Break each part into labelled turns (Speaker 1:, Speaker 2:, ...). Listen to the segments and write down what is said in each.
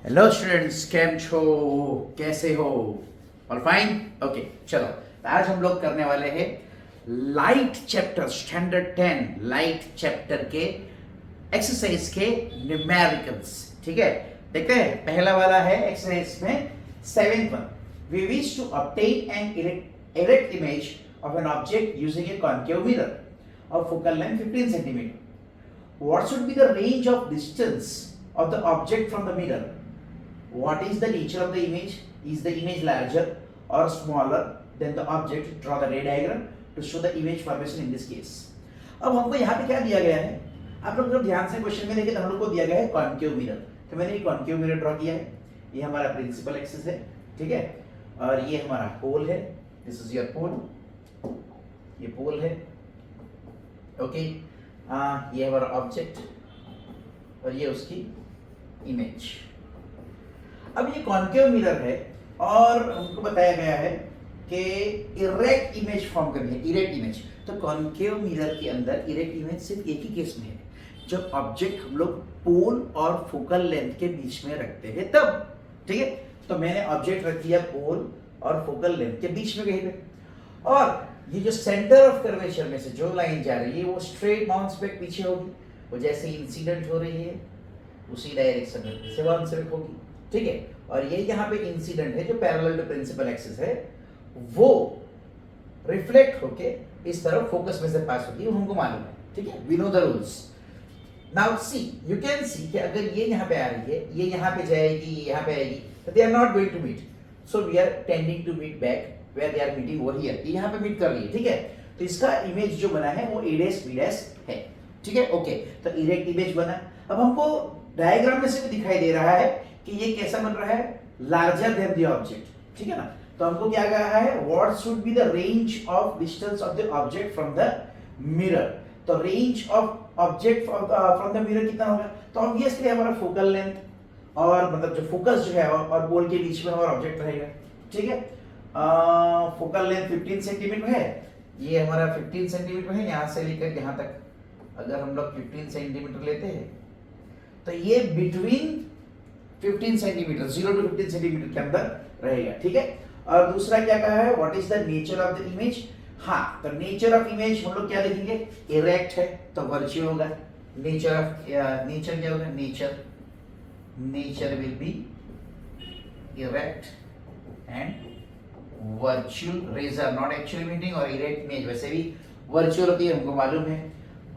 Speaker 1: Hello students, केम छो, कैसे हो? All fine? ओके, चलो आज हम लोग करने वाले हैं light chapter standard 10 light chapter के एक्सरसाइज के न्यूमेरिकल्स। ठीक है, देखते हैं। पहला वाला है एक्सरसाइज में 7th one. We wish to obtain an erect image of an object using a concave mirror of focal length 15 centimeter. What should be the range of distance of the object from the mirror? What is the nature of the image? Is the image larger or smaller than the object? Draw the ray diagram to show the image formation in this case. अब हमको यहाँ पे क्या दिया गया है? आप लोग जब ध्यान से क्वेश्चन में देखें तो हम लोग को दिया गया है कॉन्केव मिरर। तो मैंने ये कॉन्केव मिरर ड्रॉ किया है। ये हमारा प्रिंसिपल एक्सिस है, ठीक है, और ये हमारा पोल है। दिस इज योर पोल, ये पोल है। ओके, ये हमारा ऑब्जेक्ट और ये उसकी इमेज। अब ये कॉन्केव मिरर है और हमको बताया गया है कि इरेक्ट इमेज फॉर्म करनी है, इरेक्ट इमेज। तो कॉन्केव मिरर के अंदर इरेक्ट इमेज सिर्फ एक ही केस में है, जब ऑब्जेक्ट हम लोग पोल और फोकल लेंथ के बीच में रखते हैं तब। ठीक है, तो मैंने ऑब्जेक्ट रख दिया पोल और फोकल लेंथ के बीच में कहीं पे, और ये जो सेंटर ऑफ कर्वेचर में से जो लाइन जा रही है वो स्ट्रेट बाउंस बैक पीछे होगी। वो जैसे इंसिडेंट हो रही है उसी डायरेक्शन में पीछे बाउंस बैक होगी। ठीक है, और ये यहाँ पे इंसिडेंट है जो पैरेलल टू प्रिंसिपल एक्सिस है, वो रिफ्लेक्ट होके इस तरफ फोकस में से पास होगी, वो हमको मालूम है। ठीक है, we know the rules. Now see, you can see कि अगर ये यहाँ पे आ रही है, ये यहाँ पे जाएगी, ये यहाँ पे आएगी, तो they are not going to meet, so we are tending to meet back where they are meeting over here। ये यहाँ पे मीट कर रही है। ठीक है, तो इसका इमेज जो बना है वो a dash b dash है। ठीक है, ओके, तो इरेक्ट इमेज बना। अब हमको डायग्राम में से भी दिखाई दे रहा है कि ये कैसा बन रहा है, लार्जर देन द ऑब्जेक्ट। ठीक है ना, तो हमको क्या कहा है, what should be the range of distance of the object from the mirror. तो range of object from the mirror कितना होगा, तो ऑब्वियसली हमारा फोकल लेंथ और मतलब जो फोकस जो है और पोल के बीच में हमारा ऑब्जेक्ट रहेगा। ठीक है, फोकल लेंथ 15 सेंटीमीटर है, ये हमारा 15 सेंटीमीटर है, यहाँ से लेकर यहाँ तक अगर हम लोग 15 सेंटीमीटर लेते हैं तो ये बिटवीन 15 सेंटीमीटर 0 to 15 सेंटीमीटर के अंदर रहेगा। ठीक है, और दूसरा क्या कहा है, what is the nature of the image. हाँ, तो नेचर ऑफ इमेज हम लोग क्या लिखेंगे, इरेक्ट है तो वर्चुअल होगा। नेचर क्या होगा, nature will be erect and virtual. Rays are not actually meeting, और इरेक्ट इमेज वैसे भी वर्चुअल होती है, हमको मालूम है।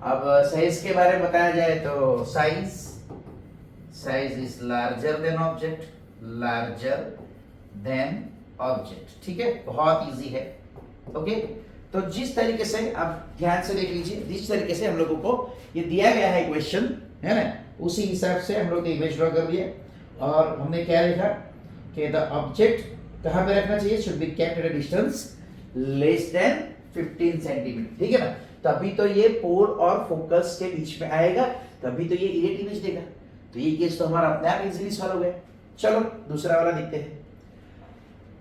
Speaker 1: अब साइज के बारे में बताया जाए तो size is larger than object, larger than object. ठीक है, बहुत इजी है। ओके, तो जिस तरीके से आप ध्यान से देख लीजिए, जिस तरीके से हम लोगों को ये दिया गया है क्वेश्चन है ना, उसी हिसाब से हम लोग इमेज ड्रॉ कर लिए। और हमने क्या लिखा कि द ऑब्जेक्ट कहाँ पे रखना चाहिए, should be kept at a distance less than 15 centimetre. ठीक है ना, तभी तो ये पोल और फोकस के बीच में आएगा, तभी तो ये इरेक्ट इमेज देगा। तो ये केस तो हमारा अपने आप इजीली सॉल्व हो गया। चलो दूसरा वाला देखते हैं।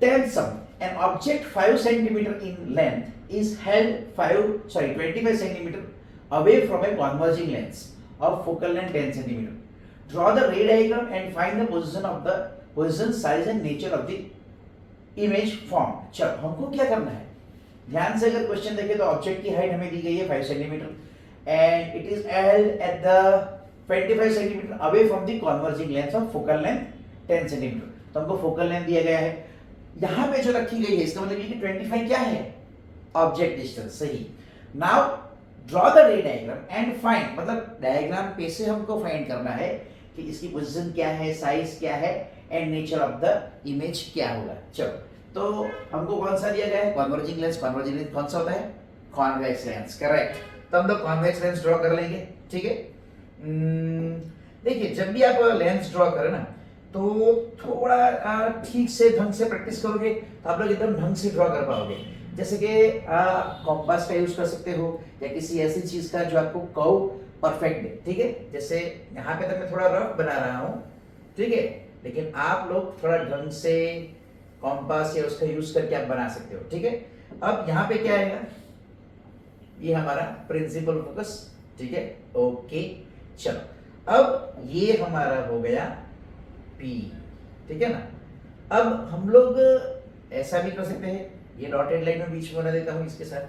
Speaker 1: Tell some an object 5 centimeter in length is held 25 centimeter away from a converging lens of focal length 10 centimeter. Draw the ray diagram and find the position, size and nature of the image form. चलो हमको क्या करना है, ध्यान से अगर question देखें तो ऑब्जेक्ट की हाइट हमें दी गई है 5 centimetre and it is held at the 25 centimetre away from the converging lens of focal length 10 centimetre. तो हमको फोकल लेंथ दिया गया है, यहां पे जो रखी गई है इसका मतलब ये कि 25 क्या है, ऑब्जेक्ट डिस्टेंस। सही। Now draw the ray diagram and find, मतलब डायग्राम पे से हमको फाइंड करना है कि इसकी पोजीशन क्या है, साइज क्या है and nature of the image क्या होगा। चलो, तो हमको कौन सा दिया गया है, कन्वर्जिंग लेंस। कन्वर्जिंग लेंस कौन सा होता है, कॉन्वेक्स लेंस, करेक्ट। तो हम लोग कॉन्वेक्स लेंस ड्रॉ कर लेंगे। ठीक है, देखिए जब भी आप लेंस ड्रॉ करें ना तो थोड़ा ठीक से ढंग से प्रैक्टिस करोगे तो आप लोग एकदम ढंग से ड्रॉ कर पाओगे। जैसे कि कॉम्पास का यूज कर सकते हो या किसी ऐसी चीज का जो आपको कर्व परफेक्ट दे। ठीक है, जैसे यहाँ पे तो मैं थोड़ा रफ बना रहा हूँ, ठीक है, लेकिन आप लोग थोड़ा ढंग से कॉम्पास या उसका यूज करके आप बना सकते हो। ठीक है, अब यहाँ पे क्या आएगा, ये हमारा प्रिंसिपल फोकस। ठीक है, ओके, चलो अब ये हमारा हो गया P, ठीक है ना। अब हम लोग ऐसा भी कर सकते हैं, ये डॉटेड लाइन में बीच में बना देता हूँ इसके साथ,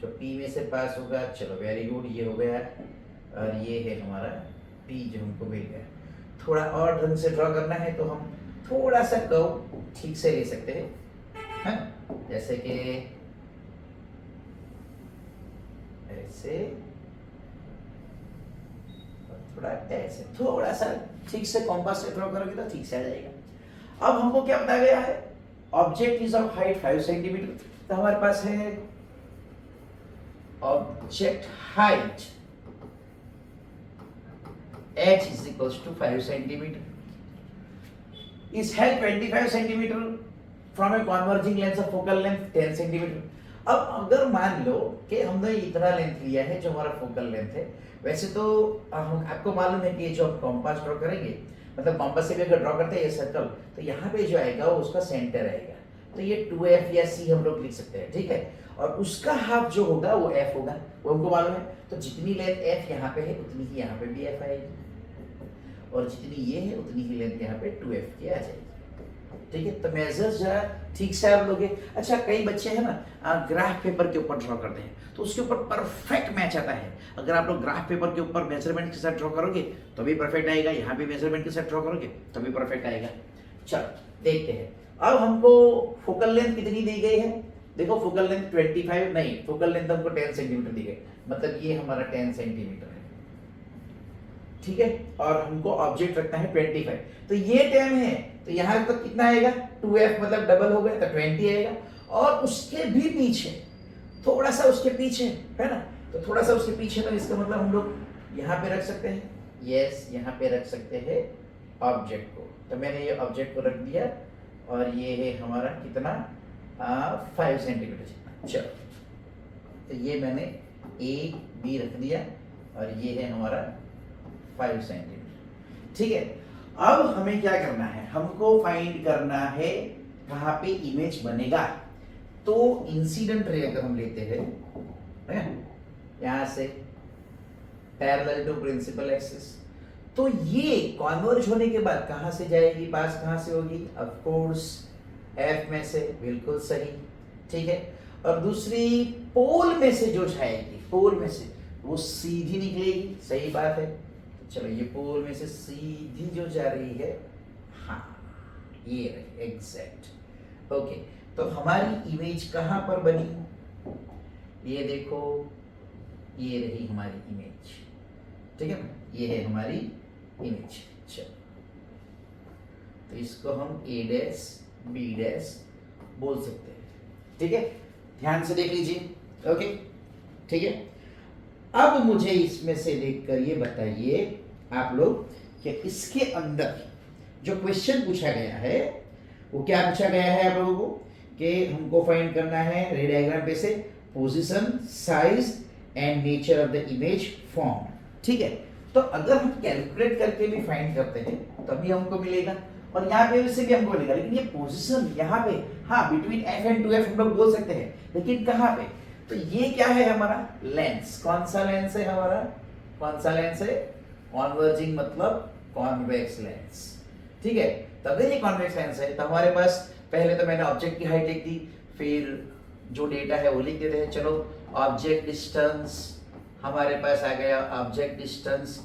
Speaker 1: जो P में से पास होगा, चलो वेरी गुड, ये हो गया। और ये है हमारा P जो हमको मिल गया। थोड़ा और ढंग से ड्रॉ करना है तो हम थोड़ा सा कर्व ठीक से ले सकते हैं, है? जैसे कि ऐसे, थोड़ा ऐसे, थोड़ा सा ठीक से कॉम्पास से ड्रॉ करोगे तो ठीक से आ जाएगा। अब हमको क्या बताया गया है, object is of height 5 centimetre, तो हमारे पास है object height h is equals to 5 centimeter is held 25 centimeter from a converging length of focal length 10 centimeter। अब अगर मान लो कि हमने इतना लेंथ लिया है जो हमारा फोकल लेंथ है, वैसे तो हम आपको मालूम है कि जो हम कॉम्पास ड्रॉ करेंगे, मतलब कॉम्पास से भी अगर ड्रॉ करते हैं ये सर्कल, तो यहाँ पे जो आएगा वो उसका सेंटर आएगा, तो ये 2f या c हम लोग लिख सकते हैं, ठीक है। और उसका हाफ जो होगा वो f होगा, वो हमको मालूम है। तो जितनी लेंथ f यहाँ पे है उतनी ही यहाँ पे भी f आएगी, और जितनी ये है उतनी ही लेंथ यहाँ पे 2f की आ जाएगी, ठीक है। तो मेजर्स जरा ठीक से आप लोगे। अच्छा, कई बच्चे हैं ना ग्राफ पेपर के ऊपर ड्रॉ करते हैं तो उसके ऊपर परफेक्ट मैच आता है। अगर आप लोग ग्राफ पेपर के ऊपर मेजरमेंट के साथ ड्रॉ करोगे तो भी परफेक्ट आएगा, यहाँ पे मेजरमेंट के साथ ड्रॉ करोगे तो भी परफेक्ट आएगा। चलो देखते हैं, अब हमको फोकल लेंथ कितनी दी गई है, देखो फोकल लेंथ 25 नहीं, फोकल लेंथ हमको 10 सेंटीमीटर दी गई, मतलब ये हमारा 10 सेंटीमीटर है, ठीक है। और हमको ऑब्जेक्ट रखना है 25, तो ये 10 है, तो यहाँ तक कितना आएगा 2f, मतलब डबल हो गया तो 20 आएगा। और उसके भी पीछे, थोड़ा सा उसके पीछे, है ना, तो थोड़ा सा उसके पीछे, तो इसका मतलब हम लोग यहाँ पे रख सकते हैं, यस यहाँ पे रख सकते हैं ऑब्जेक्ट को। तो मैंने ये ऑब्जेक्ट को रख दिया, और ये है हमारा कितना 5 सेंटीमीटर जितना। चलो, तो ये मैंने ए बी रख दिया, और ये है हमारा 5 सेंटीमीटर, ठीक है। अब हमें क्या करना है, हमको फाइंड करना है कहाँ पे इमेज बनेगा। तो इंसिडेंट रे अगर हम लेते हैं यहां से पैरेलल टू प्रिंसिपल एक्सिस, तो ये कन्वर्ज होने के बाद कहां से जाएगी, पास कहां से होगी, ऑफ कोर्स एफ में से, बिल्कुल सही, ठीक है। और दूसरी पोल में से जो जाएगी, पोल में से वो सीधी निकलेगी, सही बात है। चलो, ये पोल में से सीधी जो जा रही है, हाँ ये रही एग्जैक्ट, ओके। तो हमारी इमेज कहां पर बनी, ये देखो, ये रही हमारी इमेज, ठीक है ना, ये है हमारी इमेज। चलो, तो इसको हम a डैश b डैश बोल सकते हैं, ठीक है। ध्यान से देख लीजिए, ओके, ठीक है। अब मुझे इसमें से देखकर ये बताइए आप लोग कि इसके अंदर जो क्वेश्चन पूछा गया है वो क्या पूछा गया है आप लोगों को, कि हमको फाइंड करना है रे डायग्राम पे से position, size and nature of the image form, ठीक है। तो अगर हम कैलकुलेट करके भी फाइंड करते हैं तभी हमको मिलेगा, और यहाँ पे से भी हमको मिलेगा। लेकिन ये पोजीशन यहाँ पे, हाँ बिटवीन f एंड 2f हम लोग बोल सकते हैं, लेकिन कहाँ पे, तो ये क्या है हमारा लेंस, कौन सा लेंस है हमारा, कौन सा लेंस है, कॉन्वर्जिंग मतलब कॉन्वेक्स लेंस, ठीक है। तो अगर ये कॉन्वेक्स लेंस है तो हमारे पास, पहले तो मैंने ऑब्जेक्ट की हाइट लिख दी, फिर जो डेटा है वो लिख देते हैं। चलो, ऑब्जेक्ट डिस्टेंस हमारे पास आ गया, object distance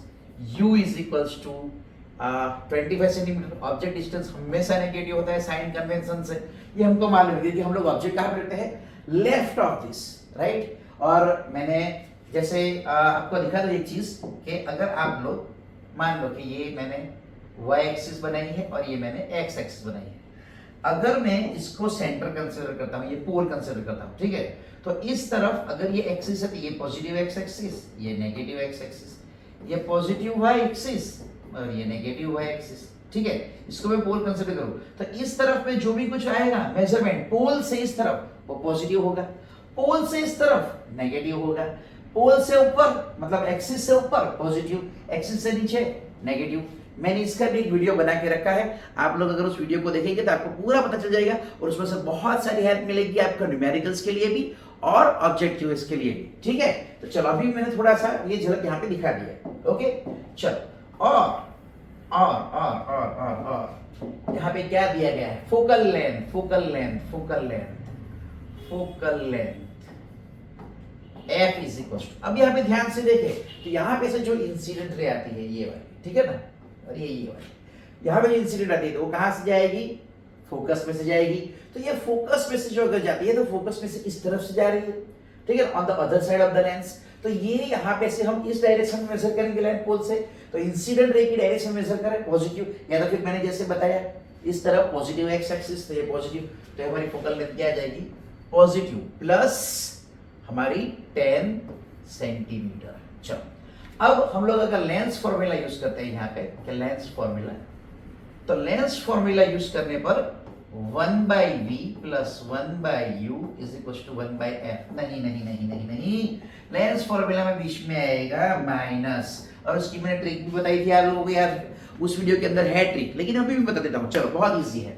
Speaker 1: u is equals to 25 centimetre. Object distance हमेशा नेगेटिव होता है साइन कन्वेंशन से, ये हमको मालूम है क्योंकि हम लोग ऑब्जेक्ट कहाँ पे रखते हैं, लेफ्ट ऑफ दिस, राइट। और मैंने जैसे आपको दिखा दो एक चीज, कि अगर आप लोग मान लो कि ये मैंने y एक्सिस बनाई है और ये मैंने x एक्सिस बनाई है, अगर मैं इसको सेंटर कंसीडर करता हूँ, ये पोल कंसीडर करता हूँ, ठीक है, तो इस तरफ अगर ये एक्सिस है तो ये पॉजिटिव x एक्सिस, ये नेगेटिव x एक्सिस, ये पॉजिटिव y एक्सिस और ये नेगेटिव y एक्सिस, ठीक है। इसको मैं पोल कंसीडर करूँ तो इस तरफ में जो भी कुछ आएगा मेजरमेंट, पोल से इस तरफ वो पॉजिटिव होगा, पोल से इस तरफ नेगेटिव होगा, पोल से ऊपर मतलब एक्सिस से ऊपर पॉजिटिव, एक्सिस से नीचे नेगेटिव। मैंने इसका भी एक वीडियो बना के रखा है, आप लोग अगर उस वीडियो को देखेंगे तो आपको पूरा पता चल जाएगा, और उसमें से बहुत सारी हेल्प मिलेगी आपको न्यूमेरिकल्स के लिए भी और ऑब्जेक्टिव्स के लिए भी, ठीक है। तो चलो, अभी मैंने थोड़ा सा ये झलक यहाँ पे दिखा दिया, ओके। चलो, और और यहाँ पे क्या दिया गया है, focal length, focal length, focal length, focal length F is equal. अब यहाँ पे ध्यान से देखें तो यहाँ पे से जो इंसिडेंट रे आती है ये वाली, ठीक है ना, और ये वाली, यहाँ पे जो इंसिडेंट आती है तो वो कहाँ से जाएगी, फोकस में से जाएगी। तो ये फोकस में से जो अगर जाती है तो फोकस में से इस तरफ से जा रही है, ठीक है, on the other side of the lens. तो ये यहाँ पे से हम इस डायरेक्शन में मेजर करेंगे लेंथ पोल से, तो इंसिडेंट रे की डायरेक्शन मेजर करें पॉजिटिव, या तो फिर मैंने जैसे बताया इस तरफ पॉजिटिव एक्स एक्सिस, तो ये पॉजिटिव, तो हमारी फोकल लेंथ क्या आ जाएगी, पॉजिटिव प्लस हमारी 10 सेंटीमीटर। चलो अब हम लोग अगर लेंस फॉर्मूला यूज करते हैं यहाँ पे, क्या लेंस फॉर्मूला, तो लेंस फॉर्मूला यूज करने पर 1/v plus 1/u is equal to 1/f। नहीं नहीं नहीं नहीं नहीं, लेंस फॉर्मूला में बीच में आएगा माइनस, और उसकी मैंने ट्रिक भी बताई थी आप लोगों को यार, उस वीडियो के अंदर है ट्रिक, लेकिन अभी भी बता देता हूँ। चलो बहुत इजी है,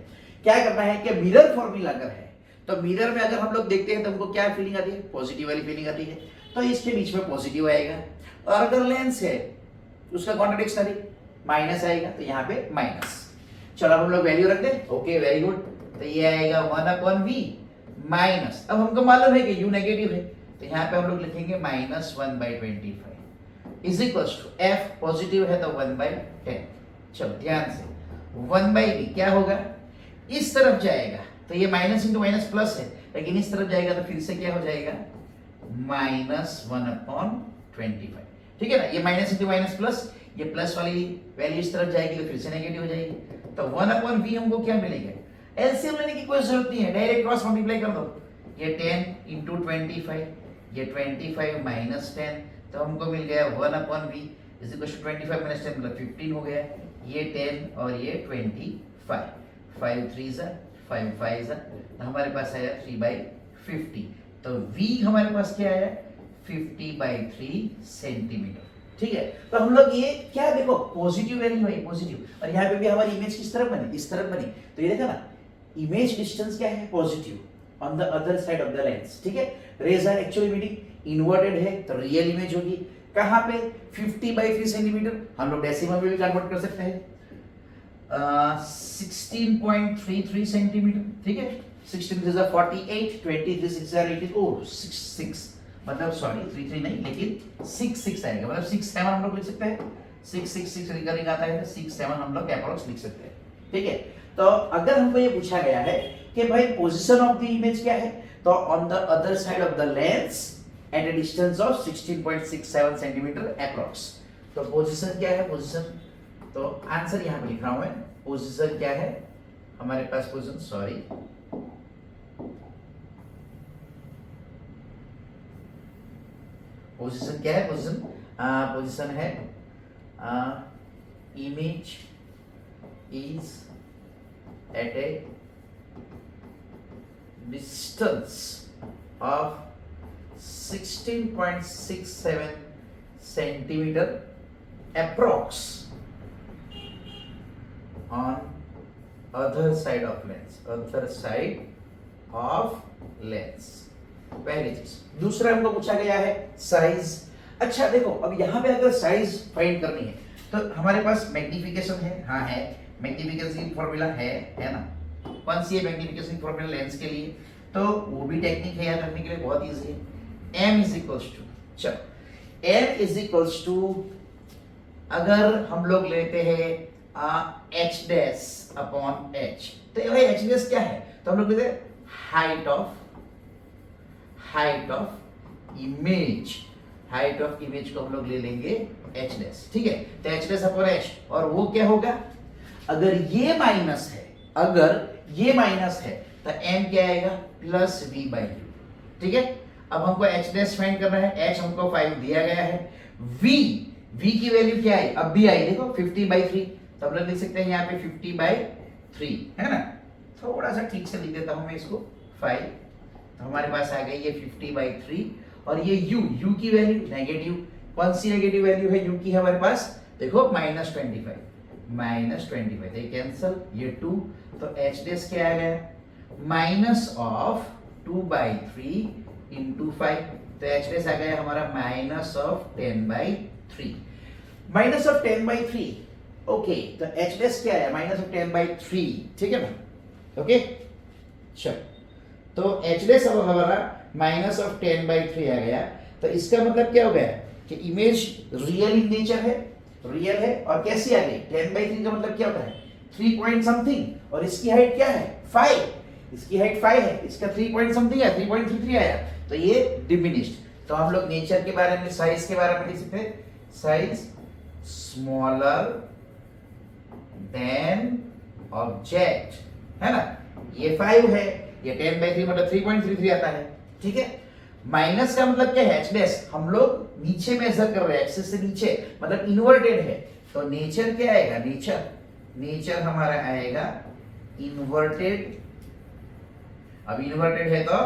Speaker 1: क्या करना है कि मिरर फॉर्मूला अगर है तो मिरर में अगर हम लोग देखते हैं तो हमको क्या फीलिंग आती है, पॉजिटिव वाली फीलिंग आती है, तो इसके बीच में पॉजिटिव आएगा, और अगर लेंस है उसका कॉन्ट्रडिक्शनरी माइनस आएगा, तो यहाँ पे माइनस। चलो हम लोग वैल्यू रख दें, ओके वेरी गुड, तो ये आएगा 1/v माइनस, अब हमको मालूम है कि u नेगेटिव है, तो यहाँ पे हम लोग लिखेंगे -1/25 is equal to f positive है तो 1/10। चलो ध्यान से 1/v क्या होगा, इस तरफ जाएगा तो ये माइनस इंटू माइनस प्लस है, लेकिन इस तरफ जाएगा तो फिर से क्या हो जाएगा, -1/25, ठीक है ना, ये माइनस इंटू माइनस प्लस, ये प्लस वाली वैल्यू इस तरफ जाएगी तो फिर से नेगेटिव हो जाएगी, तो 1/v हमको क्या मिलेगा, एलसीएम लेने की कोई जरूरत नहीं है, डायरेक्ट क्रॉस मल्टीप्लाई कर दो, ये 10 इंटू 25, ये 25 माइनस 10, तो हमको मिल गया 1/v is equal to 25 minus 10 मतलब 15 हो गया, ये 10 और ये 25, 5 3 5 5 तो हमारे पास आया 3/50, तो v हमारे पास क्या आया 50/3 सेंटीमीटर, ठीक है। तो हम लोग ये क्या देखो पॉजिटिव वैल्यू है, पॉजिटिव, और यहाँ पे भी हमारी इमेज किस तरफ बनी, इस तरफ बनी, तो ये देखा ना इमेज डिस्टेंस क्या है, positive on the other side of the lens, ठीक है। Rays are actually meaning inverted है तो रियल इमेज होगी कहाँ पे 50/3 सेंटीमीटर, हम लोग डेसिमल में भी कन्वर्ट कर सकते हैं, 16.33 सेंटीमीटर, ठीक है, 16 is 48, 23 6 are 80, ओह 66 मतलब सॉरी 33 नहीं लेकिन 66 आएगा, मतलब 67 हम लोग लिख सकते हैं, 666 रिकरिंग आता है 67 हम लोग अप्रोक्स लिख सकते हैं, ठीक है। तो अगर हमको ये पूछा गया है कि भाई पोजीशन ऑफ द इमेज क्या है, तो on the other side of the lens at a distance of 16.67 centimetre approx, तो पोजीशन क्या है, पोजीशन तो आंसर यहां पे लिख रहा हूं मैं, पोजीशन क्या है हमारे पास, पोजीशन सॉरी पोजीशन क्या है, पोजीशन है image is at a distance of 16.67 centimetre approx on other side of lens, other side of lens, पहली चीज। दूसरा हमको पूछा गया है साइज। अच्छा देखो अब यहाँ पे अगर साइज फाइंड करनी है तो हमारे पास मैग्निफिकेशन है, हाँ है, मैग्निफिकेशन फॉर्मूला है ना, कौन सी है मैग्निफिकेशन फॉर्मूला लेंस के लिए, तो वो भी टेक्निक है याद रखने के लिए, बहुत इजी है, m इज इक्वल्स टू, चलो m इज इक्वल्स टू अगर हम लोग लेते हैं h डैश अपॉन h, तो भाई h डैश क्या है, तो हम लोग लेते हैं height of image, height of image को हम लोग ले लेंगे h डैश, ठीक है, तो h डैश अपॉन h, और वो क्या होगा, अगर ये माइनस है, तो m क्या आएगा प्लस v/u, ठीक है। अब हमको h डैश फाइंड करना है, h हमको 5 दिया गया है, v की वैल्यू क्या आई, अब भी आई देखो 50/3, तो हम लोग लिख सकते हैं यहाँ पे 50/3 है ना, थोड़ा सा ठीक से लिख देता हूं मैं इसको 5, तो हमारे पास आ गई ये 50/3, और ये u की वैल्यू नेगेटिव, कौन सी नेगेटिव वैल्यू है u की है हमारे पास, देखो -25, तो ये कैंसिल, ये 2, तो h डैश क्या आ गया माइनस ऑफ 2/3 इंटू 5, तो h डैश आ गया हमारा -10/3, -10/3 ओके, तो एच डैश क्या है, -10/3, ठीक है ना। ओके चलो, तो एच डैश अब हमारा -10/3 आ गया। तो इसका मतलब क्या हो गया कि इमेज रियल इन नेचर है, रियल है, और कैसी आ गई, 10/3 का मतलब क्या होता है, 3 पॉइंट समथिंग, और इसकी हाइट क्या है 5, इसकी हाइट 5 है, इसका 3 पॉइंट समथिंग है, 3.33 आया, तो ये डिमिनिश्ड। तो हम लोग नेचर के बारे में, साइज के बारे में लिख सकते हैं, साइज स्मॉलर देन ऑब्जेक्ट, है ना। ये 5 है, ये 10/3 मतलब 3.33 आता है, ठीक है। माइनस का मतलब क्या है, एच डैश, हम लोग नीचे मेजर कर रहे हैं, एक्सिस से नीचे, मतलब इन्वर्टेड है, तो नेचर क्या आएगा, नेचर, नेचर हमारा आएगा इन्वर्टेड। अब इन्वर्टेड है तो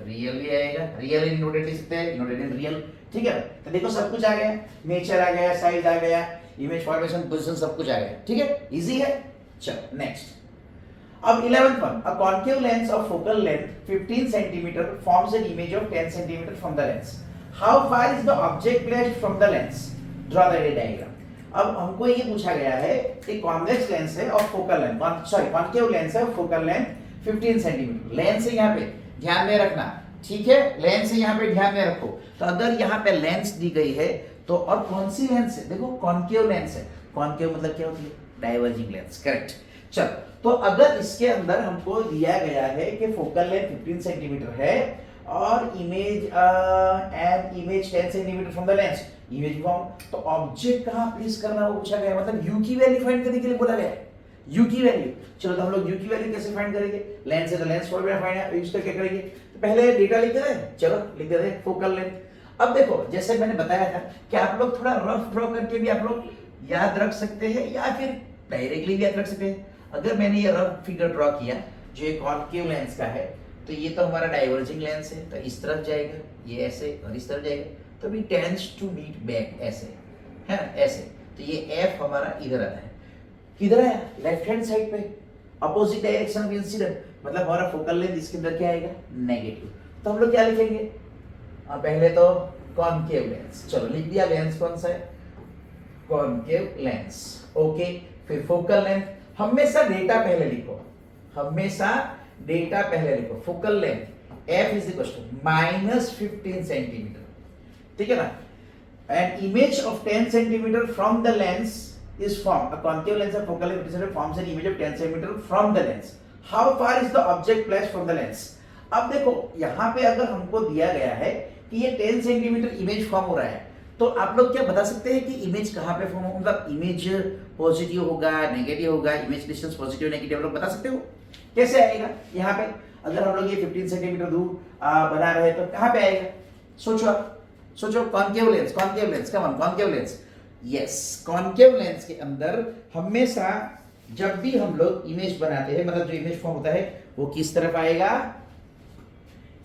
Speaker 1: रियल भी आएगा, रियल इन इन्वर्टेड लिख सकते हैं, इन्वर्टेड इन रियल, ठीक है। तो देखो सब कुछ आ गया, नेचर आ गया, साइज आ गया, इमेज फॉर्मेशन, पोजीशन, सब कुछ आ गया, ठीक है, इजी है। चलो नेक्स्ट, अब 11th one, a concave lens of focal length 15 centimeter forms an image of 10 centimeter from the lens. How far is the object placed from the lens? Draw the ray diagram. अब हमको ये पूछा गया है कि convex lens है और focal length, sorry concave lens है और फोकल लेंथ 15 सेंटीमीटर। लेंस है यहाँ पे ध्यान में रखना, ठीक है, लेंस है यहाँ पे ध्यान में रखो। तो अगर यहाँ पे लेंस दी गई है तो, और कौन सी लेंस है, देखो कॉन्केव लेंस है, कॉन्केव मतलब क्या होती है, डाइवर्जिंग लेंस, करेक्ट। चल, तो अगर इसके अंदर हमको दिया गया है कि फोकल लेंथ 15 सेंटीमीटर है और image and image 10 centimetre from the lens, image form, तो ऑब्जेक्ट कहां प्लेस करना वो पूछा गया, मतलब यू की वैल्यू फाइंड करने के लिए बोला गया है, यू की वैल्यू। चलो तो हम लोग यू की वैल्यू कैसे फाइंड करेंगे, लेंस है तो लेंस फॉर्मूला फाइंड यूज करके करेंगे। तो पहले डेटा लिख देते हैं, चलो लिख देते हैं फोकल लेंथ। अब देखो जैसे मैंने बताया था कि आप लोग थोड़ा रफ ड्रॉ करके भी आप लोग याद रख सकते हैं या फिर डायरेक्टली भी याद रख सकते हैं। अगर मैंने ये रफ फिगर ड्रॉ किया जो एक कॉन्केव लेंस का है, तो ये तो हमारा डाइवर्जिंग लेंस है, तो इस तरफ जाएगा, ये ऐसे और इस तरफ जाएगा, तो भी टेंड्स टू मीट बैक, ऐसे है ना, ऐसे। तो ये एफ हमारा इधर आता है, किधर आया, लेफ्ट हैंड साइड पे, अपोजिट डायरेक्शन ऑफ इंसिडेंट, मतलब हमारा फोकल लेंथ इसके अंदर क्या आएगा, नेगेटिव। तो हम लोग क्या लिखेंगे, पहले तो कॉन्केव लेंस, चलो लिख दिया, लेंस कौन सा है, कॉन्केव लेंस, ओके। फिर फोकल लेंथ, हमेशा डेटा पहले लिखो, हमेशा डेटा पहले लिखो। Focal length f is equal to -15 centimetre, ठीक है ना, and image of 10 centimetre from the lens is form, a concave lens of focal length forms an image of 10 centimetre from the lens. How far is the object placed from the lens. अब देखो यहाँ पे अगर हमको दिया गया है कि ये 10 सेंटीमीटर इमेज फॉर्म हो रहा है, तो आप लोग क्या बता सकते हैं कि इमेज कहाँ पे फॉर्म होगा, मतलब इमेज पॉजिटिव होगा नेगेटिव होगा, इमेज डिस्टेंस पॉजिटिव नेगेटिव लोग बता सकते हो, कैसे आएगा। यहाँ पे अगर हम लोग ये 15 सेंटीमीटर दूर बना रहे तो कहाँ पे आएगा, सोचो आप, सोचो, concave lens, concave lens, come on, concave lens, yes, concave lens के अंदर हमेशा जब भी हम लोग इमेज बनाते हैं, मतलब जो इमेज फॉर्म होता है वो किस तरफ आएगा,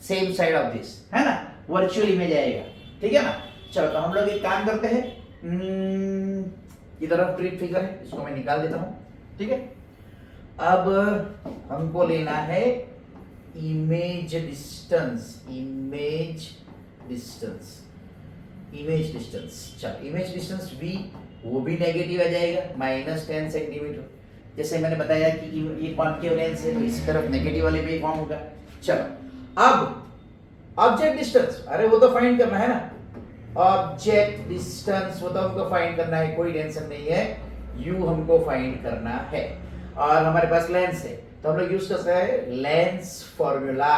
Speaker 1: सेम साइड ऑफ दिस, है ना, वर्चुअल इमेज आएगा, ठीक है ना। चलो तो हम लोग एक काम करते हैं, इधर ट्रिप फिगर है, इसको मैं निकाल देता हूं, ठीक है। अब हमको लेना है image distance, image distance, image distance, चलो इमेज डिस्टेंस v, वो भी नेगेटिव आ जाएगा, -10 सेंटीमीटर। जैसे मैंने बताया कि ये कॉन्केव लेंस है तो इस तरफ नेगेटिव वाले पे फॉर्म होगा। चलो अब ऑब्जेक्ट डिस्टेंस, अरे वो तो फाइंड करना है ना, ऑब्जेक्ट डिस्टेंस वो तो हमको फाइंड करना है, कोई टेंशन नहीं है, u हमको फाइंड करना है। और हमारे पास लेंस है तो हम लोग यूज कर सकते हैं लेंस फॉर्मूला,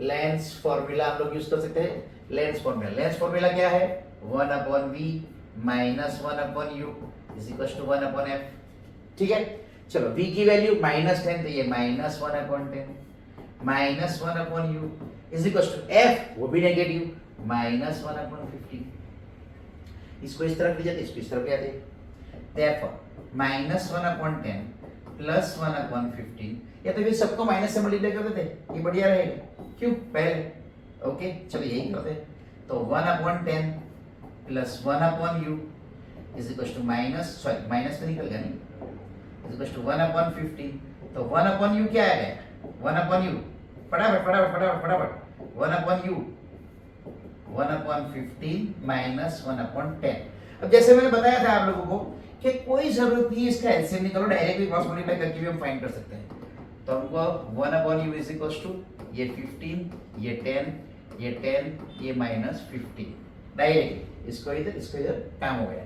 Speaker 1: लेंस फॉर्मूला हम लोग यूज कर सकते हैं, लेंस फॉर्मूला, लेंस फॉर्मूला क्या है, 1/v - 1/u is equal to 1/f, ठीक है। चलो v की वैल्यू -10, तो ये -1/10 -1/u is equal to f, वो भी नेगेटिव, -1/15। इसको इस तरफ ले जाते, इसको इस तरफ ले जाते, therefore -1/10 + 1/15, या तो फिर सबको माइनस से मल्टीप्लाई कर देते, ये बढ़िया रहेगा, क्यों पहले, ओके। चलो यही करते हैं, तो 1/10 + 1/u is equal to minus तो निकल गया नहीं, इज इक्वल टू 1/15, तो 1/u क्या आ गया, 1/u, फटाफट फटाफट फटाफट फटाफट, 1/u 1/15 - 1/10। अब जैसे मैंने बताया था आप लोगों को कि कोई जरूरत नहीं इसका एलसीएम निकालो, डायरेक्टली क्रॉस मल्टीप्लाई करके भी हम फाइंड कर सकते हैं। तो हमको 1/u इज इक्वल्स टू ये 15, ये 10, ये 10, ये -15, डायरेक्टली इसको इधर काम हो गया।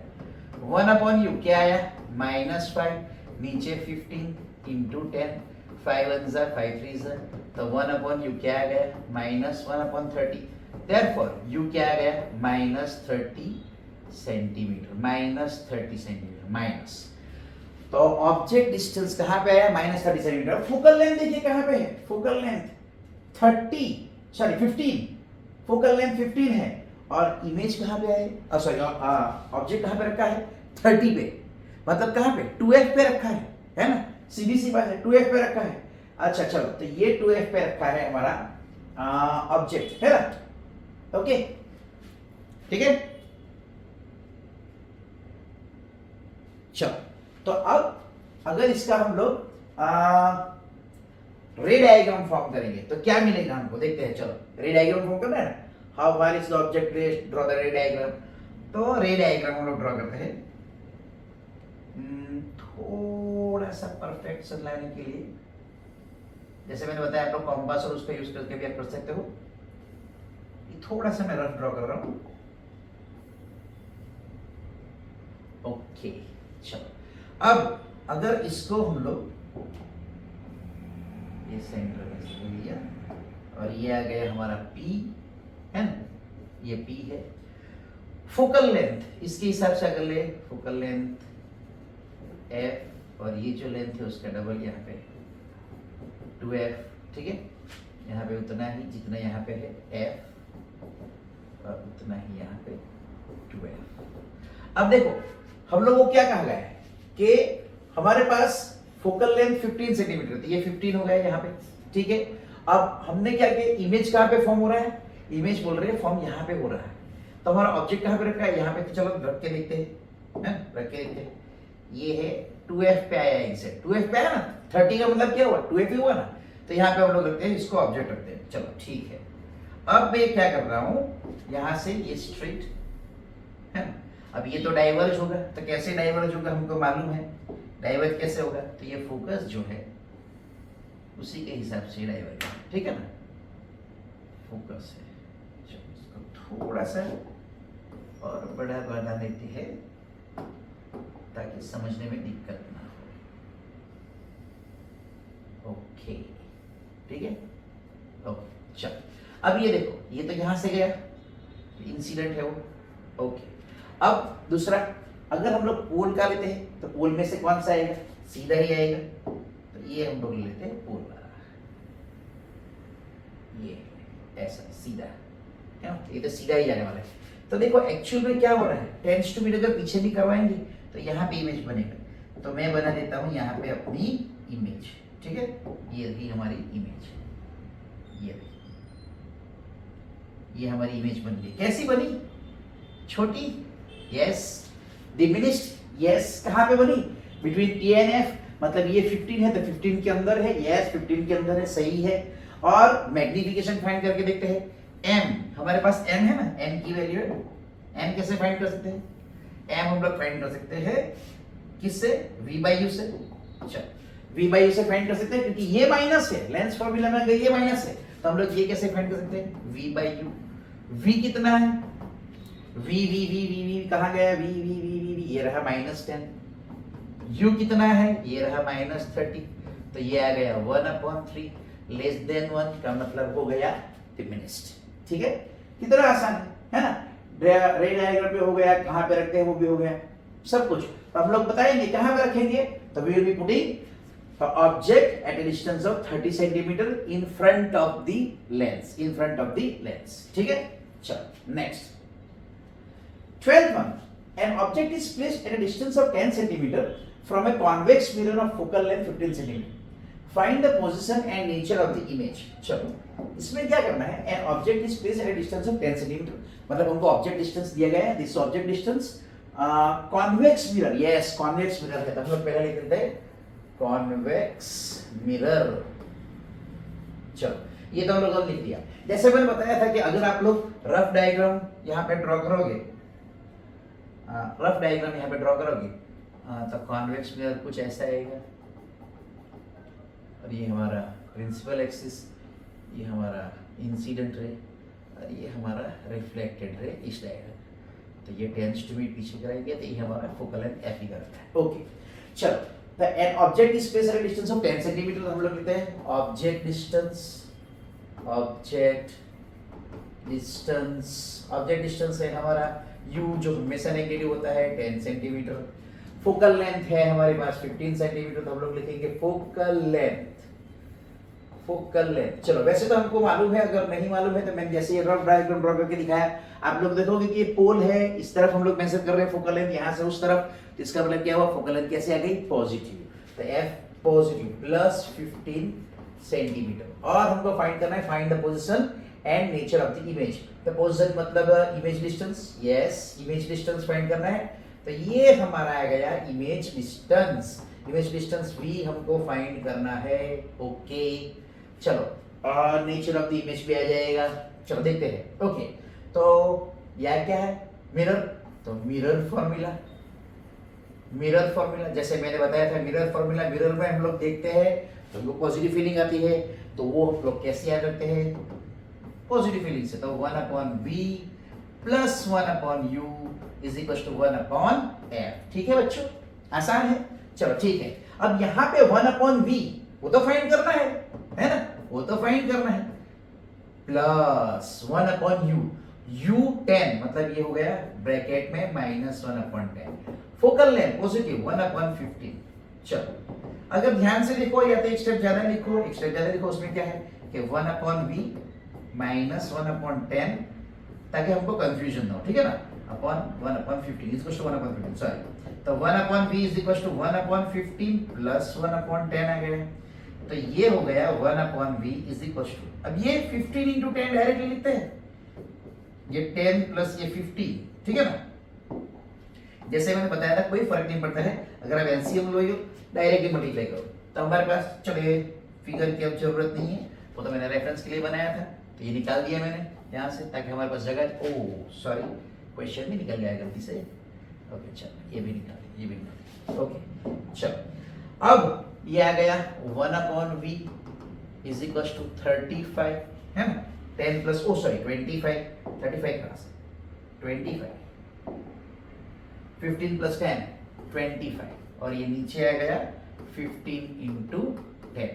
Speaker 1: 1/u क्या आया -5, नीचे 15 इंटू 10, 5 1 जा 5 3 जा, तो 1/u क्या आ गया -1/30। देयरफॉर u क्या आ गया -30 सेंटीमीटर, -30 सेंटीमीटर माइनस। तो ऑब्जेक्ट डिस्टेंस कहां पे आया -30 सेंटीमीटर। फोकल लेंथ देखिए कहां पे है, फोकल लेंथ 15, फोकल लेंथ 15 है और इमेज कहां पे है, सॉरी ऑब्जेक्ट कहां पे रखा है 30 पे, मतलब कहां पे 2f पे रखा है ना, सीधी सी बात है 2f पे रखा है। अच्छा चलो, तो ये 2f पे रखा है हमारा ऑब्जेक्ट है ना, ओके ठीक है। चलो, तो अब अगर इसका हम लोग रे डायग्राम फॉर्म करेंगे तो क्या मिलेगा हमको, देखते हैं। चलो, रे डायग्राम फॉर्म करना है ना, how far is the object race, draw the ray diagram. तो रे डायग्राम हम लोग ड्रॉ करते हैं, थोड़ा सा परफेक्शन लाने के लिए, जैसे मैंने बताया आप लोग कॉम्पास और उसका यूज करके भी आप कर सकते हो। ये थोड़ा सा मैं रफ ड्रॉ कर रहा हूं, ओके। चलो, अब अगर इसको हम लोग ये सेंटर में से लिया और ये आ गया हमारा P है ना, ये P है। फोकल लेंथ इसके हिसाब से अगर ले, फोकल लेंथ F और ये जो लेंथ है उसका डबल यहाँ पे 2F, ठीक है। यहाँ पे उतना ही जितना यहाँ पे है F और उतना ही यहाँ पे 2F। अब देखो हम लोगों को क्या कहा गया है कि हमारे पास फोकल लेंथ 15 सेंटीमीटर, तो ये 15 हो गया यहाँ पे, ठीक है। अब हमने क्या किया, इमेज कहाँ पे फॉर्म हो रहा है, इमेज बोल रहे हैं फॉर्म यहाँ पे हो रहा है, तो हमारा ऑब्जेक्ट कहाँ पे रखा है यहाँ पे। तो चलो रख के देखते हैं, रख के देखते हैं। ये है 2F पे आया, एग्जैक्ट 2F पे आया ना, 30 का मतलब क्या हुआ 2F ही हुआ ना, तो यहाँ पे हम लोग रखते हैं, इसको ऑब्जेक्ट रखते हैं। चलो ठीक है, अब मैं क्या कर रहा हूँ, यहाँ से ये स्ट्रेट है ना, अब ये तो डाइवर्ज होगा, तो कैसे डाइवर्ज होगा हमको मालूम है, डाइवर्ज कैसे होगा, तो ये फोकस जो है उसी के हिसाब से डाइवर्ज, ठीक है ना, फोकस है। चलो इसको थोड़ा सा और बड़ा बना लेते हैं ताकि समझने में दिक्कत ना हो, ओके ठीक है, ओके। चलो, अब ये देखो, ये तो यहां से गया, इंसिडेंट है वो, ओके। अब दूसरा, अगर हम लोग पोल का लेते हैं तो पोल में से कौन सा आएगा, सीधा ही आएगा, तो ये हम लोग लेते हैं पोल वाला, ये ऐसा सीधा है, ये तो सीधा ही जाने वाला है। तो देखो एक्चुअल में क्या हो रहा है, टेंस टू मीटर अगर पीछे भी करवाएंगे तो यहाँ पे इमेज बनेगा, तो मैं बना देता हूँ यहाँ पे अपनी इमेज, ठीक है। ये रही हमारी इमेज, ये हमारी इमेज बन गई। कैसी बनी, छोटी, यस, डिमिनिश्ड, यस, कहाँ पे बनी, बिटवीन P एंड F, मतलब ये 15 है तो 15 के अंदर है, यस 15 के अंदर है, सही है। और मैग्निफिकेशन फाइंड करके देखते हैं, m हमारे पास m है ना, m की वैल्यू है, m कैसे फाइंड कर सकते हैं, m हम लोग फाइंड कर सकते हैं किससे, v/u से। अच्छा, v/u से फाइंड कर सकते हैं क्योंकि ये माइनस है, लेंस फॉर्मूला में अगर ये माइनस है तो हम लोग ये कैसे फाइंड कर सकते हैं, v/u। v कितना है, v कहाँ गया, v ये रहा -10, u कितना है, ये रहा -30, तो ये आ गया 1/3, लेस देन 1 का मतलब हो गया डिमिनिश्ड, ठीक है। कितना आसान है ना, रे डायग्राम पे हो गया, कहाँ पे रखते हैं वो भी हो गया, सब कुछ। तो हम लोग बताएंगे कहाँ पे रखेंगे, तो we will be putting the object at a distance of 30 centimeter in front of the lens, in front of the lens, ठीक है। चलो next, 12th one, an object is placed at a distance of 10 centimeter from a convex mirror of focal length 15 centimeter. Find the position and nature of the image. चलो इसमें क्या करना है, an object is placed at a distance of 10 centimeter, मतलब हमको object distance दिया गया है, this object distance, convex mirror, yes convex mirror है, तो हम लोग पहले लिख देते हैं कॉन्वेक्स मिरर। चलो ये तो हम लोग लिख दिया। जैसे मैंने बताया था कि अगर आप लोग रफ डायग्राम यहाँ पे ड्रॉ करोगे, रफ डायग्राम यहाँ पे ड्रॉ करोगे तो कॉन्वेक्स मिरर कुछ ऐसा आएगा, और ये हमारा प्रिंसिपल एक्सिस, ये हमारा इंसिडेंट रे, और ये हमारा रिफ्लेक्टेड रे इस डायरेक्शन। तो ये टेंस टू मीट पीछे कराएंगे, तो ये हमारा फोकल लेंथ एफ ही करता है। ओके चलो, the an object is placed at a distance of 10 centimetre. हम लोग लिखते हैं ऑब्जेक्ट डिस्टेंस है हमारा u, जो हमेशा नेगेटिव होता है 10 सेंटीमीटर। फोकल लेंथ है हमारे पास 15 सेंटीमीटर, तो हम लोग लिखेंगे फोकल लेंथ। चलो, वैसे तो हमको मालूम है, अगर नहीं मालूम है तो मैंने जैसे ये रफ डायग्राम ड्रॉ करके दिखाया, आप लोग देखोगे कि ये पोल है, इस तरफ हम लोग मेजर कर रहे हैं फोकल लेंथ, यहाँ से उस तरफ, तो इसका मतलब क्या हुआ, फोकल लेंथ कैसे आ गई, पॉजिटिव। तो एफ पॉजिटिव प्लस 15 सेंटीमीटर। और हमको फाइंड करना है, find the position and nature of the image. तो पोजीशन मतलब image distance, yes image distance find करना है। तो ये हमारा आ गया इमेज डिस्टेंस v हमको फाइंड करना है। ओके चलो, और नेचर ऑफ द इमेज भी आ जाएगा। चलो देखते हैं। ओके तो यह क्या है, मिरर। तो मिरर फॉर्मूला जैसे मैंने बताया था, मिरर फॉर्मूला, मिरर में हम लोग देखते हैं तो हमको पॉजिटिव फीलिंग आती है, तो वो हम लोग कैसे याद रखते हैं, पॉजिटिव फीलिंग से। तो 1/v plus 1/u is equal to 1/f। ठीक है बच्चों, आसान है। चलो ठीक है, अब यहाँ पे 1/v वो तो फाइंड करना है ना, वो तो फाइंड करना है, प्लस 1/u, u 10 मतलब ये हो गया ब्रैकेट में माइनस 1/10। Focal length positive 1/15। चलो अगर ध्यान से लिखो या तो एक स्टेप ज्यादा लिखो, उसमें क्या है कि 1/v माइनस 1/10, ताकि हमको कंफ्यूजन ना हो, ठीक है ना, upon 1/15 is equal to 1/15, sorry. तो 1/v is equal to 1/15 plus 1/10 आ गया। तो ये हो गया 1/v इज इक्वल टू, अब ये 15 इंटू 10 डायरेक्टली लिखते हैं, ये 10 प्लस ये 15, ठीक है ना। जैसे मैंने बताया था, कोई फर्क नहीं पड़ता है, अगर आप एलसीएम लो डायरेक्टली मल्टीप्लाई करो। तो हमारे पास चलो ये फिगर की अब जरूरत नहीं है, वो तो मैंने रेफरेंस के लिए बनाया था, तो ये निकाल दिया मैंने यहाँ से, ताकि हमारे पास जगह, ओ सॉरी क्वेश्चन भी निकल गया गलती से। ओके चलो, ये भी निकाल, ओके चलो। अब ये आ गया 1/v इज इक्वल टू 35, है ना, 10 प्लस 25, 35 कहाँ से, 25, 15 प्लस 10 25, और ये नीचे आ गया 15 इंटू 10,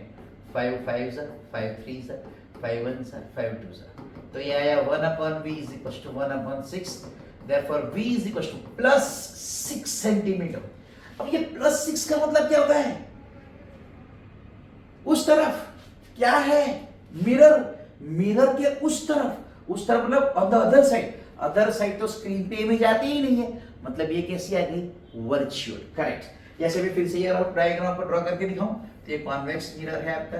Speaker 1: 5 5 5 3 5 1 5 2। तो ये आया 1/v is equal to 1/6, therefore v is equal to plus 6 centimetre. अब ये प्लस 6 का मतलब क्या होता है, उस तरफ क्या है, मिरर के उस तरफ मतलब ऑन द अदर साइड तो स्क्रीन पे इमेज आती ही नहीं है, मतलब ये कैसी आ गई, वर्चुअल, करेक्ट। जैसे भी फिर से ये डायग्राम को ड्रॉ करके दिखाऊं, तो ये कॉन्वेक्स मिरर है आपका,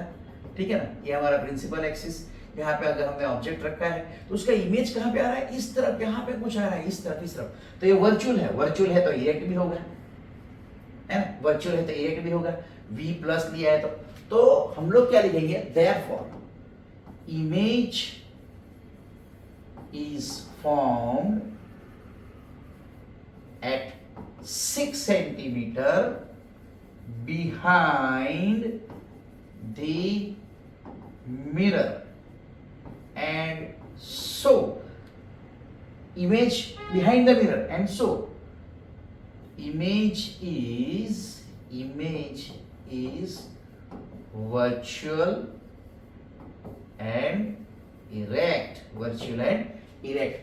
Speaker 1: ठीक है ना, ये हमारा प्रिंसिपल एक्सिस। यहाँ पे अगर हमने ऑब्जेक्ट रखा है तो उसका इमेज कहाँ पे आ रहा है, इस तरफ, यहाँ पे कुछ आ रहा है इस तरफ, तो ये वर्चुअल है तो इरेक्ट भी होगा, है ना, वर्चुअल है तो इरेक्ट भी होगा। v प्लस लिया है तो हम लोग क्या लिखेंगे, therefore image is formed at 6 centimeter behind the mirror, and so image behind the mirror, and so image is virtual and erect,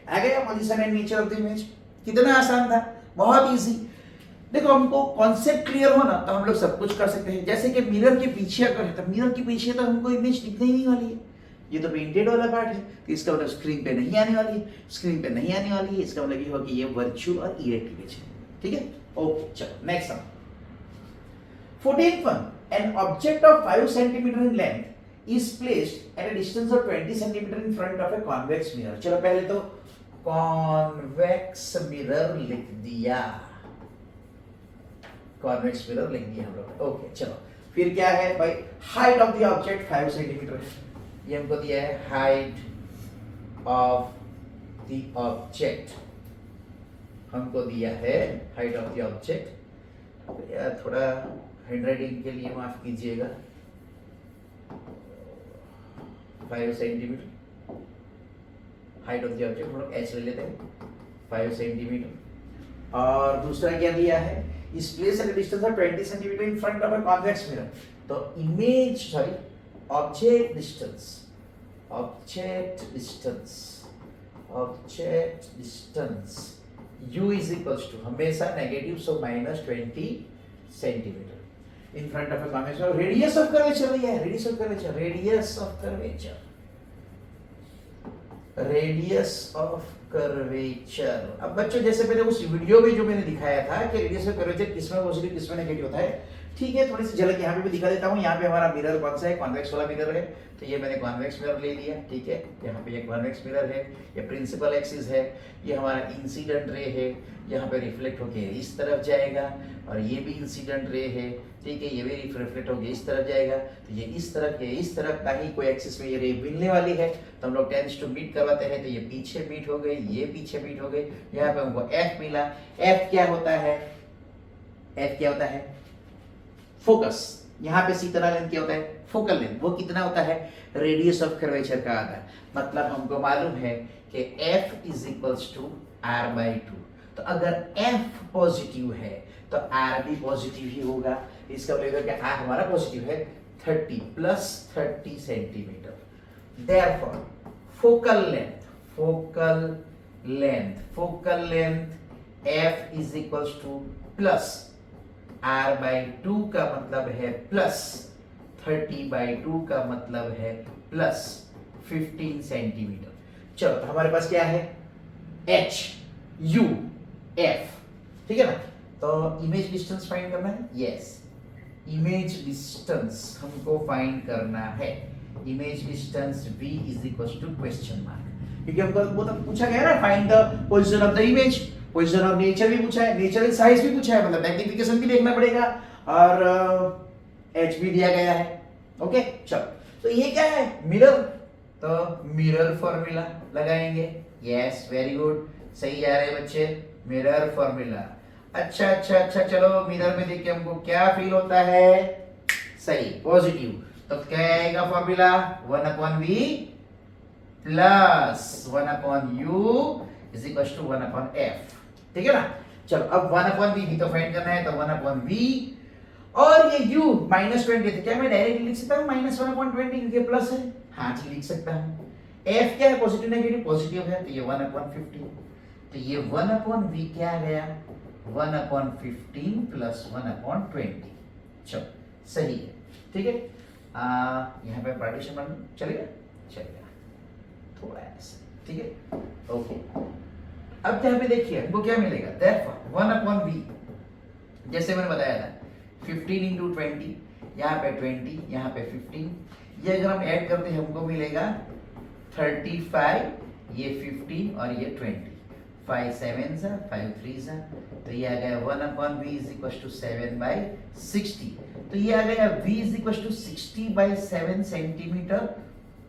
Speaker 1: आ गया position and nature of the image. कितना आसान था, बहुत इजी। देखो हमको कॉन्सेप्ट क्लियर हो ना, तो हम लोग सब कुछ कर सकते हैं। जैसे कि मिरर के पीछे अगर है, तो मिरर के पीछे तो हमको इमेज दिखने ही नहीं वाली है, ये तो पेंटेड वाला पार्ट है, तो इसका मतलब स्क्रीन पे नहीं आने वाली है, इसका मतलब ये होगा कि ये वर्चुअल और इरेक्ट इमेज है, ठीक है। ओके चलो next sum. 14th one, an object of 5 centimeter in length is placed at a distance of 20 centimeter in front of a convex mirror। चलो पहले तो कॉन्वेक्स मिरर लिख दिया, हम लोग। ओके चलो, फिर क्या है भाई, height of the object 5 centimetre है, ये हमको दिया है हाइट ऑफ द ऑब्जेक्ट, हमको दिया है हाइट ऑफ द ऑब्जेक्ट यार थोड़ा हैंडराइटिंग के लिए माफ कीजिएगा, 5 centimetre height of the object, हम लोग एच ले लेते हैं 5 सेंटीमीटर। और दूसरा क्या दिया है, is place at distance of 20 centimetre in front of a convex mirror. तो image sorry object distance u is equals to हमेशा negative, so -20 centimetre in front of a convex mirror. Radius of curvature भैया, radius of curvature. अब बच्चों जैसे मैंने उस video में जो मैंने दिखाया था कि रेडियस ऑफ कर्वेचर किसमें पॉजिटिव किसमें नेगेटिव होता है, ठीक है, थोड़ी सी झलक यहाँ पे भी दिखा देता हूँ। यहाँ पे हमारा मिरर कौन सा है, कॉन्वेक्स वाला मिरर है, तो ये मैंने कॉन्वेक्स मिरर ले लिया, ठीक है। यहाँ पे ये कॉन्वेक्स मिरर है, ये प्रिंसिपल एक्सिस है, ये हमारा इंसिडेंट रे है, यहाँ पे रिफ्लेक्ट होके इस तरफ जाएगा, और ये भी इंसिडेंट रे है, ठीक है, ये भी रिफ्लेक्ट होके इस तरफ जाएगा। तो ये इस तरफ का ही कोई एक्सिस में ये रे मिलने वाली है, तो हम लोग टेंस टू मीट करवाते हैं। तो ये पीछे मीट हो गए, ये पीछे मीट हो गए, यहाँ पे हमको एफ मिला। एफ क्या होता है, फोकस। यहाँ पे सी तरह लेंथ क्या होता है, फोकल लेंथ। वो कितना होता है, रेडियस ऑफ कर्वेचर का आधा। मतलब हमको मालूम है कि F is equals to R/2। तो अगर F पॉजिटिव है तो R भी पॉजिटिव ही होगा। इसका मतलब कि R हमारा पॉजिटिव है 30 plus 30 centimetre. Therefore focal length F is equals two plus R/2 का मतलब है प्लस 30/2 का मतलब है प्लस 15 सेंटीमीटर। चलो तो हमारे पास क्या है, H U F, ठीक है ना। तो इमेज डिस्टेंस फाइंड करना है, यस, इमेज डिस्टेंस हमको फाइंड करना है। Image distance V is equal to question mark, क्योंकि हमको वो तो पूछा गया ना, find the position of the image. Position of nature भी पूछा है, नेचुरल साइज भी पूछा है, मतलब मैग्निफिकेशन भी देखना पड़ेगा, और एच भी दिया गया है। ओके चलो, तो ये क्या है, मिरर। तो मिरर फॉर्मूला लगाएंगे, यस वेरी गुड, सही आ रहे हैं बच्चे, मिरर फॉर्मूला। अच्छा, चलो मिरर में देख के हमको क्या फील होता है, सही पॉजिटिव। तो क्या आएगा formula, 1/v plus 1/u is equal to 1/f, ठीक है ना। चलो अब 1/v भी तो फाइंड करना है, तो 1/v, और ये u -20 थे, क्या मैं डायरेक्ट लिख सकता हूँ -1/20 क्योंकि प्लस है, हाँ जी लिख सकता हूँ। f क्या है, पॉजिटिव नेगेटिव, पॉजिटिव है, तो ये 1/50, तो ये 1/v क्या आ गया, 1/15 प्लस 1/20। चलो सही है, ठीक है। यहाँ पे पार्टीशन बन चलेगा थोड़ा ऐसे, ठीक है, ओके। अब यहाँ पे देखिए हमको क्या मिलेगा, therefore 1/v, जैसे मैंने बताया था 15 into 20, यहाँ पे 20, यहाँ पे 15, ये अगर हम ऐड करते हैं हमको मिलेगा 35, ये 15 और ये 20, 5 7s 5 3s, तो ये आ गया 1/v इज इक्वल टू 7/60। तो ये आ गया v is equal to 60/7 centimetre.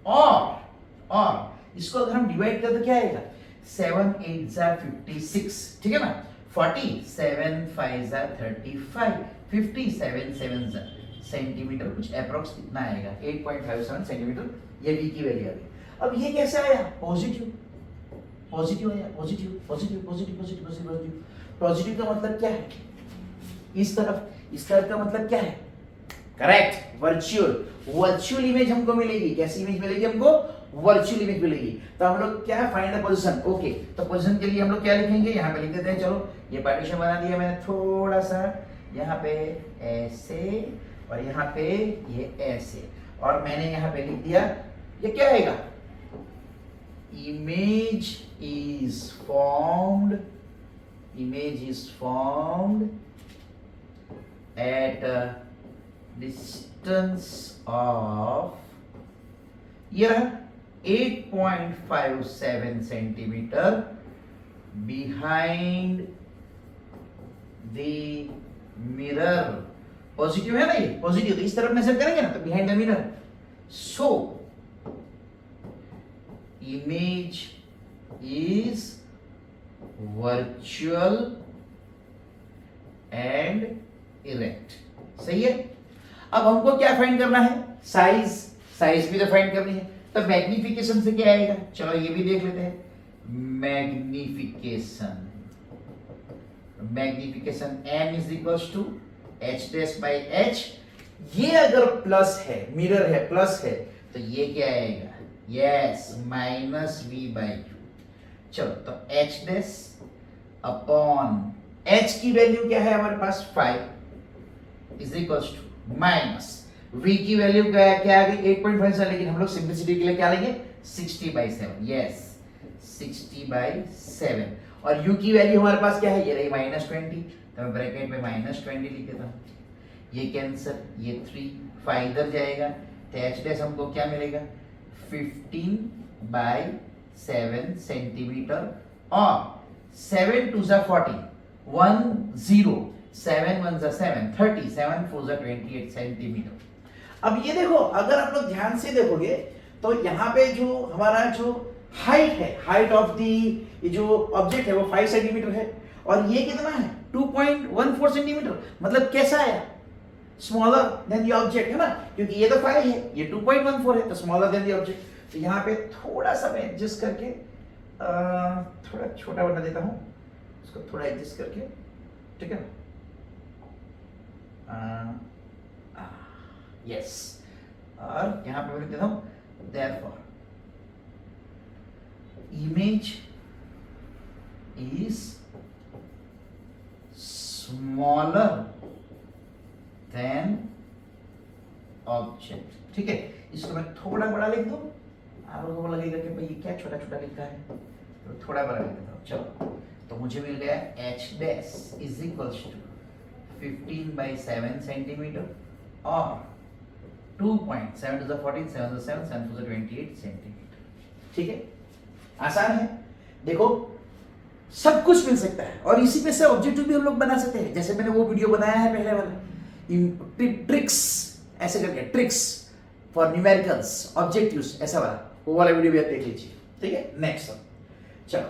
Speaker 1: और इसको अगर हम डिवाइड करें तो क्या आएगा, 7 8s 56, ठीक है ना, 40 7 5s 35, 50 7 7s सेंटीमीटर, कुछ अप्रोक्स कितना आएगा 8.57 सेंटीमीटर, ये v की वैल्यू आ गई। अब ये कैसे आया, पॉजिटिव आया, पॉजिटिव का मतलब क्या है, इस तरफ का मतलब क्या है, करेक्ट, वर्चुअल इमेज हमको मिलेगी। कैसी इमेज मिलेगी हमको, वर्चुअल इमेज मिलेगी। तो हम लोग क्या फाइंड द पोजीशन, ओके। तो पोजीशन के लिए हम लोग क्या लिखेंगे, यहाँ पे लिख देते हैं, चलो ये पार्टीशन बना दिया मैंने थोड़ा सा, यहाँ पे ऐसे और यहाँ पे ये ऐसे, और मैंने यहाँ पे लिख दिया, ये क्या आएगा, image is formed at a distance of, ये रहा 8.57 centimetre behind the mirror। Positive है ना, ये पॉजिटिव, तो इस तरफ मेजर करेंगे ना, तो behind the mirror। So image is virtual and erect. सही है। अब हमको क्या फाइंड करना है? साइज। साइज भी तो फाइंड करनी है, तो मैग्निफिकेशन से क्या आएगा? चलो ये भी देख लेते हैं। Magnification, magnification m is equals to h dash by h। ये अगर प्लस है, मिरर है, प्लस है, तो ये क्या आएगा? Yes, minus v by q। चलो तो h डैश अपॉन h की वैल्यू क्या है हमारे पास? 5 is equals to minus v की वैल्यू क्या आ गई? 8.5 से, लेकिन हम लोग सिंपलिसिटी के लिए क्या लेंगे? 60/7। यस, 60/7। और u की वैल्यू हमारे पास क्या है? ये रही -20, तो मैं ब्रैकेट में -20 लिख देता हूँ। ये कैंसर, ये 3 5 इधर जाएगा, तो h डैश हमको क्या मिलेगा? 15/7 सेंटीमीटर, और 7 2 40 1 0 7 1 7 30 7 4 28 सेंटीमीटर। अब ये देखो, अगर आप लोग ध्यान से देखोगे तो यहाँ पे जो हमारा जो हाइट है, हाइट ऑफ दी जो ऑब्जेक्ट है वो 5 सेंटीमीटर है, और ये कितना है? 2.14 सेंटीमीटर। मतलब कैसा है? स्मॉलर देन द ऑब्जेक्ट, है ना, क्योंकि ये तो 5 है, ये 2.14 है, तो स्मॉलर देन द ऑब्जेक्ट। तो यहाँ पे थोड़ा सा मैं एडजस्ट करके थोड़ा छोटा बना देता हूँ, इसको थोड़ा एडजस्ट करके, ठीक है ना? यस, और यहाँ पे मैं देता हूँ therefore image is smaller than object। ठीक है, इसको मैं थोड़ा बड़ा लिख दूं, आप लोगों को लगेगा कि भाई ये क्या छोटा छोटा लिखा है, तो थोड़ा बड़ा लिख देता हूँ। चलो, तो मुझे मिल गया h dash is equals to 15/7 centimetre, और 2.7 to the 14 7 to the 7 7 to the 28 centimetre. ठीक है, आसान है। देखो, सब कुछ मिल सकता है, और इसी पे से ऑब्जेक्टिव भी हम लोग बना सकते हैं, जैसे मैंने वो वीडियो बनाया है पहले वाला, ट्रिक्स ऐसे करके, ट्रिक्स फॉर न्यूमेरिकल्स ऑब्जेक्टिव्स, ऐसा वाला, वो वाला वीडियो भी आप देख लीजिए। ठीक है, नेक्स्ट। चलो,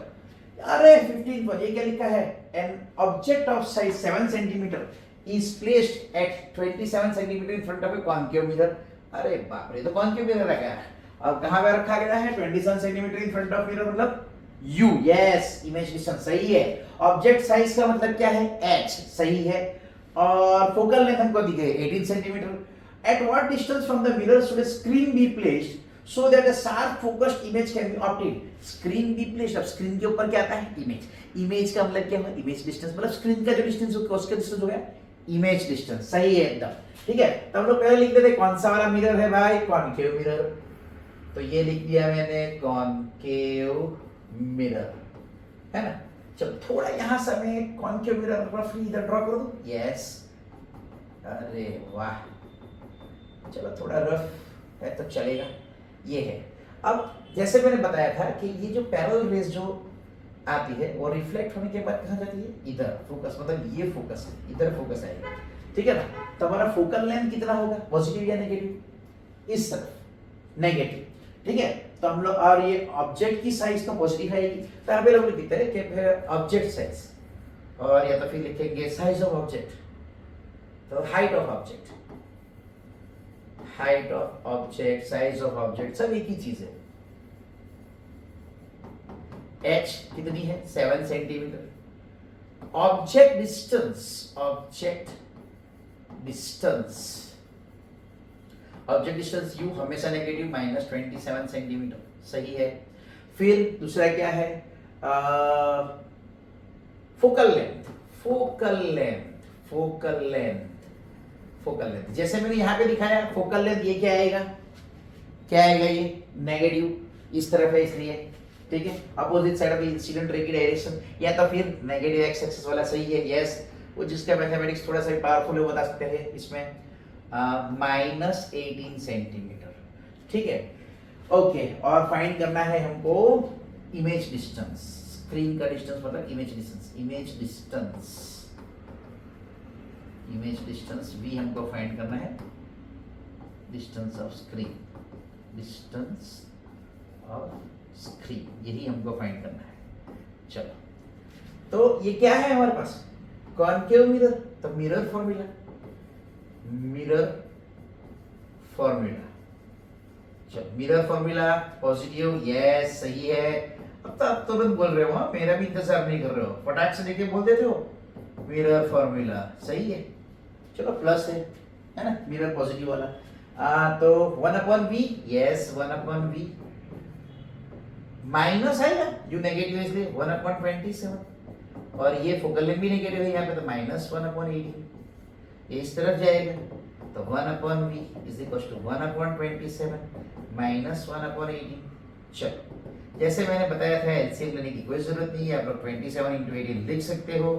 Speaker 1: अरे 15 पर ये क्या लिखा है? An object of size 7 centimetre is placed at 27 centimeter in front of a concave mirror। अरे बाप रे, तो concave mirror रखा है। अब कहाँ पे रखा गया है? 27 centimeter in front of mirror, मतलब U। yes, image distance सही है। ऑब्जेक्ट साइज का मतलब क्या है? h, सही है। और फोकल लेंथ हमको दी गई 18 centimetre. At what distance from the mirror should screen be placed so that a sharp focused image can be obtained। Screen be placed, अब स्क्रीन के ऊपर क्या आता है? इमेज। इमेज का मतलब क्या है? इमेज डिस्टेंस, मतलब स्क्रीन का जो डिस्टेंस होगा उसका डिस्टेंस हो गया इमेज डिस्टेंस। सही है एकदम। ठीक है, तो हम लोग पहले लिख देते कौन सा वाला मिरर है भाई? Concave mirror. तो ये लिख दिया मैंने, कॉनकेव मिरर, है ना। चलो, थोड़ा यहां से मैं कॉनकेव मिरर रफली इधर ड्रॉ कर दूं। यस, अरे वाह, चलो थोड़ा रफ है तो चलेगा, ये है। अब जैसे मैंने बताया था कि ये जो पैरेलल रेज जो आती है वो रिफ्लेक्ट होने के बाद कहाँ जाती है? इधर फोकस, मतलब ये फोकस है, इधर फोकस आएगा। ठीक है ना, तो हमारा फोकल लेंथ कितना होगा? पॉजिटिव या नेगेटिव? इस तरफ नेगेटिव। ठीक है, तो हम लोग, और ये ऑब्जेक्ट की साइज तो पॉजिटिव आएगी, तो यहाँ पे लोग लिखते हैं कि ऑब्जेक्ट साइज, और या तो फिर लिखेंगे साइज ऑफ ऑब्जेक्ट, तो height of object, height of object, size of object, सब एक ही चीज है। h कितनी है? 7 centimetre. Object distance, object distance, object distance u हमेशा नेगेटिव, -27 सेंटीमीटर। सही है। फिर दूसरा क्या है? Focal length, focal length, focal length, focal length. जैसे मैंने यहाँ पे दिखाया, फोकल लेंथ ये क्या आएगा? क्या आएगा? ये नेगेटिव, इस तरफ है इसलिए। ठीक है, opposite side of the incident ray की डायरेक्शन, या तो फिर नेगेटिव एक्स एक्सिस वाला। सही है, यस। वो जिसका मैथमेटिक्स थोड़ा सा पावरफुल है वो बता सकते हैं इसमें, -18 सेंटीमीटर। ठीक है, ओके। और फाइंड करना है हमको इमेज डिस्टेंस, स्क्रीन का डिस्टेंस मतलब image distance, image distance, image distance v हमको फाइंड करना है, distance of screen, distance of screen, यही हमको फाइंड करना है। चलो, तो ये क्या है हमारे पास? कॉनकेव मिरर, तो मिरर फॉर्मूला मिरर फॉर्मूला। चलो मिरर फॉर्मूला पॉजिटिव, यस सही है। अब तो आप तुरंत बोल रहे हो, हाँ मेरा भी इंतजार नहीं कर रहे हो, फटाक से देखे बोल देते हो मिरर फॉर्मूला, सही है। चलो प्लस है ना, मिरर पॉजिटिव वाला। तो 1/v, यस 1/v। माइनस आएगा, यू नेगेटिव है इसलिए 1/27, और ये फोकल लेंथ भी नेगेटिव है यहाँ पे, तो -1/18 इस तरफ जाएगा, तो 1/v is equal to 1/27 minus 1/18। चलो जैसे मैंने बताया था एलसीएम लेने की कोई जरूरत नहीं है, आप लोग 27 × 18 लिख सकते हो,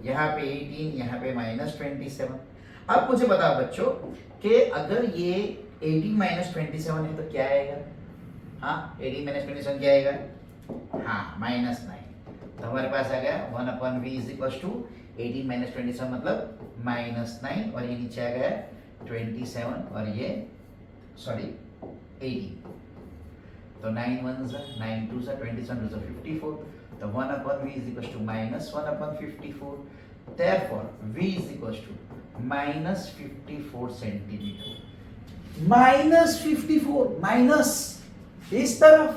Speaker 1: यहाँ पे 18, यहाँ पे -27। अब मुझे बताओ बच्चों कि अगर ये 18 - 27 है तो क्या आएगा? हाँ 18 - 27 क्या आएगा? हाँ -9। तो हमारे पास आ गया 1/v इज इक्वल टू 18 - 27 मतलब -9, और ये नीचे आ गया 27 और ये सॉरी 18। तो 9 1s 9 2s 27 2s 54, तो 1/v is equals to -1/54, therefore v is equals to -54 centimetre. -54 minus इस तरफ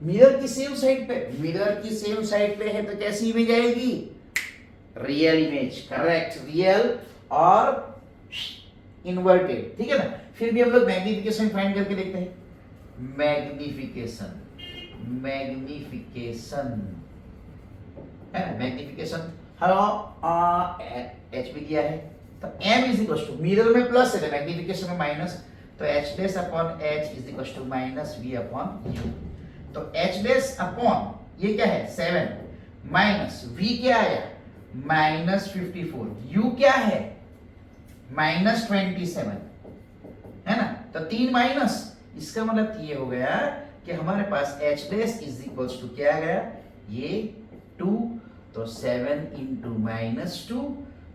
Speaker 1: मिरर की सेम साइड पे, मिरर की सेम साइड पे है तो कैसी इमेज आएगी? रियल इमेज, करेक्ट, रियल और इन्वर्टेड, ठीक है ना। फिर भी हम लोग मैग्निफिकेशन फाइंड करके देखते हैं। मैग्निफिकेशन, मैग्निफिकेशन है ना, मैग्निफिकेशन एच भी दिया है, तो m is equal to, mirror में प्लस है मैग्निफिकेशन में माइनस, तो h dash upon h is equal to -v upon u। तो h डैश अपॉन ये क्या है 7 माइनस v क्या आया -54, u क्या है -27, है ना। तो 3 माइनस, इसका मतलब ये हो गया कि हमारे पास h dash is equals to क्या आ गया, ये 2, तो 7 × -2,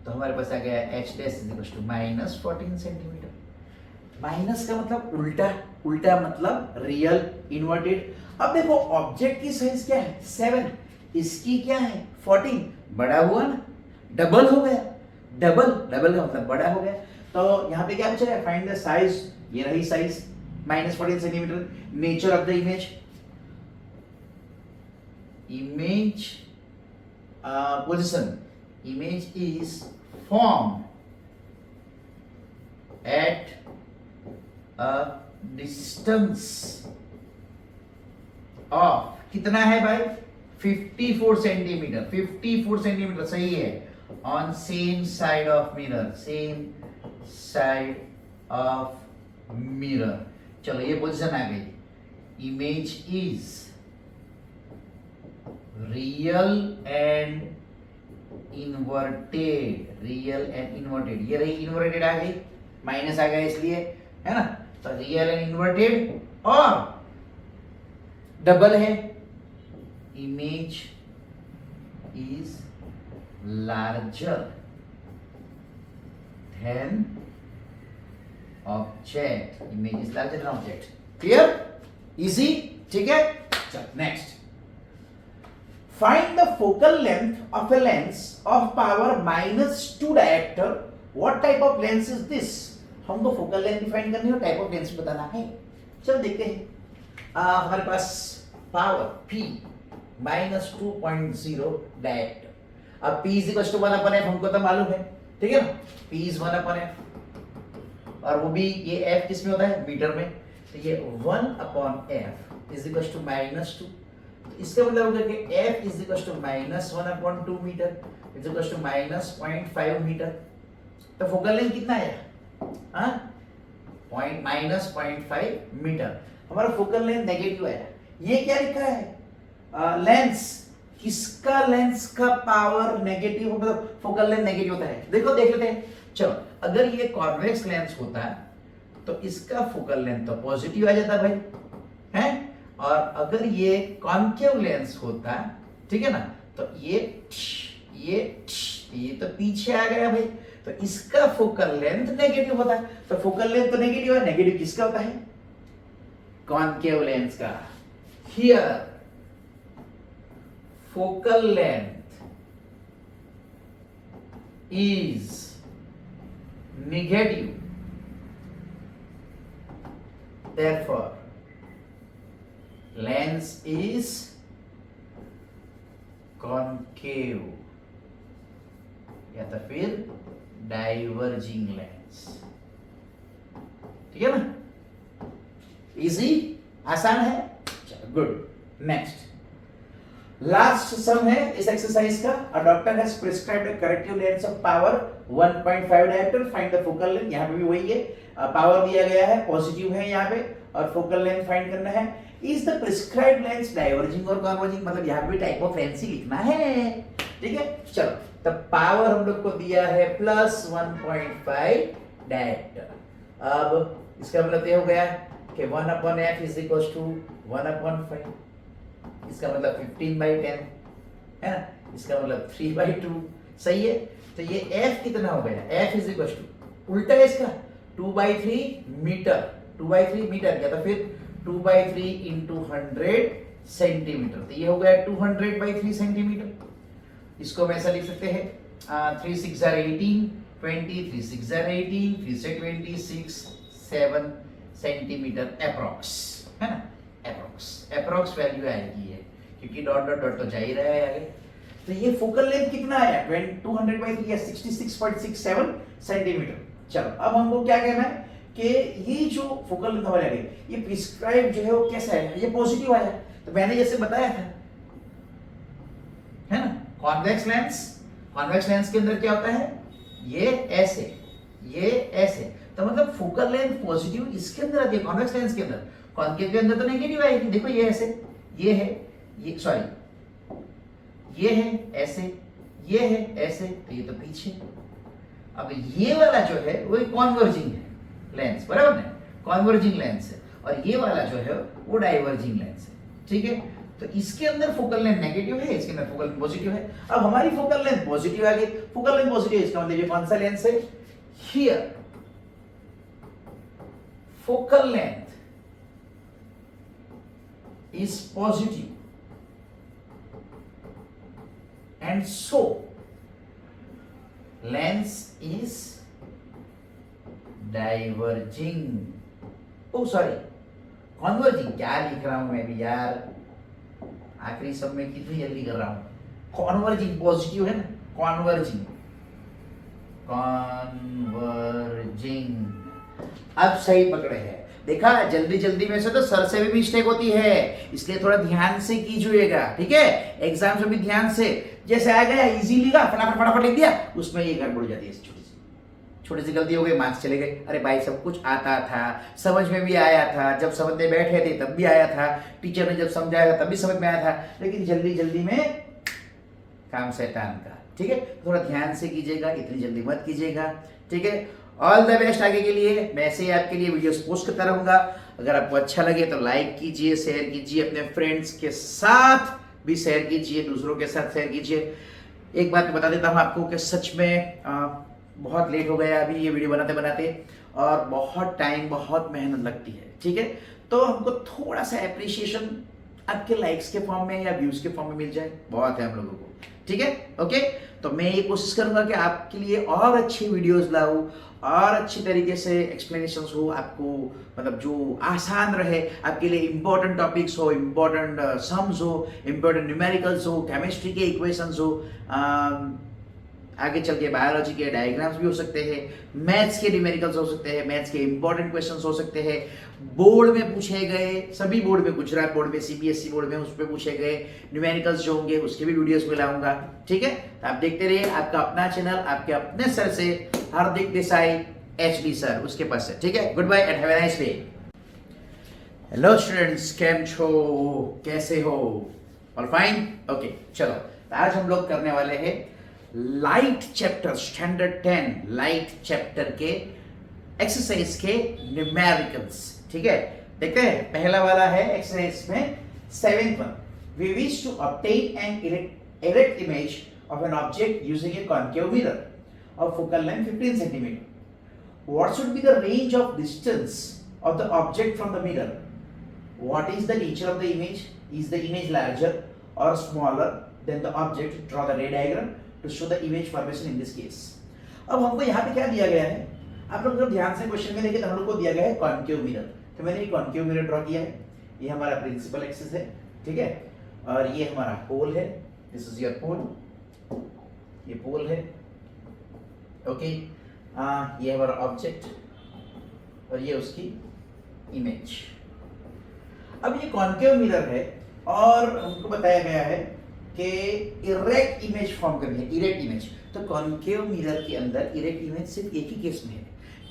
Speaker 1: तो हमारे पास आ गया h dash is equals to -14 centimetre. Minus का मतलब उल्टा, उल्टा मतलब रियल, इन्वर्टेड। अब देखो ऑब्जेक्ट की साइज क्या है 7, इसकी क्या है 14, बड़ा हुआ ना, डबल हो गया, डबल, डबल का मतलब बड़ा हो गया। तो यहाँ पे क्या पूछा है, फाइंड द साइज, ये रही size -14 centimetre. Nature of the image, image position, image is formed at a distance of कितना है भाई 54 सेंटीमीटर, 54 सेंटीमीटर सही है, on same side of mirror, same side of mirror। चलो ये पोजीशन आ गई, image is real and inverted, real and inverted, ये रही इन्वर्टेड आ गई, माइनस आ गया इसलिए, है ना। तो रियल एंड इन्वर्टेड और डबल है, image is larger than object, image is larger than object. Clear, easy, ठीक है। चल next, find the focal length of a lens of power -2 diopter, what type of lens is this? हमको focal length define करनी है, type of lens बताना है। चलो देखते हैं। हमारे पास पावर P -2.0 डायोप्टर। अब P is equal to 1/f हमको तो मालूम है, ठीक है ना, P इज 1/f, और वो भी ये f किस में होता है मीटर में, तो ये 1/f इज इक्वल टू -2। तो इसका मतलब होगा कि f is equal to -1/2 metre is equal to -0.5 metre. तो फोकल लेंथ कितना है, हाँ -0.5 मीटर। हमारा फोकल लेंथ नेगेटिव आया, ये क्या लिखा है लेंस, किसका लेंस का पावर नेगेटिव हो, मतलब फोकल लेंथ नेगेटिव होता है। देखो देख लेते हैं। चलो अगर ये कॉन्वेक्स लेंस होता तो इसका फोकल लेंथ तो पॉजिटिव आ जाता भाई, है, और अगर ये कॉन्केव लेंस होता, ठीक है ना, तो ये तो पीछे आ गया भाई, तो इसका फोकल लेंथ नेगेटिव होता है। तो फोकल लेंथ तो नेगेटिव है, नेगेटिव किसका होता है, कॉन्केव लेंस का। Here focal length is negative, therefore lens is concave या तो फिर डाइवर्जिंग लेंस। ठीक है ना, इजी, आसान है। चलो गुड। नेक्स्ट लास्ट सम है इस एक्सरसाइज का। A doctor has prescribed a corrective lens of power 1.5 dioptre, find the focal length. यहां पे भी वही है, पावर दिया गया है, पॉजिटिव है यहां पे, और फोकल लेंथ फाइंड करना है। Is the prescribed lens diverging और कन्वर्जिंग, मतलब यहां पे टाइप ऑफ लेंस ही लिखना है। ठीक है, चलो तो पावर हम लोग को दिया है प्लस 1.5 डायोप्टर। अब इसका मतलब ये हो गया कि 1/f इज इक्वल टू 1/5, इसका मतलब 15/10 है ना, इसका मतलब 3/2। सही है, तो ये f कितना हो गया, f इज इक्वल टू उल्टा है इसका 2/3 मीटर, 2/3 मीटर या तो फिर 2/3 इंटू 100 सेंटीमीटर, तो ये हो गया 200/3 सेंटीमीटर। इसको हम ऐसा लिख सकते हैं 3 6 are 18, 20 3 6 are 18, 3 से 26 7 सेंटीमीटर अप्रॉक्स, है ना, अप्रॉक्स वैल्यू आएगी है, क्योंकि डॉट डॉट डॉट तो जा ही रहा है आगे। तो ये फोकल लेंथ कितना आया 200/3 या 66.67 सेंटीमीटर। चलो अब हमको क्या कहना है कि ये जो फोकल लेंथ हमारे आ गई, ये प्रिस्क्राइब जो है वो कैसा है, ये पॉजिटिव आया। तो मैंने जैसे बताया था, है ना, कॉन्वेक्स लेंस के अंदर क्या होता है, ये ऐसे, ये ऐसे, तो मतलब फोकल लेंथ पॉजिटिव इसके अंदर आती है कॉन्वेक्स लेंस के अंदर। कॉन्केव के अंदर तो नेगेटिव आएगी। देखो ये ऐसे, ये है, ये सॉरी, ये है ऐसे, ये है ऐसे, तो ये तो पीछे। अब ये वाला जो है वो कॉन्वर्जिंग है लेंस, बराबर ना, कॉन्वर्जिंग लेंस है, और ये वाला जो है वो डाइवर्जिंग लेंस है। ठीक है, तो इसके अंदर फोकल लेंथ नेगेटिव है, इसके अंदर फोकल लेंथ पॉजिटिव है। अब हमारी फोकल लेंथ पॉजिटिव आ गई, फोकल लेंथ पॉजिटिव है, इसका मतलब ये कौन सा लेंस है, here focal length is positive and so lens is diverging, oh sorry converging, क्या लिख रहा हूं मैं भी यार, आखिरी सब में कितनी जल्दी कर रहा हूं। कॉन्वर्जिंग पॉजिटिव है ना, कॉन्वर्जिंग, अब सही पकड़े हैं। देखा, जल्दी जल्दी में से तो सर से भी मिस्टेक होती है, इसलिए थोड़ा ध्यान से कीजिएगा। ठीक है, एग्जाम से भी ध्यान से, जैसे आ गया इजी लिखा, फटाफट लिख दिया, उसमें ये गड़बड़ हो जाती है, छोटी सी गलती हो गई, मार्क्स चले गए। अरे भाई सब कुछ आता था, समझ में भी आया था, जब समझने बैठे थे तब भी आया था, टीचर ने जब समझाया था तब भी समझ में आया था, लेकिन जल्दी जल्दी में काम शैतान का। ठीक है, थोड़ा ध्यान से कीजिएगा, इतनी जल्दी मत कीजिएगा। ठीक है, ऑल द बेस्ट आगे के लिए। मैं ऐसे ही आपके लिए वीडियोस पोस्ट करता रहूंगा। अगर आपको अच्छा लगे तो लाइक कीजिए, शेयर कीजिए, अपने फ्रेंड्स के साथ भी शेयर कीजिए, दूसरों के साथ शेयर कीजिए। एक बात बता देता हूं आपको कि सच में बहुत लेट हो गया अभी ये वीडियो बनाते बनाते, और बहुत टाइम, बहुत मेहनत लगती है। ठीक है, तो हमको थोड़ा सा एप्रिसिएशन आपके लाइक्स के फॉर्म में या व्यूज के फॉर्म में मिल जाए, बहुत है हम लोगों को। ठीक है, ओके, तो मैं ये कोशिश करूंगा कि आपके लिए और अच्छी वीडियोस लाऊं, और अच्छी तरीके से एक्सप्लेनेशंस हो आपको, मतलब जो आसान रहे आपके लिए, इंपॉर्टेंट टॉपिक्स हो, इंपॉर्टेंट सम्स हो, इंपॉर्टेंट न्यूमेरिकल्स हो, केमिस्ट्री के इक्वेशंस हो, आगे चल के बायोलॉजी के डायग्राम्स भी हो सकते हैं, मैथ्स के न्यूमेरिकल्स हो सकते हैं, मैथ्स के इंपॉर्टेंट क्वेश्चंस हो सकते हैं, बोर्ड में पूछे गए, सभी बोर्ड में, गुजरात बोर्ड में, सीबीएसई बोर्ड में, उस पर पूछे गए न्यूमेरिकल्स जो होंगे उसके भी वीडियोस में लाऊंगा। ठीक है, तो आप देखते रहिए, आपका अपना चैनल, आपके अपने सर से, हार्दिक देसाई एचडी सर, उसके पास से। ठीक है, good bye and have a nice day. Hello students, केम छो, कैसे हो, ऑल फाइन, ओके। चलो आज हम लोग करने वाले हैं light chapter standard 10 light chapter के एक्सरसाइज के न्यूमेरिकल्स। ठीक है, देखते हैं, पहला वाला है एक्सरसाइज में 7th one. We wish to obtain an erect image of an object using a concave mirror of focal length 15 centimeter. What should be the range of distance of the object from the mirror? What is the nature of the image? Is the image larger or smaller than the object? Draw the ray diagram to show the image formation in this case. अब हमको यहाँ पे क्या दिया गया है, आप लोग जब ध्यान से क्वेश्चन में देखें तो हम लोग को दिया गया है कॉन्केव मिरर, तो मैंने ये कॉन्केव मिरर ड्रॉ किया है, ये हमारा प्रिंसिपल एक्सिस है, ठीक है, और ये हमारा पोल है, दिस इज योर पोल, ये पोल है, ओके, ये हमारा ऑब्जेक्ट और ये उसकी इमेज। अब ये कॉन्केव मिरर है और हमको बताया गया है कि इरेक्ट इमेज फॉर्म करनी है, इरेक्ट इमेज। तो कॉन्केव मिरर के अंदर इरेक्ट इमेज सिर्फ एक ही केस में है,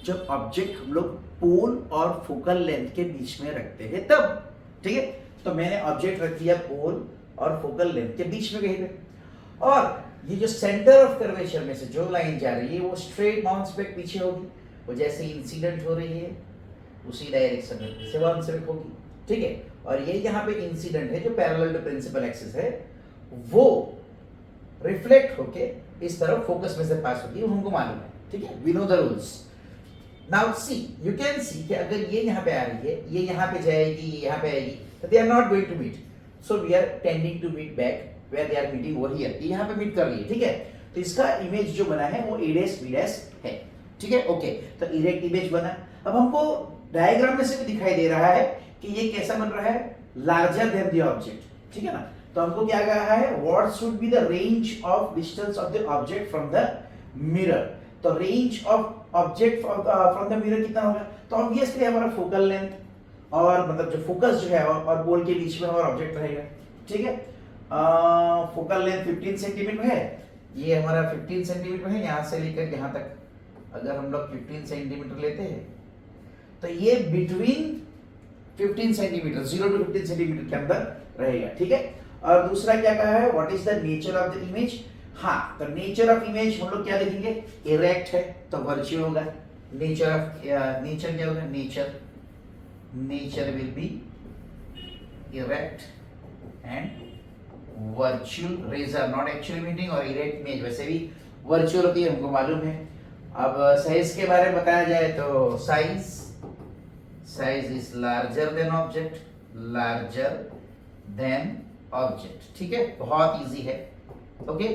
Speaker 1: जब ऑब्जेक्ट हम लोग पोल और फोकल लेंथ के बीच में रखते हैं तब, ठीक है। तो मैंने ऑब्जेक्ट रख दिया पोल और फोकल लेंथ के बीच में कहीं पे, और ये जो सेंटर ऑफ कर्वेचर में से जो लाइन जा रही है वो स्ट्रेट बाउंस बैक पीछे होगी, वो जैसे इंसिडेंट हो रही है उसी डायरेक्शन में पीछे बाउंस बैक होगी, ठीक है। और ये यहाँ पे इंसिडेंट है जो पैरेलल टू प्रिंसिपल एक्सिस है, वो रिफ्लेक्ट होके इस तरफ फोकस में से पास होगी, वो हमको मालूम है, ठीक है, we know the rules. Now see, you can see कि अगर ये यहाँ पे आ रही है, ये यहाँ पे जाएगी, ये यहाँ पे आएगी, तो they are not going to meet, so we are tending to meet back where they are meeting over here, ये यहाँ पे मीट कर रही है, ठीक है। तो इसका इमेज जो बना है वो ए डैश बी डैश है, ठीक है, ओके। तो इरेक्ट इमेज बना। अब हमको डायग्राम में से भी दिखाई दे रहा है कि ये कैसा बन रहा है, लार्जर देन द ऑब्जेक्ट, ठीक है ना। तो हमको क्या कहा है, what should be the range of distance of the object from the mirror. तो range of object from the mirror कितना होगा, तो ऑब्वियसली हमारा फोकल लेंथ और मतलब जो फोकस जो है और पोल के बीच में हमारा ऑब्जेक्ट रहेगा, ठीक है। फोकल लेंथ 15 सेंटीमीटर है, ये हमारा 15 सेंटीमीटर है, यहाँ से लेकर यहाँ तक अगर हम लोग 15 सेंटीमीटर लेते हैं तो ये बिटवीन 15 सेंटीमीटर 0 to 15 सेंटीमीटर के अंदर रहेगा, ठीक है। और दूसरा क्या कहा है, what is the nature of the image. हाँ, तो नेचर ऑफ इमेज हम लोग क्या लिखेंगे, इरेक्ट है तो वर्चुअल होगा, नेचर ऑफ नेचर क्या होगा, nature will be erect and virtual, rays are not actually meeting, और इरेक्ट इमेज वैसे भी वर्चुअल होती है, हमको मालूम है। अब साइज के बारे में बताया जाए तो size is larger than object, larger than object, ठीक है, बहुत इजी है, ओके।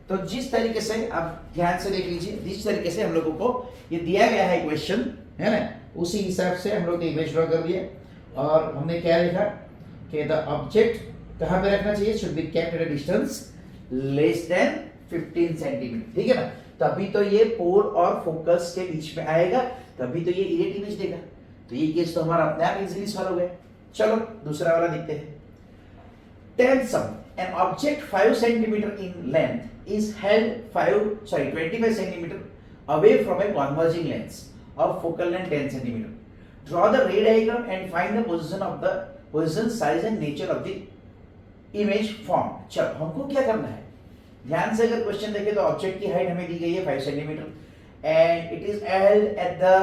Speaker 1: तो जिस तरीके से आप ध्यान से देख लीजिए, जिस तरीके से हम लोगों को ये दिया गया है क्वेश्चन, है ना, उसी हिसाब से हम लोग ने इमेज ड्रॉ कर लिए, और हमने क्या लिखा कि द ऑब्जेक्ट कहाँ पे रखना चाहिए, should be kept at a distance less than 15 centimetre, ठीक है ना। तभी तो ये पोल और फोकस के बीच में आएगा, तभी तो ये इरेक्ट इमेज देगा। तो ये केस तो हमारा अपने आप इजीली सॉल्व हो गया। चलो दूसरा वाला देखते हैं। Tensum, an object 5 centimeter in length is held 25 centimeter away from a converging lens of focal length 10 centimeter. Draw the ray diagram and find the position, size and nature of the image formed. चलो हमको क्या करना है, ध्यान से अगर question देखें तो ऑब्जेक्ट की हाइट हमें दी गई है 5 centimetre and it is held at the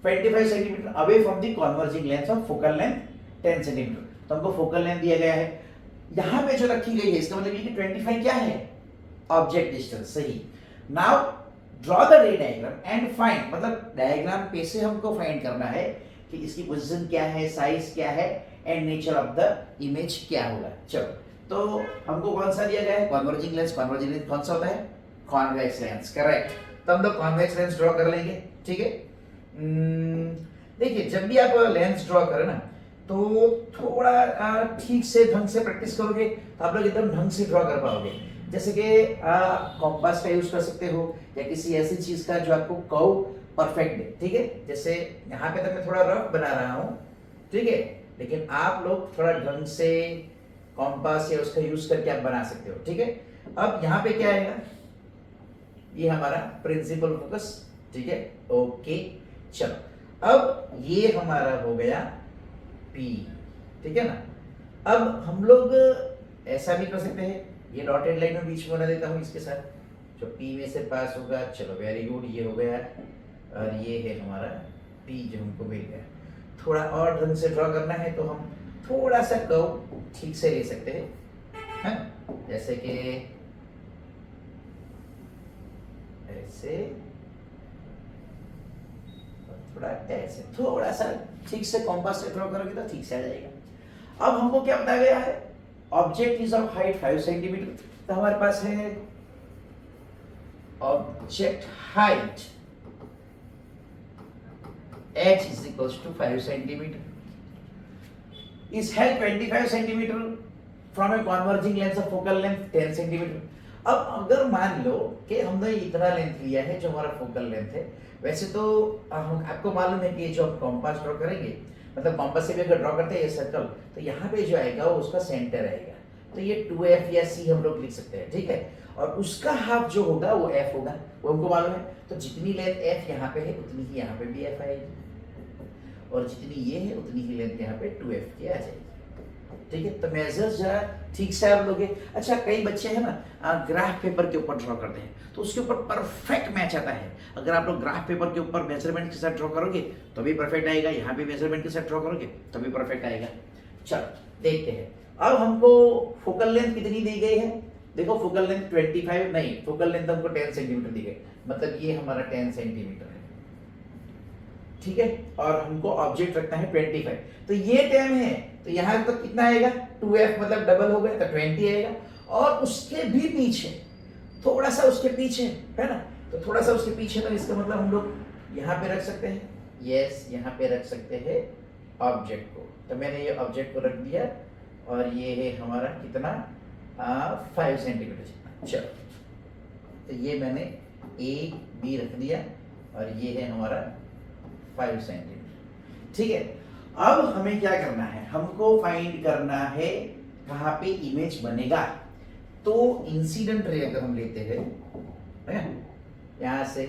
Speaker 1: 25 centimetre away from the converging lens of focal length 10 centimetre. तो हमको फोकल लेंथ दिया गया है, यहां पे जो रखी गई है इसका मतलब ये कि 25 क्या है, ऑब्जेक्ट डिस्टेंस, सही। Now draw the ray diagram and find, मतलब डायग्राम पे से हमको फाइंड करना है कि इसकी पोजीशन क्या है, साइज क्या है and nature of the image क्या होगा। चलो, तो हमको कौन सा दिया गया है, कन्वर्जिंग लेंस। कन्वर्जिंग लेंस कौन सा होता है, कॉन्वेक्स लेंस, करेक्ट। तो हम लोग कॉन्वेक्स लेंस ड्रॉ कर लेंगे, ठीक है। देखिए जब भी आप लेंस ड्रॉ करें ना तो थोड़ा ठीक से ढंग से प्रैक्टिस करोगे तो आप लोग एकदम ढंग से ड्रॉ कर पाओगे। जैसे कि कॉम्पास का यूज कर सकते हो या किसी ऐसी चीज का जो आपको कर्व परफेक्ट दे, ठीक है। जैसे यहाँ पे तो मैं थोड़ा रफ बना रहा हूँ, ठीक है, लेकिन आप लोग थोड़ा ढंग से कॉम्पास या उसका यूज करके आप बना सकते हो, ठीक है। अब यहाँ पे क्या आएगा, ये हमारा प्रिंसिपल फोकस, ठीक है, ओके। चलो अब ये हमारा हो गया P, ठीक है ना। अब हम लोग ऐसा भी कर सकते हैं, ये डॉटेड लाइन में बीच में बना देता हूँ इसके साथ, जो P में से पास होगा। चलो वेरी गुड, ये हो गया, और ये है हमारा P जो हमको मिल गया। थोड़ा और ढंग से ड्रॉ करना है तो हम थोड़ा सा कर्व ठीक से ले सकते हैं, जैसे कि ऐसे, थोड़ा ऐसे, थोड़ा सा ठीक से कॉम्पास से ड्रॉ करोगे तो ठीक से आ जाएगा। अब हमको क्या बताया गया है, object is of height 5 centimetre, तो हमारे पास है object height h is equals to 5 centimeter. Is held 25 centimeter from a converging length of focal length 10 centimeter. अब अगर मान लो कि हमने इतना लेंथ लिया है जो हमारा फोकल लेंथ है, वैसे तो हम आपको मालूम है कि जो हम कॉम्पास ड्रॉ करेंगे, मतलब कॉम्पास से भी अगर ड्रॉ करते हैं ये सर्कल, तो यहाँ पे जो आएगा वो उसका सेंटर आएगा, तो ये 2f या c हम लोग लिख सकते हैं, ठीक है। और उसका हाफ जो होगा वो f होगा, वो हमको मालूम है। तो जितनी लेंथ f यहाँ पे है उतनी ही यहाँ पे भी f आएगी, और जितनी ये है उतनी ही लेंथ यहाँ पे 2f की आ जाएगी, ठीक है। तो मेजर्स जरा ठीक से आप लोगे। अच्छा, कई बच्चे हैं ना ग्राफ पेपर के ऊपर ड्रॉ करते हैं, तो उसके ऊपर परफेक्ट मैच आता है। अगर आप लोग ग्राफ पेपर के ऊपर मेजरमेंट के साथ ड्रॉ करोगे तो भी परफेक्ट आएगा, यहाँ पे मेजरमेंट के साथ ड्रॉ करोगे तो भी परफेक्ट आएगा। चलो देखते हैं, अब हमको फोकल लेंथ कितनी दी गई है। देखो फोकल लेंथ 25 नहीं, फोकल लेंथ हमको 10 सेंटीमीटर दी गई, मतलब ये हमारा 10 सेंटीमीटर है, ठीक है। और हमको ऑब्जेक्ट रखना है 25, तो ये 10 है, तो यहाँ तक कितना आएगा 2f, मतलब डबल हो गया, तो 20 आएगा। और उसके भी पीछे थोड़ा सा उसके पीछे है ना, तो थोड़ा सा उसके पीछे, तो इसका मतलब हम लोग यहाँ पे रख सकते हैं, यस यहाँ पे रख सकते हैं ऑब्जेक्ट को। तो मैंने ये ऑब्जेक्ट को रख दिया, और ये है हमारा कितना 5 सेंटीमीटर जितना। चलो, तो ये मैंने ए बी रख दिया, और ये है हमारा 5 सेंटीमीटर, ठीक है। अब हमें क्या करना है, हमको फाइंड करना है कहाँ पे इमेज बनेगा। तो इंसिडेंट रे अगर हम लेते हैं यहां से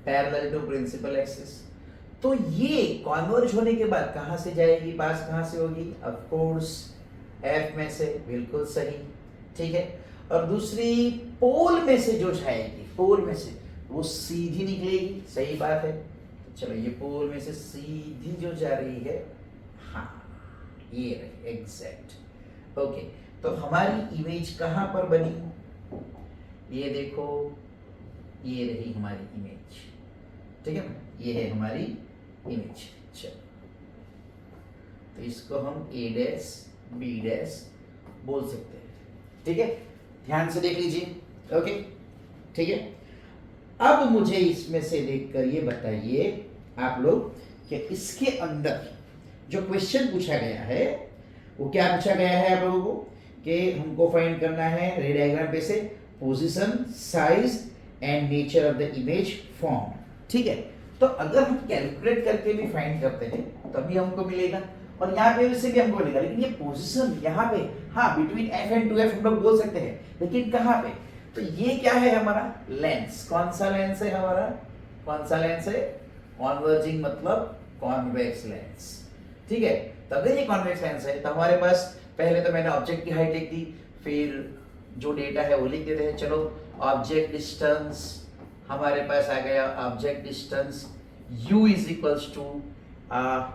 Speaker 1: पैरेलल टू प्रिंसिपल एक्सिस, तो ये कन्वर्ज होने के बाद कहां से जाएगी, पास कहां से होगी, ऑफ कोर्स एफ में से, बिल्कुल सही, ठीक है। और दूसरी पोल में से जो जाएगी, पोल में से वो सीधी निकलेगी, सही बात है। चलो, ये पोल में से सीधी जो जा रही है, हाँ ये रही एग्जैक्ट, ओके। तो हमारी इमेज कहां पर बनी, ये देखो, ये रही हमारी इमेज, ठीक है ना, ये है हमारी इमेज। चलो, तो इसको हम a डैश b डैश बोल सकते हैं, ठीक है। ध्यान से देख लीजिए, ओके, ठीक है। अब मुझे इसमें से देखकर ये बताइए आप लोग कि इसके अंदर जो क्वेश्चन पूछा गया है वो क्या पूछा गया है आप लोगों को, कि हमको फाइंड करना है रे डायग्राम पे से position, size and nature of the image form, ठीक है। तो अगर हम कैलकुलेट करके भी फाइंड करते हैं तभी हमको मिलेगा, और यहाँ पे से भी हमको मिलेगा। लेकिन ये पोजीशन यहाँ पे, हाँ बिटवीन f एंड 2f हम लोग बोल सकते हैं, लेकिन कहाँ पे, तो ये क्या है हमारा लेंस, कौन सा लेंस है हमारा, कौन सा लेंस है, कॉन्वर्जिंग मतलब कॉन्वेक्स लेंस, ठीक है। तो अगर ये कॉन्वेक्स लेंस है तो हमारे पास, पहले तो मैंने ऑब्जेक्ट की हाइट लिख दी, फिर जो डेटा है वो लिख देते हैं। चलो, ऑब्जेक्ट डिस्टेंस हमारे पास आ गया, object distance u is equals to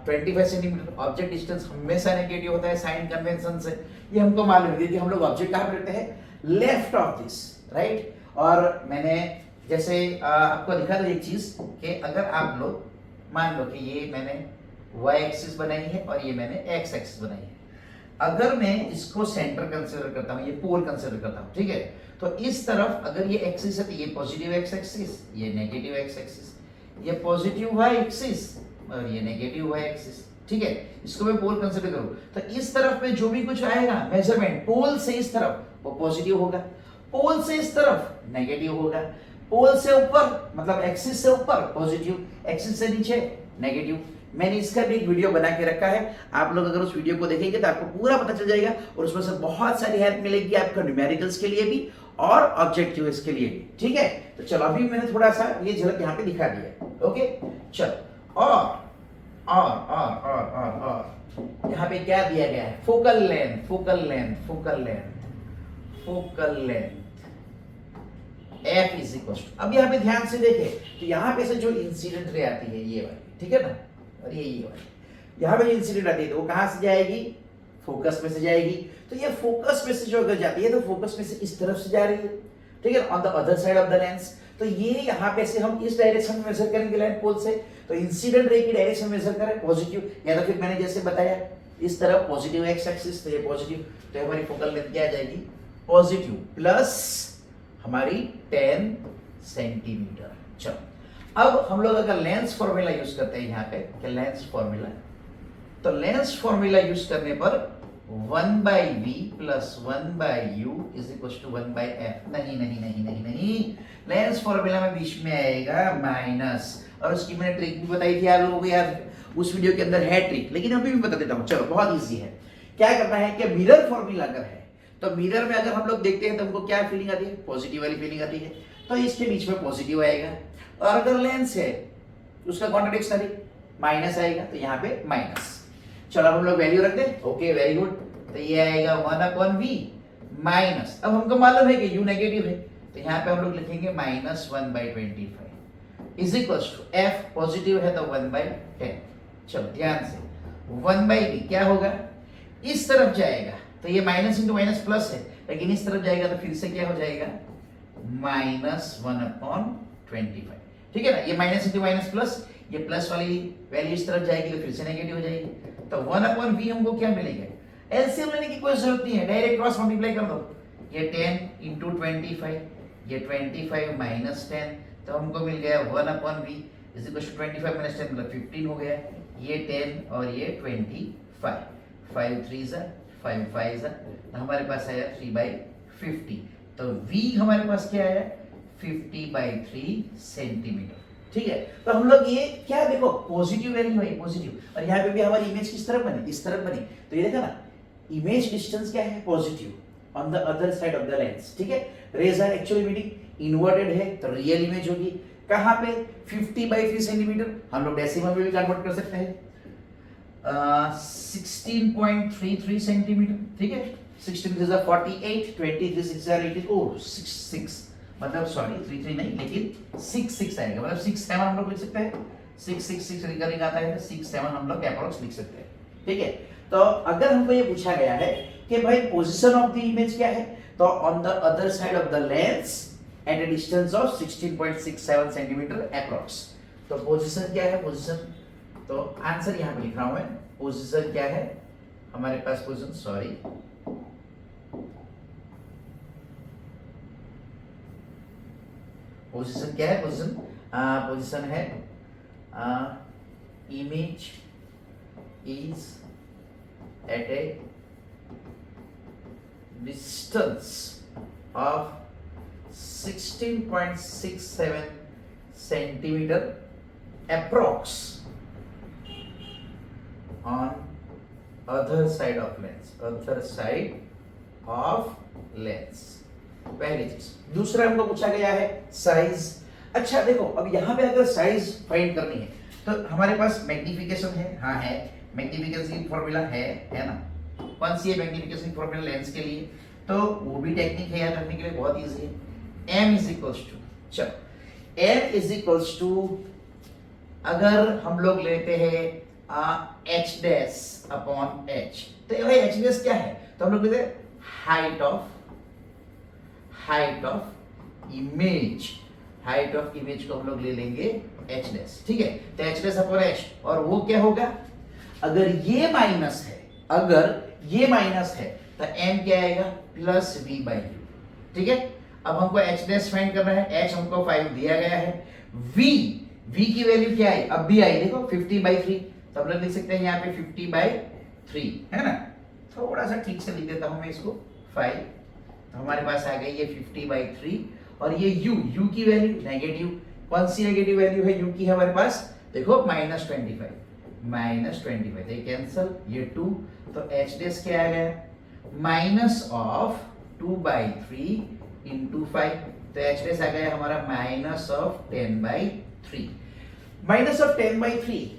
Speaker 1: 25 centimetre. Object distance हमेशा नेगेटिव होता है साइन कन्वेंशन से, ये हमको मालूम है, क्योंकि हम लोग ऑब्जेक्ट कहाँ पे रखते हैं, लेफ्ट ऑफ दिस, राइट। और मैंने जैसे आपको दिखा दो एक चीज, कि अगर आप लोग मान लो कि ये मैंने y एक्सिस बनाई है और ये मैंने x एक्सिस बनाई है, अगर मैं इसको सेंटर कंसीडर करता हूँ, ये पोल कंसीडर करता हूँ, ठीक है। तो इस तरफ अगर ये एक्सिस है तो ये पॉजिटिव x एक्सिस, ये नेगेटिव x एक्सिस, ये पॉजिटिव y एक्सिस और ये नेगेटिव y एक्सिस, ठीक है। इसको मैं पोल कंसीडर करूँ तो इस तरफ में जो भी कुछ आएगा मेजरमेंट, पोल से इस तरफ वो पॉजिटिव होगा, पोल से इस तरफ नेगेटिव होगा, पोल से ऊपर मतलब एक्सिस से ऊपर पॉजिटिव, एक्सिस से नीचे नेगेटिव। मैंने इसका भी एक वीडियो बना के रखा है, आप लोग अगर उस वीडियो को देखेंगे तो आपको पूरा पता चल जाएगा, और उसमें से बहुत सारी हेल्प मिलेगी आपको न्यूमेरिकल्स के लिए भी और ऑब्जेक्टिव्स के लिए भी, ठीक है। तो चलो, अभी मैंने थोड़ा सा ये झलक यहाँ पे दिखा दिया, ओके। चलो, और यहाँ पे क्या दिया गया है, focal length, focal length, focal length, focal length f is equal to, अब यहाँ पे ध्यान से देखें तो यहाँ पे से जो इंसिडेंट रे आती है ये वाली, ठीक है ना, और ये वाली, यहाँ पे जो इंसिडेंट आती है तो वो कहाँ से जाएगी, फोकस में से जाएगी। तो ये फोकस में से जो अगर जाती है तो फोकस में से इस तरफ से जा रही है, ठीक है, on the other side of the lens. तो ये यहाँ पे से हम इस डायरेक्शन में मेजर करेंगे लाइन पोल से, तो इंसिडेंट रे की डायरेक्शन मेजर करें पॉजिटिव, या तो फिर मैंने जैसे बताया इस तरफ पॉजिटिव एक्स एक्सिस, तो ये पॉजिटिव, तो हमारी फोकल लेंथ क्या आ जाएगी, पॉजिटिव प्लस हमारी 10 सेंटीमीटर। चलो, अब हम लोग अगर लेंस फॉर्मूला यूज करते हैं यहाँ पे कि लेंस फॉर्मूला, तो लेंस फॉर्मूला यूज करने पर 1/v plus 1/u is equal to 1/f। नहीं नहीं नहीं नहीं नहीं, लेंस फॉर्मूला में बीच में आएगा माइनस, और उसकी मैंने ट्रिक भी बताई थी आप लोगों को यार, उस वीडियो के अंदर है ट्रिक, लेकिन अभी भी बता देता हूँ। चलो बहुत इजी है। क्या करना है कि मिरर फॉर्मूला अगर है तो मिरर में अगर हम लोग देखते हैं तो हमको क्या फीलिंग आती है, पॉजिटिव वाली फीलिंग आती है, तो इसके बीच में पॉजिटिव आएगा। और अगर लेंस है उसका कॉन्ट्रडिक्शनरी माइनस आएगा, तो यहाँ पे माइनस। चलो हम लोग वैल्यू रख दें, ओके वेरी गुड। तो ये आएगा 1/v माइनस, अब हमको मालूम है कि u नेगेटिव है, तो यहाँ पे हम लोग लिखेंगे -1/25 is equal to f positive है तो 1/10। चलो ध्यान से 1/v क्या होगा, इस तरफ जाएगा तो ये माइनस इंटू माइनस प्लस है, लेकिन इस तरफ जाएगा तो फिर से क्या हो जाएगा -1/25। ठीक है ना, ये माइनस इंटू माइनस प्लस, ये प्लस वाली वैल्यू इस तरफ जाएगी तो फिर से नेगेटिव हो जाएगी। तो 1/v हमको क्या मिलेगा, एलसीएम लेने की कोई जरूरत नहीं है, डायरेक्ट क्रॉस मल्टीप्लाई कर दो। ये 10 इंटू 25, ये 25 माइनस 10, तो हमको मिल गया 1/v is equal to 25 minus 10 मतलब 15 हो गया। ये 10 और ये 25, 5 3 5 5 तो हमारे पास आया 3/50। तो v हमारे पास क्या आया 50/3 सेंटीमीटर। ठीक है, तो हम लोग ये क्या देखो पॉजिटिव वैल्यू है, पॉजिटिव, और यहाँ पे भी हमारी इमेज किस तरफ बनी, इस तरफ बनी। तो ये देखा ना, इमेज डिस्टेंस क्या है, positive on the other side of the lens. ठीक है, rays are actually meaning inverted है तो रियल इमेज होगी। कहाँ पे 50/3 सेंटीमीटर, हम लोग डेसिमल में भी कन्वर्ट कर सकते हैं, 16.33 सेंटीमीटर। ठीक है, 16 3 48, 23 6 18, ओह 66 मतलब सॉरी 33 नहीं लेकिन 66 आएगा, मतलब 6 7 हम लोग लिख सकते हैं, 666 रिकरिंग आता है, 6 7 हम लोग अप्रोक्स लिख सकते हैं। ठीक है, तो अगर हमको ये पूछा गया है कि भाई पोजीशन ऑफ द इमेज क्या है, तो on the other side of the lens at a distance of 16.67 centimetre approx. तो पोजीशन क्या है, पोजीशन तो आंसर यहां पे लिख रहा हूं मैं, पोजीशन क्या है हमारे पास, पोजीशन सॉरी पोजीशन क्या है, पोजीशन है image is at a distance of 16.67 centimetre approx on other side of lens, other side of lens। पहली चीज। दूसरा हमको पूछा गया है साइज। अच्छा देखो, अब यहाँ पे अगर साइज फाइंड करनी है तो हमारे पास मैग्निफिकेशन है, हाँ है, मैग्निफिकेशन फॉर्मूला है ना। कौन सी है मैग्निफिकेशन फॉर्मूला लेंस के लिए, तो वो भी टेक्निक है याद रखने के लिए, बहुत इजी है। m इज इक्वल्स टू, चलो m इज इक्वल्स टू, अगर हम लोग लेते हैं h डैश अपॉन h, तो भाई h डैश क्या है, तो हम लोग लेते हैं height of image, height of image को हम लोग ले लेंगे h डैश। ठीक है, तो h डैश अपॉन h, और वो क्या होगा, अगर ये माइनस है, तो m क्या आएगा प्लस v/u। ठीक है, अब हमको h डैश फाइंड करना है, h हमको 5 दिया गया है, v की वैल्यू क्या आई, अब भी आई देखो 50/3, तो हम लोग लिख सकते हैं यहाँ पे 50/3 है ना। थोड़ा सा ठीक से लिख देता हूं मैं इसको 5, तो हमारे पास आ गई ये 50/3, और ये u की वैल्यू नेगेटिव, कौन सी नेगेटिव वैल्यू है u की है हमारे पास, देखो -25, तो ये कैंसिल, ये 2, तो h डैश क्या आ गया माइनस ऑफ 2/3 इंटू 5, तो h डैश आ गया हमारा -10/3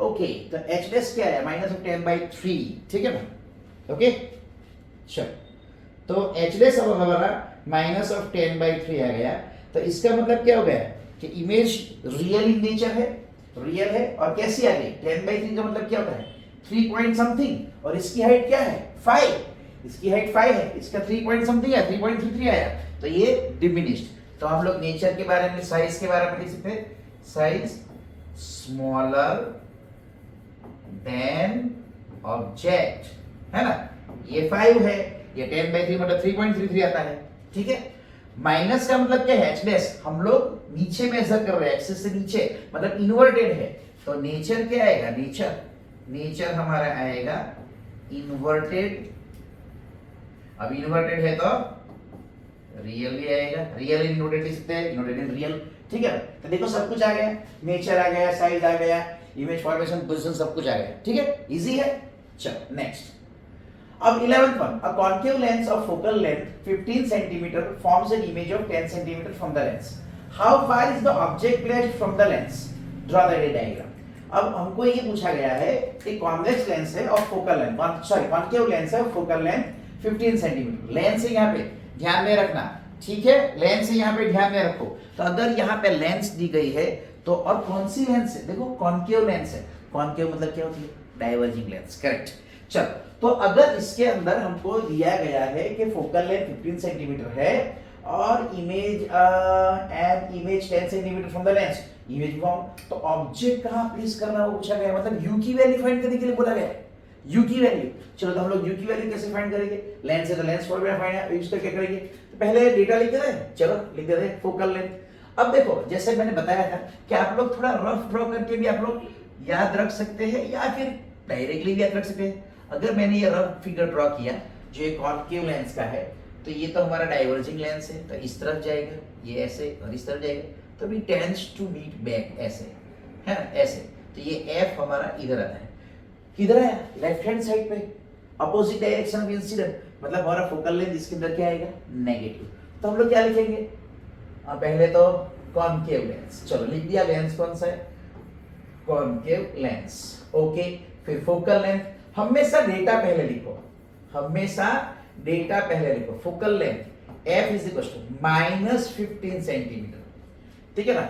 Speaker 1: ओके, तो h डैश क्या है -10/3। ठीक है ना, ओके चलो, तो h डैश अब हमारा -10/3 आ गया, तो इसका मतलब क्या हो गया कि इमेज रियल इन नेचर है, रियल है, और कैसी आ गई 10/3 का मतलब क्या होता है 3 पॉइंट समथिंग, और इसकी हाइट क्या है 5, इसकी हाइट 5 है, इसका 3 पॉइंट समथिंग है, 3.33 आया, तो ये डिमिनिश्ड। तो हम लोग नेचर के बारे में, साइज के बारे में लिख सकते हैं, साइज स्मॉलर देन ऑब्जेक्ट, है ना। ये 5 है, ये 10/3 मतलब 3.33 आता है। ठीक है, माइनस का मतलब क्या है, एच डैश हम लोग नीचे मेजर कर रहे हैं, एक्सिस से नीचे, मतलब इन्वर्टेड है, तो नेचर क्या आएगा, नेचर हमारा आएगा इन्वर्टेड। अब इन्वर्टेड है तो रियल भी आएगा, रियल इन इन्वर्टेड लिख सकते हैं, इन्वर्टेड इन रियल, ठीक है। तो देखो सब कुछ आ गया, नेचर आ गया, साइज आ गया, इमेज फॉर्मेशन पोजीशन सब कुछ आ गया, ठीक है, इजी है। चलो नेक्स्ट। अब 11th one, a concave lens of focal length 15 cm forms an image of 10 cm from the lens. How far is the object placed from the lens? Draw the diagram. अब हमको ये पूछा गया है कि कॉन्वेक्स लेंस है और focal length, sorry concave lens है और फोकल लेंथ 15 सेंटीमीटर, लेंस है यहाँ पे ध्यान में रखना, ठीक है, लेंस है यहाँ पे ध्यान में रखो। तो अगर यहाँ पे लेंस दी गई है तो, और कौन सी लेंस है, देखो कॉन्केव लेंस है, कॉन्केव मतलब क्या होती है, डाइवर्जिंग लेंस, करेक्ट। चल, तो अगर इसके अंदर हमको दिया गया है कि फोकल लेंथ 15 सेंटीमीटर है और image and image 10 centimetre from the lens, image form, तो ऑब्जेक्ट कहां प्लेस करना वो पूछा गया, मतलब यू की वैल्यू फाइंड करने के लिए बोला गया है, यू की वैल्यू। चलो तो हम लोग यू की वैल्यू कैसे फाइंड करेंगे, लेंस है तो लेंस फॉर्मूला फाइंड यूज करके करेंगे। तो पहले डेटा लिख देते हैं, चलो लिख देते हैं फोकल लेंथ। अब देखो जैसे मैंने बताया था कि आप लोग थोड़ा रफ ड्रॉ करके भी आप लोग याद रख सकते हैं या फिर डायरेक्टली भी याद रख सकते हैं। अगर मैंने ये रफ फिगर ड्रॉ किया जो एक कॉन्केव लेंस का है, तो ये तो हमारा डाइवर्जिंग लेंस है, तो इस तरफ जाएगा, ये ऐसे और इस तरफ जाएगा, तो भी टेंड्स टू मीट बैक, ऐसे है ना, ऐसे। तो ये एफ हमारा इधर आता है, किधर आया, लेफ्ट हैंड साइड पे, अपोजिट डायरेक्शन ऑफ इंसिडेंट, मतलब हमारा फोकल लेंथ इसके अंदर क्या आएगा, नेगेटिव। तो हम लोग क्या लिखेंगे, पहले तो कॉन्केव लेंस, चलो लिख दिया, लेंस कौन सा है, कॉन्केव लेंस, ओके। फिर फोकल लेंथ, हमेशा डेटा पहले लिखो, हमेशा डेटा पहले लिखो। Focal length f is equal to -15 centimetre, ठीक है ना,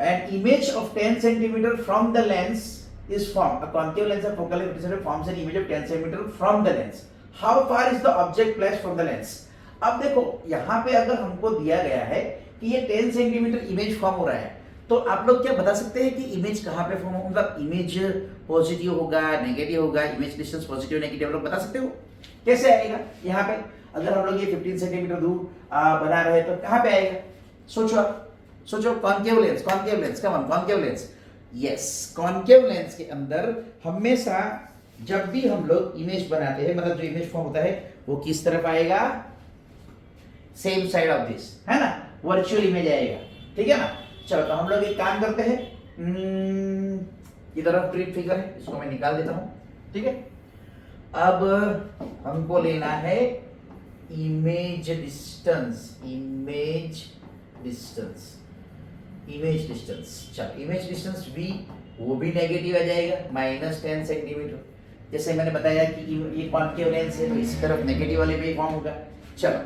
Speaker 1: and image of 10 centimetre from the lens is formed. A concave lens of focal length 15 forms an image of 10 cm from the lens. How far is the object placed from the lens? अब देखो यहाँ पे अगर हमको दिया गया है कि ये 10 सेंटीमीटर इमेज फॉर्म हो रहा है, तो आप लोग क्या बता सकते हैं कि इमेज कहाँ पे फॉर्म होगा, मतलब इमेज पॉजिटिव होगा नेगेटिव होगा, इमेज डिस्टेंस पॉजिटिव नेगेटिव लोग बता सकते हो, कैसे आएगा यहाँ पे। अगर हम लोग ये 15 सेंटीमीटर दूर बना रहे तो कहाँ पे आएगा, सोचो concave lens, concave lens, yes, concave lens के अंदर हमेशा जब भी हम लोग इमेज बनाते हैं, मतलब जो इमेज फॉर्म होता है वो किस तरफ आएगा, सेम साइड ऑफ दिस, है ना, वर्चुअल इमेज आएगा, ठीक है ना। चलो तो हम लोग एक काम करते हैं, इधर ट्रिप फिगर है, इसको मैं निकाल देता हूं, ठीक है। अब हमको लेना है इमेज डिस्टेंस, चलो इमेज डिस्टेंस v, वो भी नेगेटिव आ जाएगा, -10 सेंटीमीटर। जैसे मैंने बताया कि ये कॉन्केव लेंस है तो इस तरफ नेगेटिव वाले पे फॉर्म होगा। चलो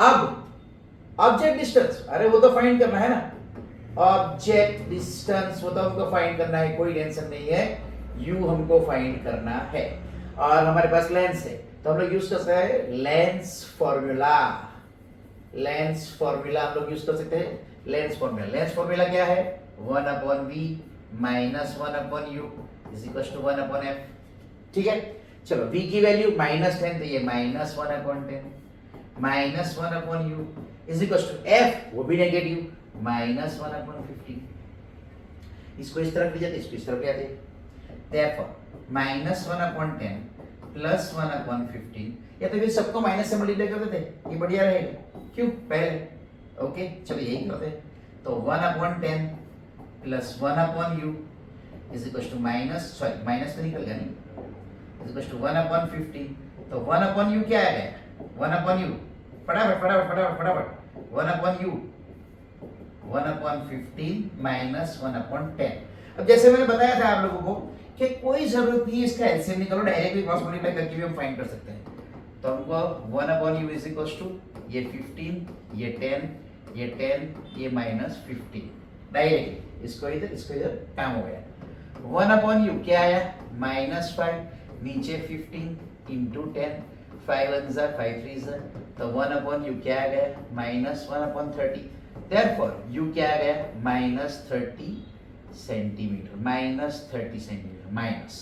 Speaker 1: अब ऑब्जेक्ट डिस्टेंस, अरे वो तो फाइंड करना है ना, ऑब्जेक्ट डिस्टेंस वो तो हमको फाइंड करना है, कोई टेंशन नहीं है, u हमको फाइंड करना है। और हमारे पास लेंस है तो हम लोग यूज कर सकते हैं लेंस फॉर्मूला हम लोग यूज कर सकते हैं लेंस फॉर्मूला क्या है, 1/v minus 1/u is equal to 1/f, ठीक है। चलो v की वैल्यू -10, तो ये -1/10 minus 1/u is equal to f, वो भी नेगेटिव, -1/15। इसको इस तरफ ले जाते, इसको इस तरफ ले आते, therefore -1/10 प्लस 1/15, या तो फिर सबको माइनस से मल्टीप्लाई कर देते, ये बढ़िया रहेगा, क्यों पहले, ओके। चलो यही करते हैं, तो 1/10 plus 1/u is equal to minus तो निकल गया नहीं, इज इक्वल टू 1/15। तो 1/u क्या आ गया, 1/u, फटाफट 1/u 1/15 माइनस 1/10। अब जैसे मैंने बताया था आप लोगों को कि कोई जरूरत नहीं इसका एलसीएम निकालो, डायरेक्टली क्रॉस मल्टीप्लाई करके भी हम फाइंड कर सकते हैं। तो हमको 1/u इज इक्वल टू ये 15, ये 10, ये 10, ये -15, डायरेक्टली इसको इधर काम हो गया। 1/u क्या आया, -5, नीचे 15 इंटू 10, 5 1 जा 5 3 जा, तो 1/u क्या आ गया, -1/30। Therefore u क्या आ गया, -30 सेंटीमीटर, माइनस।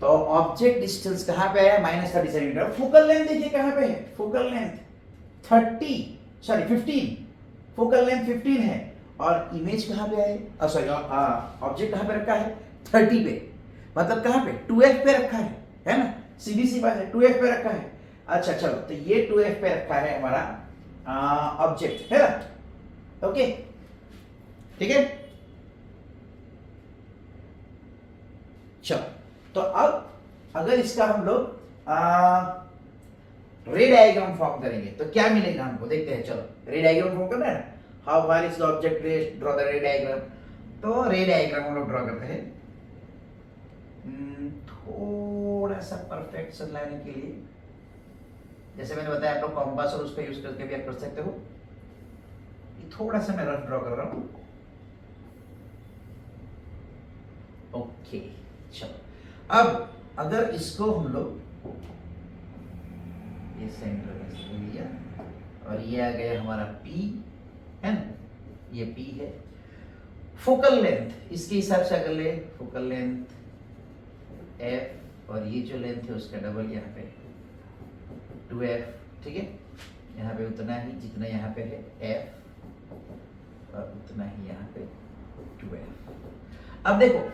Speaker 1: तो ऑब्जेक्ट डिस्टेंस कहां पे आया, -30 सेंटीमीटर। फोकल लेंथ देखिए कहां पे है, focal length 30, sorry 15, focal length 15 है और इमेज कहाँ पे है, सॉरी ऑब्जेक्ट कहाँ पे रखा है 30 पे, मतलब कहाँ पे 2f पे रखा है ना, सीधी सी बात है 2f पे रखा है। अच्छा चलो, तो ये 2f पे रखा है हमारा ऑब्जेक्ट, है ना, ओके ठीक है। चलो, तो अब अगर इसका हम लोग रे डायग्राम फॉर्म करेंगे तो क्या मिलेगा हमको, देखते हैं। चलो, रे डायग्राम फॉर्म करना है ना, how far is the object rest, draw the ray diagram. तो रे डायग्राम हम लोग ड्रॉ करते हैं, थोड़ा सा परफेक्शन लाने के लिए, जैसे मैंने बताया आप लोग कॉम्पास और उसका यूज करके भी आप कर सकते हो। ये थोड़ा सा मैं रफ ड्रॉ कर रहा हूं, ओके। चलो, अब अगर इसको हम लोग ये सेंटर में से लिया और ये आ गया हमारा P, है ना, ये P है। फोकल लेंथ इसके हिसाब से अगर ले, फोकल लेंथ F और ये जो लेंथ है उसका डबल यहाँ पे 2F, ठीक है। यहाँ पे उतना ही जितना यहाँ पे है F और उतना ही यहाँ पे 2F। अब देखो,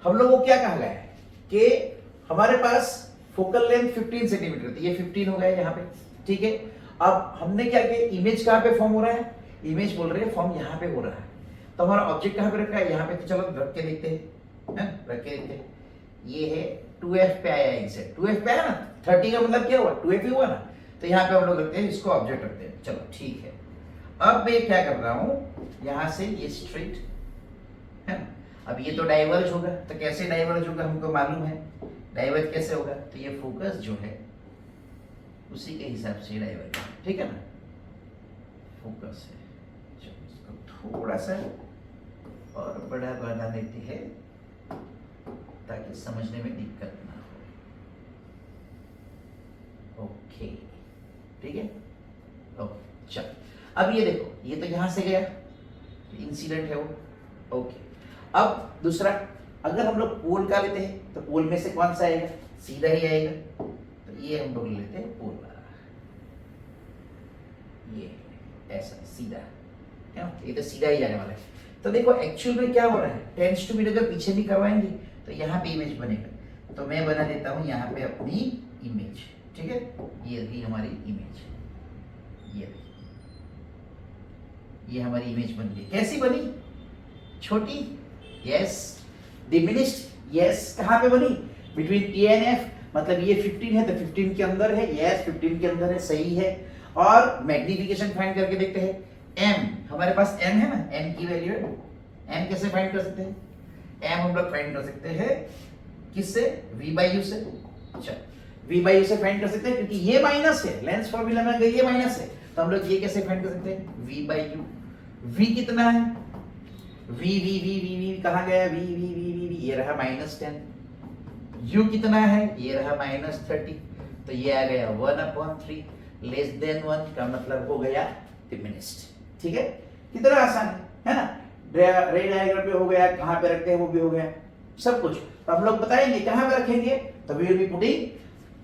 Speaker 1: हम लोगों को क्या कहा गया है कि हमारे पास फोकल लेंथ 15 सेंटीमीटर, तो ये 15 हो गया यहाँ पे, ठीक है। अब हमने क्या किया, इमेज कहाँ पे फॉर्म हो रहा है, इमेज बोल रहे हैं फॉर्म यहाँ पे हो रहा है, तो हमारा ऑब्जेक्ट कहाँ पे रखा है, यहाँ पे। तो चलो रख के देखते हैं, रख के देखते हैं। ये है 2F पे आया, एग्जैक्ट 2F पे आया ना, 30 का मतलब क्या हुआ 2F ही हुआ ना, तो यहाँ पे हम लोग रखते हैं, इसको ऑब्जेक्ट रखते हैं। चलो ठीक है, अब मैं क्या कर रहा हूँ, यहाँ से ये स्ट्रेट है ना, अब ये तो डाइवर्ज होगा, तो कैसे डाइवर्ज होगा हमको मालूम है, डाइवर्ज कैसे होगा, तो ये फोकस जो है उसी के हिसाब से डाइवर्ज, ठीक है ना, फोकस है। चलो इसको थोड़ा सा और बड़ा बना देते हैं ताकि समझने में दिक्कत ना हो, ओके ठीक है, ओके। चलो, अब ये देखो, ये तो यहां से गया, इंसिडेंट है वो, ओके। अब दूसरा, अगर हम लोग पोल का लेते हैं तो पोल में से कौन सा आएगा, सीधा ही आएगा, तो ये हम लोग लेते हैं पोल वाला, ये ऐसा सीधा है, ये तो सीधा ही जाने वाला है। तो देखो एक्चुअल में क्या हो रहा है, टेंस टू मीटर अगर पीछे भी करवाएंगे तो यहाँ पे इमेज बनेगा, तो मैं बना देता हूँ यहाँ पे अपनी इमेज, ठीक है। ये रही हमारी इमेज, ये हमारी इमेज बन गई। कैसी बनी, छोटी, यस, डिमिनिश्ड, यस, कहाँ पे बनी, बिटवीन P एंड F, मतलब ये 15 है तो 15 के अंदर है, यस 15 के अंदर है, सही है। और मैग्निफिकेशन फाइंड करके देखते हैं, M हमारे पास M है ना, M की वैल्यू है, M कैसे फाइंड कर सकते हैं, M हम लोग फाइंड कर सकते हैं किससे, V/U से। अच्छा, V/U से फाइंड कर सकते हैं क्योंकि ये माइनस है, लेंस फॉर्मूला में अगर ये माइनस है तो हम लोग ये कैसे फाइंड कर सकते हैं, V/U। V कितना है, V कहाँ गया, V, ये रहा -10। U कितना है, ये रहा -30, तो ये आ गया 1/3, लेस देन 1 का मतलब हो गया डिमिनिश्ड, ठीक है। कितना आसान है ना, रे डायग्राम पे हो गया, कहाँ पे रखते हैं वो भी हो गया, सब कुछ। तो हम लोग बताएंगे कहाँ पे रखेंगे, तो we will be putting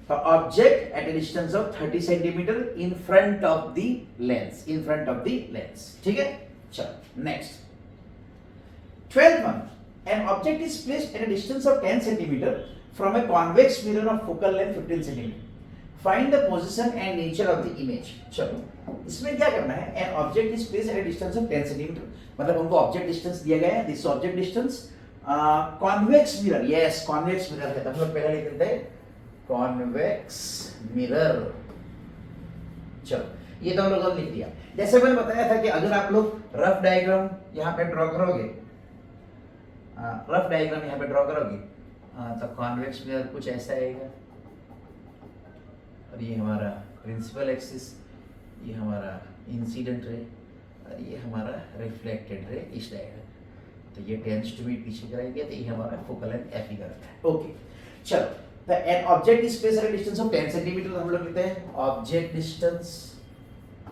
Speaker 1: the object at a distance of 30 centimeter in front of the lens, in front of the lens, ठीक है। चलो next, 12th one, an object is placed at a distance of 10 centimeter from a convex mirror of focal length 15 centimeter. Find the position and nature of the image. चलो इसमें क्या करना है, an object is placed at a distance of 10 centimeter, मतलब हमको object distance दिया गया है, this object distance, convex mirror, yes convex mirror है, तो हम लोग पहले लिख देते हैं कॉन्वेक्स मिरर। चलो ये तो हम लोग लिख दिया। जैसे मैंने बताया था कि अगर आप लोग रफ डायग्राम यहाँ पे ड्रॉ करोगे, रफ डायग्राम यहाँ पे ड्रॉ करोगे, तो कॉन्वेक्स मिरर कुछ ऐसा आएगा, और ये हमारा प्रिंसिपल एक्सिस, ये हमारा इंसिडेंट रे, और ये हमारा रिफ्लेक्टेड रे, इस डायग्राम। तो ये टेंस टू मीट पीछे कराएंगे, तो ये हमारा फोकल लेंथ F ही करता है, ओके। चलो, तो an object is placed at distance of 10 centimetre, हम लोग लिखते हैं ऑब्जेक्ट डिस्टेंस,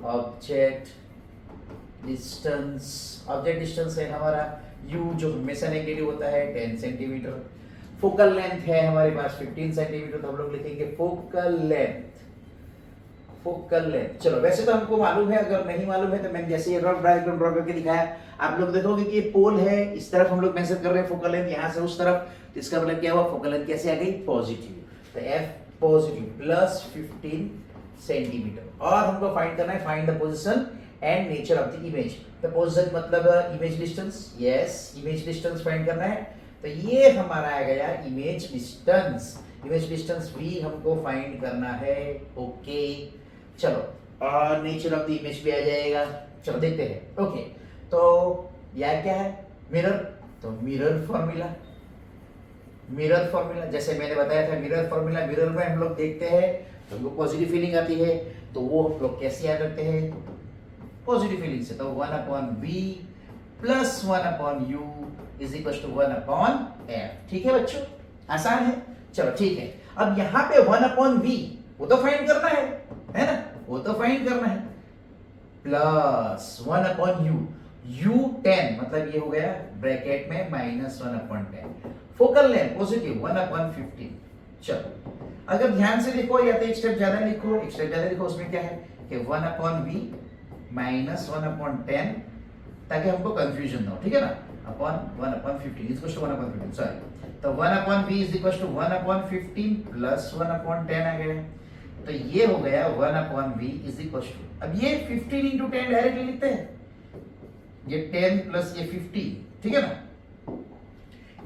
Speaker 1: ऑब्जेक्ट डिस्टेंस है हमारा u, जो हमेशा नेगेटिव होता है, 10 सेंटीमीटर। फोकल लेंथ है हमारे पास 15 सेंटीमीटर, तो हम लोग लिखेंगे फोकल फोकल लेंथ। चलो वैसे तो हमको मालूम है, अगर नहीं मालूम है तो मैंने जैसे ये रफ डायग्राम ड्रॉ करके दिखाया, आप लोग देखोगे कि ये पोल है, इस तरफ हम लोग मेजर कर रहे हैं फोकल लेंथ, यहाँ से उस तरफ, तो इसका मतलब क्या हुआ, फोकल लेंथ कैसे आ गई, पॉजिटिव। तो एफ पॉजिटिव प्लस 15 सेंटीमीटर। और हमको फाइंड करना है, find the position and nature of the image. तो पोजीशन मतलब image distance, yes image distance find करना है। तो ये हमारा आ गया image distance, image distance v हमको फाइंड करना है। ओके चलो, और नेचर ऑफ द इमेज भी आ जाएगा। चलो देखते हैं। ओके तो यह क्या है, मिरर। तो मिरर फॉर्मूला, मिरर फॉर्मूला जैसे मैंने बताया था, मिरर फॉर्मूला, मिरर में हम लोग देखते हैं तो हमको पॉजिटिव फीलिंग आती है, तो वो हम लोग कैसे याद रखते हैं, पॉजिटिव फीलिंग से। तो 1/v plus 1/u is equal to 1/f। ठीक है बच्चों, आसान है। चलो ठीक है, अब यहाँ पे 1/v वो तो फाइंड करना है ना, वो तो फाइंड करना है, प्लस 1/u, u 10 मतलब ये हो गया ब्रैकेट में माइनस 1/10। Focal length positive 1/15। चलो अगर ध्यान से लिखो या तो एक स्टेप ज्यादा लिखो, एक स्टेप ज्यादा लिखो, उसमें क्या है कि 1/v माइनस 1/10, ताकि हमको कंफ्यूजन ना हो, ठीक है ना, upon 1/15 is equal to 1/15, sorry. तो 1/v is equal to 1/15 plus 1/10 आ गया। तो ये हो गया 1/v इज इक्वल टू, अब ये 15 इंटू 10 डायरेक्टली लिखते हैं, ये 10 प्लस ये 15, ठीक है ना।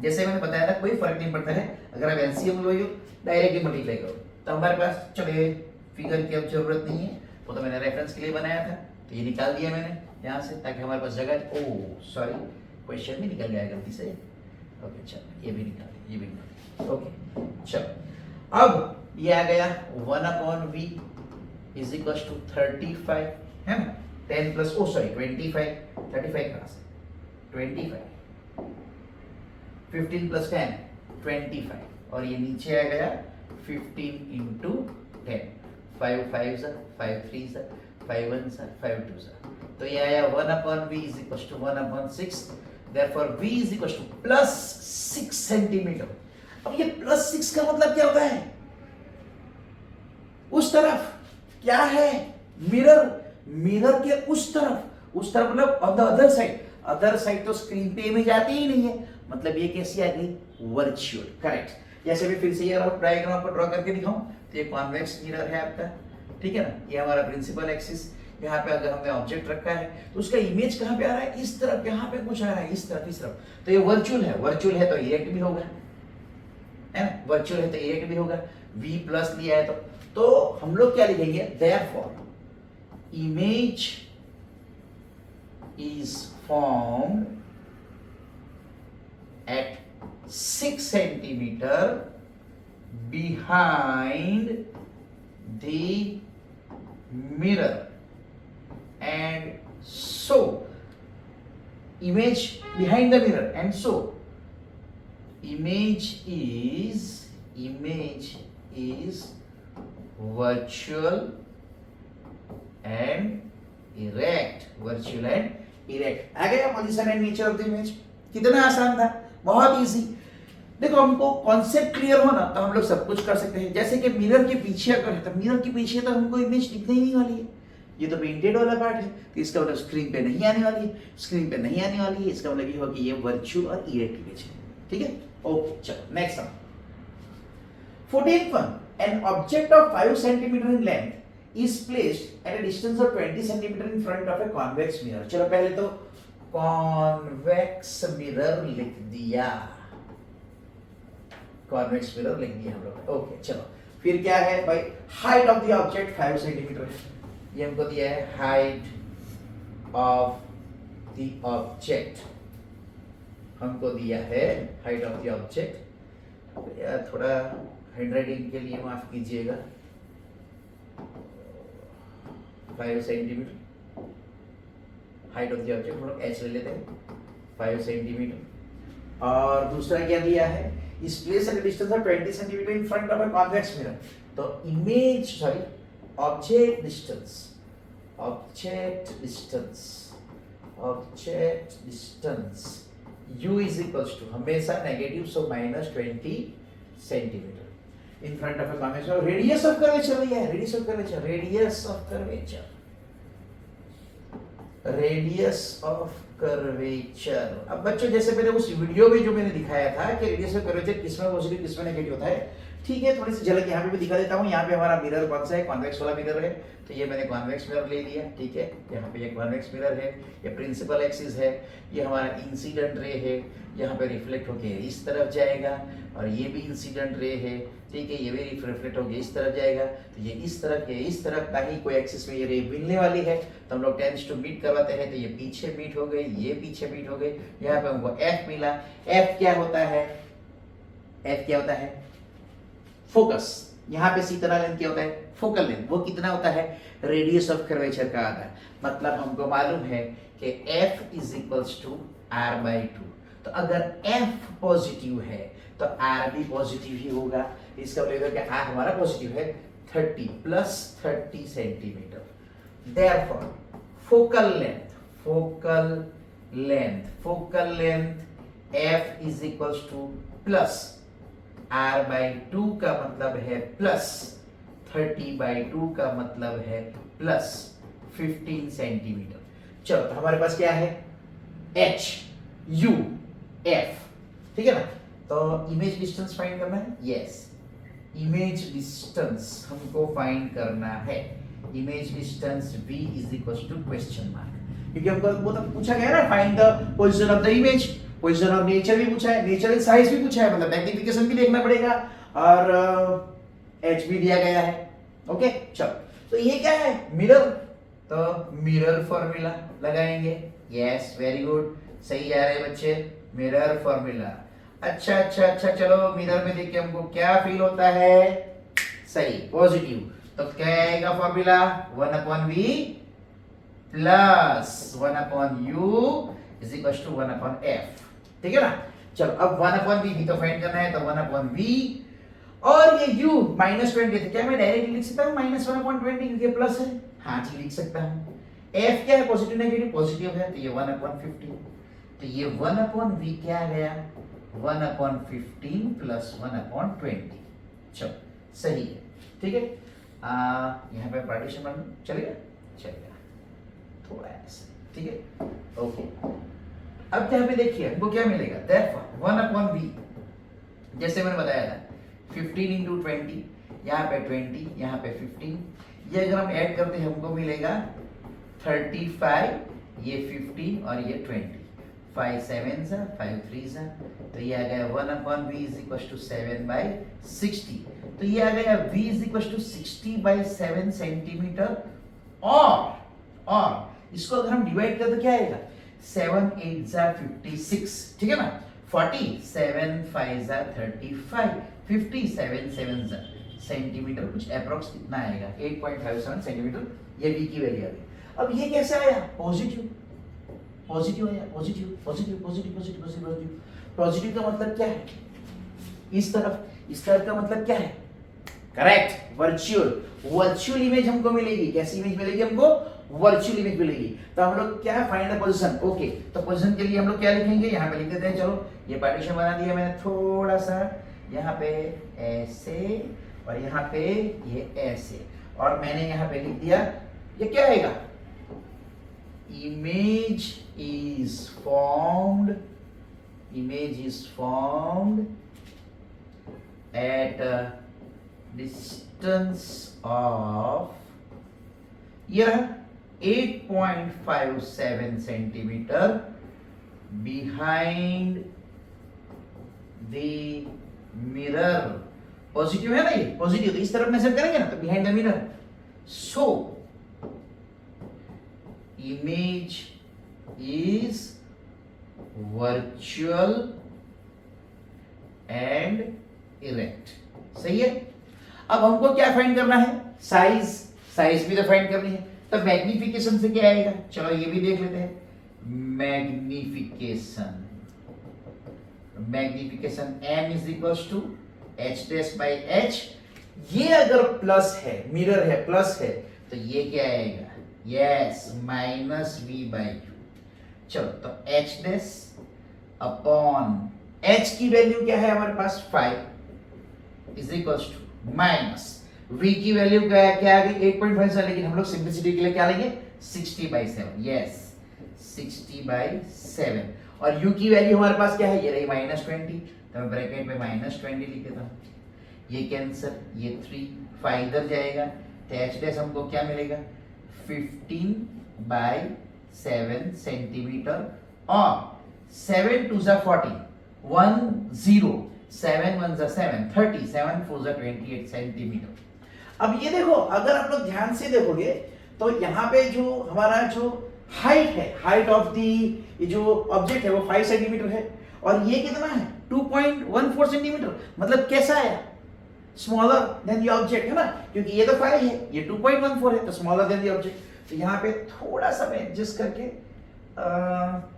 Speaker 1: जैसे मैंने बताया था कोई फर्क नहीं पड़ता है, अगर आप एलसीएम लो डायरेक्टली मल्टीप्लाई करो। तो हमारे पास चलो ये फिगर की अब जरूरत नहीं है, वो तो मैंने रेफरेंस के लिए बनाया था, तो ये निकाल दिया मैंने यहाँ से, ताकि हमारे पास जगह, ओ सॉरी क्वेश्चन भी निकल गया गलती से। ओके चलो ये भी निकाल दिया, ये भी निकाल दिया। ओके चलो, अब ये आ गया 1/v इज इक्वल टू 35, है ना, 10 प्लस ओ सॉरी 25, 35 कहाँ से 25, 15 प्लस 10 25, और ये नीचे आ गया 15 इंटू 10, 5 5 5 3 5 1 5 2, तो ये आया 1/v is equal to 1/6, therefore v is equal to plus 6 centimetre. अब ये प्लस 6 का मतलब क्या होता है, उस तरफ क्या है, मिरर, मिरर के उस तरफ मतलब on the other side, other side तो स्क्रीन पे इमेज आती ही नहीं है, मतलब ये कैसी आ गई, वर्चुअल, करेक्ट। जैसे भी फिर से ये डायग्राम पर ड्रॉ करके दिखाऊं, तो ये कॉन्वेक्स मिरर है आपका, ठीक है ना, ये हमारा प्रिंसिपल एक्सिस, यहाँ पे अगर हमने ऑब्जेक्ट रखा है तो उसका इमेज कहाँ पे आ रहा है, इस तरफ, यहाँ पे कुछ आ रहा है, इस तरफ, इस तरफ, तो ये वर्चुअल है, वर्चुअल है तो इरेक्ट भी होगा, है ना, वर्चुअल है तो इरेक्ट भी होगा। v प्लस लिया है तो हम लोग क्या लिखेंगे, therefore image is formed at 6 centimeter behind the mirror, and so image behind the mirror, and so image is virtual and erect, virtual and erect। आ गया position and nature of the image, कितना आसान था, बहुत easy. देखो हमको concept clear हो ना तो हम लोग सब कुछ कर सकते हैं। जैसे कि मिरर के पीछे अगर है तो मिरर के पीछे तो हमको इमेज दिखने ही नहीं वाली है, ये तो पेंटेड वाला पार्ट है, तो इसका मतलब स्क्रीन पे नहीं आने वाली है, स्क्रीन पे नहीं आने वाली है, इसका मतलब ये होगा कि ये वर्चुअल और इरेक्ट इमेज है, ठीक है। ओके चलो next sum. 14th one, an object of 5 centimeter in length is placed at a distance of 20 centimeter in front of a convex mirror। चलो पहले तो convex mirror लिख दिया, convex mirror लिख दिया हम लोग। ओके चलो फिर क्या है भाई, height of the object 5 centimetre है, ये हमको दिया है हाइट ऑफ द ऑब्जेक्ट, हमको दिया है हाइट ऑफ द ऑब्जेक्ट। यार थोड़ा हैंडराइटिंग के लिए माफ कीजिएगा, 5 centimetre height of the object, हम लोग एच ले लेते हैं 5 सेंटीमीटर। और दूसरा क्या दिया है, is place at distance of 20 centimetre in front of a convex mirror. तो image sorry object distance, object distance u is equal to हमेशा negative, so minus 20 centimetre. In front of a curvature, radius of curvature भैया, radius of curvature, radius of curvature, radius of curvature. अब बच्चों जैसे मैंने उस video में जो मैंने दिखाया था कि रेडियस ऑफ कर्वेचर किसमें पॉजिटिव किसमें नेगेटिव होता है, ठीक है, थोड़ी सी झलक यहाँ पे भी दिखा देता हूँ। यहाँ पे हमारा मिरर कौन सा है, कॉन्वेक्स वाला मिरर है, तो ये मैंने कॉन्वेक्स मिरर ले लिया, ठीक है। यहाँ पे ये कॉन्वेक्स मिरर है, ये प्रिंसिपल एक्सिस है, ये हमारा इंसिडेंट रे है, यहाँ पे रिफ्लेक्ट होके इस तरफ जाएगा, और ये भी इंसिडेंट रे है, ठीक है, ये भी रिफ्लेक्ट होके इस तरफ जाएगा, तो ये इस तरफ ये इस तरफ का ही कोई एक्सिस में ये रे मिलने वाली है, तो हम लोग टेंस टू मीट करवाते हैं, तो ये पीछे मीट हो गए, ये पीछे मीट हो गए, यहाँ पे हमको एफ मिला। एफ क्या होता है, एफ क्या होता है, फोकस। यहाँ पे सी तरह लेंथ क्या होता है, फोकल लेंथ, वो कितना होता है, रेडियस ऑफ कर्वेचर का आधा। मतलब हमको मालूम है कि F is equals to R by 2, तो अगर F पॉजिटिव है तो R भी पॉजिटिव ही होगा। इसका मतलब कि R हमारा पॉजिटिव है 30 plus 30 centimetre. Therefore focal length, focal length, focal length F is equals two plus R by 2 का मतलब है प्लस 30 बाई 2 का मतलब है प्लस 15 सेंटीमीटर। चलो तो हमारे पास क्या है, H U F, ठीक है ना। तो इमेज डिस्टेंस फाइंड करना है, यस, इमेज डिस्टेंस हमको फाइंड करना है। Image distance V is equal to question mark, क्योंकि हमको वो तो पूछा गया ना, find the position of the image, position of nature भी पूछा है, नेचुरल साइज भी पूछा है, मतलब मैग्निफिकेशन भी देखना पड़ेगा, और एच भी दिया गया है। ओके चलो, तो ये क्या है, मिरर, तो मिरर फॉर्मूला लगाएंगे। यस वेरी गुड, सही आ रहे हैं बच्चे, मिरर फॉर्मूला। अच्छा अच्छा अच्छा, चलो मिरर में देख के हमको क्या फील होता है, सही पॉजिटिव, तो क्या आएगा formula, 1/v plus 1/u is equal to 1/f, ठीक है ना। चलो अब 1/v भी तो फाइंड करना है, तो 1/v, और ये u -20 थे, क्या मैं डायरेक्ट लिख सकता हूँ -1/20 क्योंकि प्लस है, हाँ जी लिख सकता हूँ। f क्या है, पॉजिटिव नेगेटिव, पॉजिटिव है, तो ये 1/50, तो ये 1/v क्या आ गया, 1/15 प्लस 1/20। चलो सही है, ठीक है। यहाँ पे पार्टीशन बन चलेगा, चलेगा थोड़ा ऐसे, ठीक है, ओके। अब यहाँ पे देखिए हमको क्या मिलेगा, therefore 1/v, जैसे मैंने बताया था 15 into 20, यहाँ पे 20, यहाँ पे 15, ये अगर हम ऐड करते हैं हमको मिलेगा 35, ये 15 और ये 20, 5 7 सा 5 3 सा, तो ये आ गया 1/v इज इक्वल टू 7/60, तो ये आ गया v is equal to 60/7 centimetre, और इसको अगर हम डिवाइड करें तो क्या आएगा, 7 8 जा 56, ठीक है ना, 40 7 5 जा 35, 50 7 7 जा सेंटीमीटर, कुछ अप्रोक्स कितना आएगा 8.57 सेंटीमीटर, ये v की वैल्यू आ गई। अब ये कैसे आया, पॉजिटिव, पॉजिटिव आया, positive positive positive positive positive, positive का मतलब क्या है, इस तरफ का मतलब क्या है, करेक्ट, वर्चुअल, वर्चुअल इमेज हमको मिलेगी। कैसी इमेज मिलेगी हमको, वर्चुअल इमेज मिलेगी। तो हम लोग क्या फाइंड द पोजीशन, ओके, तो पोजीशन के लिए हम लोग क्या लिखेंगे, यहाँ पे लिख देते हैं। चलो ये पार्टीशन बना दिया मैंने, थोड़ा सा यहाँ पे ऐसे और यहाँ पे ये ऐसे, और मैंने यहाँ पे लिख दिया, ये क्या आएगा, image is formed at a distance of, ये रहा 8.57 centimetre behind the mirror। Positive है ना, ये पॉजिटिव, तो इस तरफ मेजर करेंगे ना, तो behind the mirror, so image is virtual and erect, सही है। अब हमको क्या फाइंड करना है, साइज भी तो फाइंड करनी है, तो मैग्निफिकेशन से क्या आएगा, चलो ये भी देख लेते हैं, magnification m is equal to h dash by h, ये अगर प्लस है, मिरर है, प्लस है, तो ये क्या आएगा, यस -v/u। चलो तो h डैश अपॉन h की वैल्यू क्या है हमारे पास 5 is equal to minus v की वैल्यू क्या आ गई 8.5, लेकिन हम लोग सिंपलिसिटी के लिए क्या लेंगे 60/7, यस 60/7। और u की वैल्यू हमारे पास क्या है, ये रही -20, तो मैं ब्रैकेट में -20 लिख देता हूँ, ये कैंसर, ये 3 5 इधर जाएगा, तो h डैश हमको क्या मिलेगा 15/7 सेंटीमीटर, और 7 2 40 1 0 7 1 7 30 7 4 28 सेंटीमीटर। अब ये देखो, अगर आप लोग ध्यान से देखोगे तो यहाँ पे जो हमारा जो हाइट है, हाइट ऑफ दी जो ऑब्जेक्ट है वो 5 सेंटीमीटर है, और ये कितना है 2.14 सेंटीमीटर, मतलब कैसा है स्मॉलर देन द ऑब्जेक्ट, है ना, क्योंकि ये तो 5 है, ये 2.14 है, तो स्मॉलर देन द ऑब्जेक्ट। तो यहाँ पे थोड़ा सा मैं एडजस्ट करके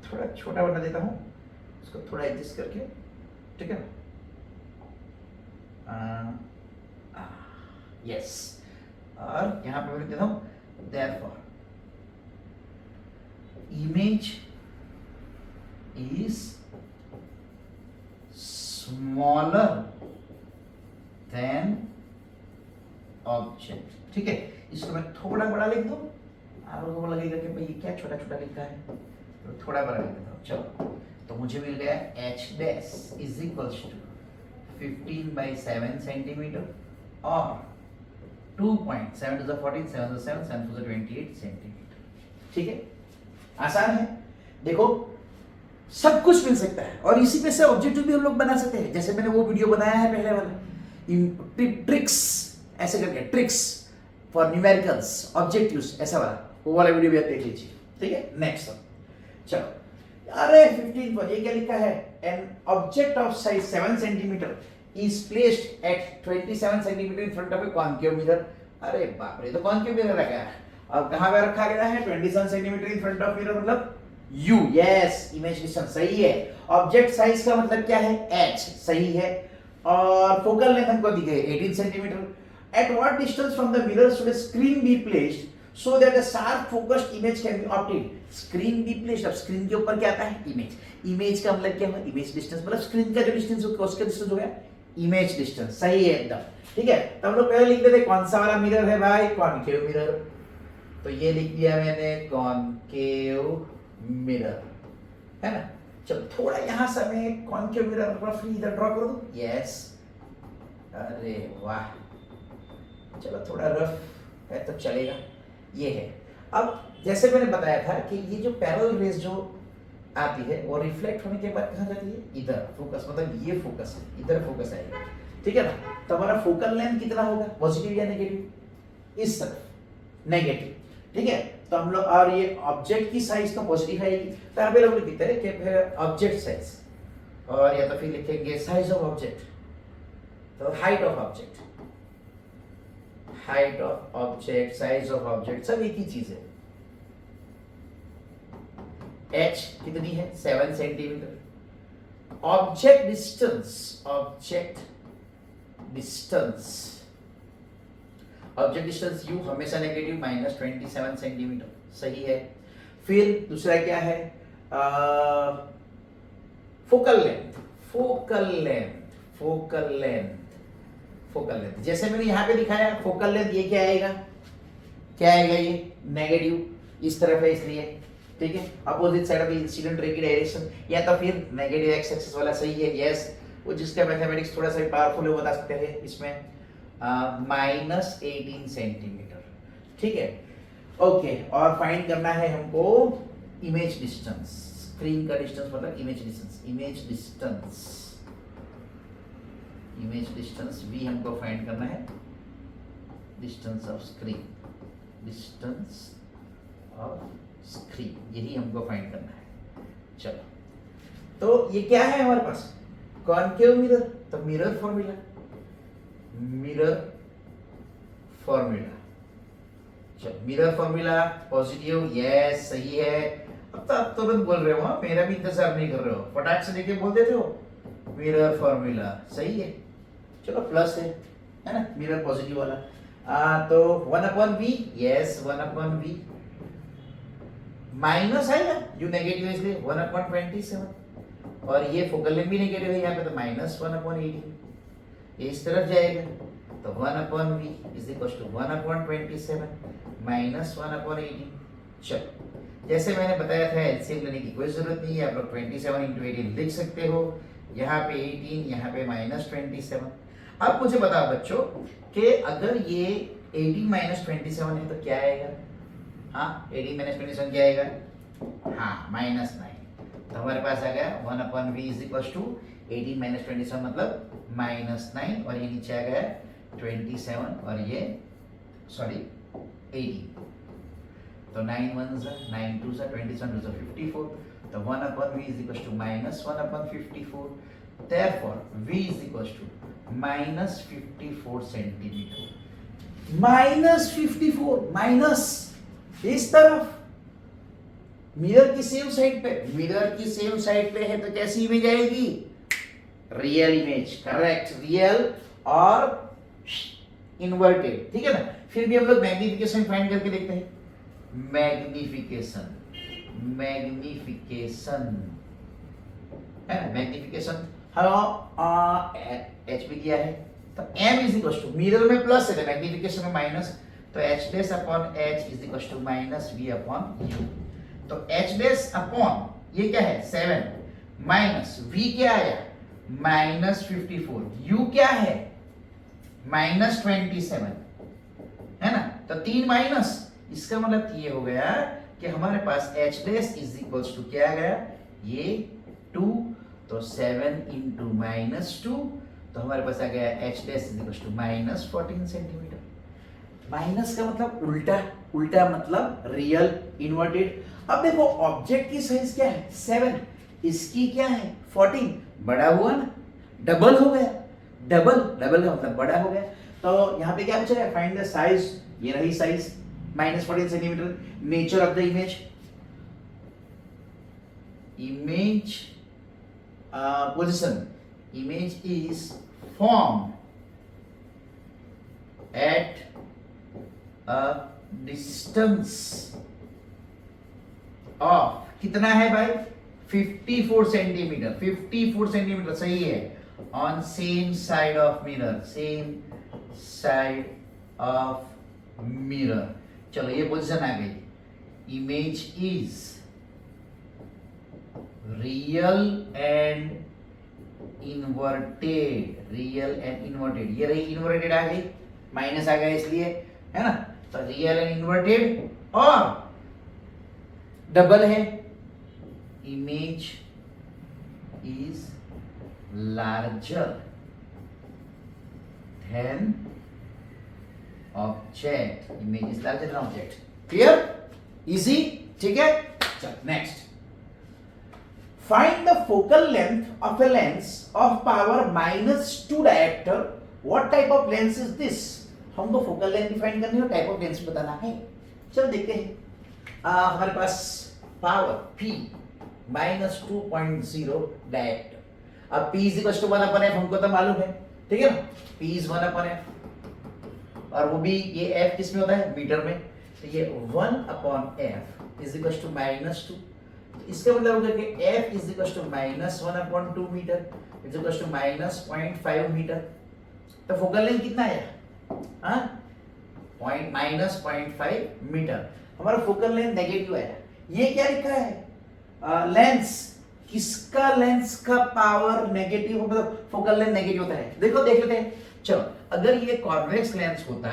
Speaker 1: थोड़ा छोटा बना देता हूँ, इसको थोड़ा एडजस्ट करके, ठीक है ना, यस, और यहाँ पे मैं देता हूँ therefore image is smaller than object, ठीक है। इसको मैं थोड़ा बड़ा लिख दूं, आपको लगेगा कि भाई ये क्या छोटा छोटा लिखा है, तो थोड़ा बड़ा लिख देता हूँ, चलो। तो मुझे मिल गया h dash is equals to 15/7 centimetre और 2.7 to the 14 7 to the 7 7 to the 28 centimetre, ठीक है, आसान है। देखो सब कुछ मिल सकता है, और इसी पे से ऑब्जेक्टिव भी हम लोग बना सकते हैं, जैसे मैंने वो वीडियो बनाया है पहले वाला ट्रिक्स, ऐसे करके ट्रिक्स फॉर न्यूमेरिकल्स ऑब्जेक्टिव्स, ऐसा वाला, वो वाला वीडियो भी आप देख लीजिए, ठीक है। नेक्स्ट चलो, अरे 15 पर ये क्या लिखा है, an object of size 7 centimetre is placed at 27 centimeter in front of a concave mirror। अरे बाप रे, तो concave mirror रखा है, अब कहाँ पे रखा गया है 27 centimeter in front of mirror, मतलब u, yes, image distance सही है, ऑब्जेक्ट साइज का मतलब क्या है h, सही है, और फोकल लेंथ हमको दी गई 18 centimetre. At what distance from the mirror should a screen be placed so that a sharp focused image can be obtained? Screen be placed, अब स्क्रीन के ऊपर क्या आता है इमेज, इमेज का मतलब क्या है इमेज डिस्टेंस, मतलब स्क्रीन का जो डिस्टेंस होगा उसका डिस्टेंस हो गया इमेज डिस्टेंस, सही है एकदम, ठीक है। तो हम लोग पहले लिख देते कौन सा वाला मिरर है भाई, कॉनकेव मिरर, तो ये लिख दिया मैंने कॉनकेव मिरर, है ना। चलो थोड़ा यहां से मैं कॉनकेव मिरर रफली इधर ड्रॉ कर दूं, यस, अरे वाह, चलो थोड़ा रफ है तो चलेगा, ये है। अब जैसे मैंने बताया था कि ये जो पैरेलल रेज जो आती है वो रिफ्लेक्ट होने के बाद कहाँ जाती है, इधर फोकस, मतलब ये फोकस है, इधर फोकस आएगा, ठीक है ना। तो हमारा फोकल लेंथ कितना होगा, पॉजिटिव या नेगेटिव, इस तरफ नेगेटिव, ठीक है। तो हम लोग, और ये ऑब्जेक्ट की साइज तो पॉजिटिव आएगी, तो यहाँ पे लोग लिखते हैं कि ऑब्जेक्ट साइज, और या तो फिर लिखेंगे साइज ऑफ ऑब्जेक्ट, तो height of object, height of object, size of object, सब एक ही चीज है। h कितनी है 7 centimetre, object distance, object distance, object distance u हमेशा नेगेटिव -27 सेंटीमीटर, सही है। फिर दूसरा क्या है, focal length, focal length, focal length, focal length, जैसे मैंने यहाँ पे दिखाया फोकल लेंथ, ये क्या आएगा, क्या आएगा, ये नेगेटिव, इस तरफ है इसलिए, ठीक है, opposite side of the incident ray की डायरेक्शन, या तो फिर नेगेटिव एक्स एक्सिस वाला, सही है, यस। वो जिसका मैथमेटिक्स थोड़ा सा पावरफुल है वो बता सकते हैं इसमें, -18 सेंटीमीटर, ठीक है, ओके। और फाइंड करना है हमको इमेज डिस्टेंस, स्क्रीन का डिस्टेंस मतलब image distance, image distance, image distance v हमको फाइंड करना है, distance of screen, distance of screen, यही हमको फाइंड करना है। चलो, तो ये क्या है हमारे पास, कॉनकेव मिरर, तो मिरर फॉर्मूला, मिरर फॉर्मूला, चलो मिरर फॉर्मूला पॉजिटिव, यस सही है। अब तो आप तुरंत बोल रहे हो, हाँ मेरा भी इंतजार नहीं कर रहे हो, फटाक से लेके बोल देते हो, मिरर फॉर्मूला सही है, चलो प्लस है ना, मिरर पॉजिटिव वाला, तो 1/v, यस 1/v, माइनस आएगा यू नेगेटिव है इसलिए 1/27, और ये फोकल लेंथ भी नेगेटिव है यहाँ पे, तो -1/18, ये इस तरफ जाएगा, तो 1/v is equal to 1/27 minus 1/18। चलो जैसे मैंने बताया था एलसीएम लेने की कोई जरूरत नहीं है, आप लोग 27 × 18 लिख सकते हो, यहाँ पे 18, यहाँ पे -27। अब मुझे बताओ बच्चों कि अगर ये 18 - 27 है तो क्या आएगा? हाँ 18 - 27 क्या आएगा? हाँ -9। तो हमारे पास आ गया 1/v इज इक्वल टू 18 - 27 मतलब -9, और ये नीचे आ गया 27 और ये सॉरी 18। तो 9 1s 9 2s 27 2s 54। तो 1/v is equals to -1/54। Therefore, v is equals to -54 centimetre. -54 minus इस तरफ मिरर की सेम साइड पे, मिरर की सेम साइड पे है तो कैसी इमेज आएगी? रियल इमेज, करेक्ट, रियल और इन्वर्टेड, ठीक है ना। फिर भी हम लोग मैग्निफिकेशन फाइंड करके देखते हैं। मैग्निफिकेशन, मैग्निफिकेशन है ना, मैग्निफिकेशन एच भी दिया है, तो m is equal to, mirror में प्लस है तो मैग्निफिकेशन में माइनस, तो h dash upon h is equal to -v upon u। तो h डैश अपॉन ये क्या है 7 माइनस v क्या आया -54, u क्या है -27, है ना। तो 3 माइनस, इसका मतलब ये हो गया कि हमारे पास h dash is equals to क्या आ गया, ये 2, तो 7 × -2, तो हमारे पास आ गया h dash is equals to -14 centimetre. Minus का मतलब उल्टा, उल्टा मतलब रियल, इन्वर्टेड। अब देखो ऑब्जेक्ट की साइज क्या है 7, इसकी क्या है 14, बड़ा हुआ ना, डबल हो गया, डबल, डबल का मतलब बड़ा हो गया। तो यहाँ पे क्या पूछा है, फाइंड द साइज, ये रही size -14 centimetre. Nature of the image, image position, image is formed at a distance of कितना है भाई 54 सेंटीमीटर, 54 सेंटीमीटर सही है, on same side of mirror, same side of mirror। चलो ये पोजीशन आ गई, image is real and inverted, real and inverted, ये रही इन्वर्टेड आ गई, माइनस आ गया इसलिए, है ना। तो रियल एंड इन्वर्टेड और डबल है, image is larger than object, image is larger than object. Clear, easy, ठीक है। चल next, find the focal length of a lens of power -2 diopter, what type of lens is this? हमको focal length define करनी है, type of lens बताना है। चलो देखते हैं, हमारे पास पावर P -2.0 डायोप्टर। अब P = 1/f हमको तो मालूम है, ठीक है ना, P is 1/f, और वो भी ये f किस में होता है, मीटर में, तो ये 1/f इज इक्वल टू -2। तो इसका मतलब होगा कि f is equal to -1/2 metre is equal to -0.5 metre. तो फोकल लेंथ कितना आया, हाँ -0.5 मीटर। हमारा फोकल लेंथ नेगेटिव आया। ये क्या लिखा है, लेंस, किसका लेंस का पावर नेगेटिव हो, मतलब फोकल लेंथ नेगेटिव होता है। देखो देख लेते हैं, चलो अगर ये कॉन्वेक्स लेंस होता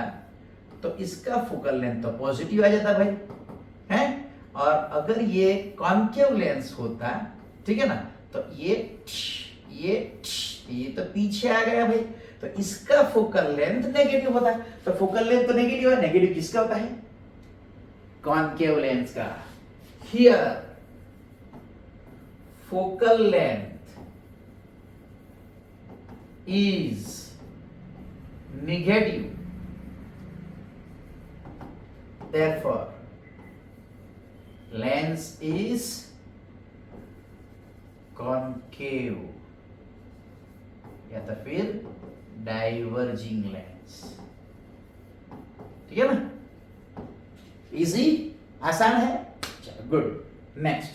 Speaker 1: तो इसका फोकल लेंथ तो पॉजिटिव आ जाता भाई, है, और अगर ये कॉन्केव लेंस होता, ठीक है ना, तो ये तो पीछे आ गया भाई, तो इसका फोकल लेंथ नेगेटिव होता है। तो फोकल लेंथ तो नेगेटिव है, नेगेटिव किसका होता है, कॉन्केव लेंस का। Here focal length is negative, therefore lens is concave, या तो फिर डाइवर्जिंग लेंस, ठीक है ना, इजी, आसान है। चलो गुड। नेक्स्ट,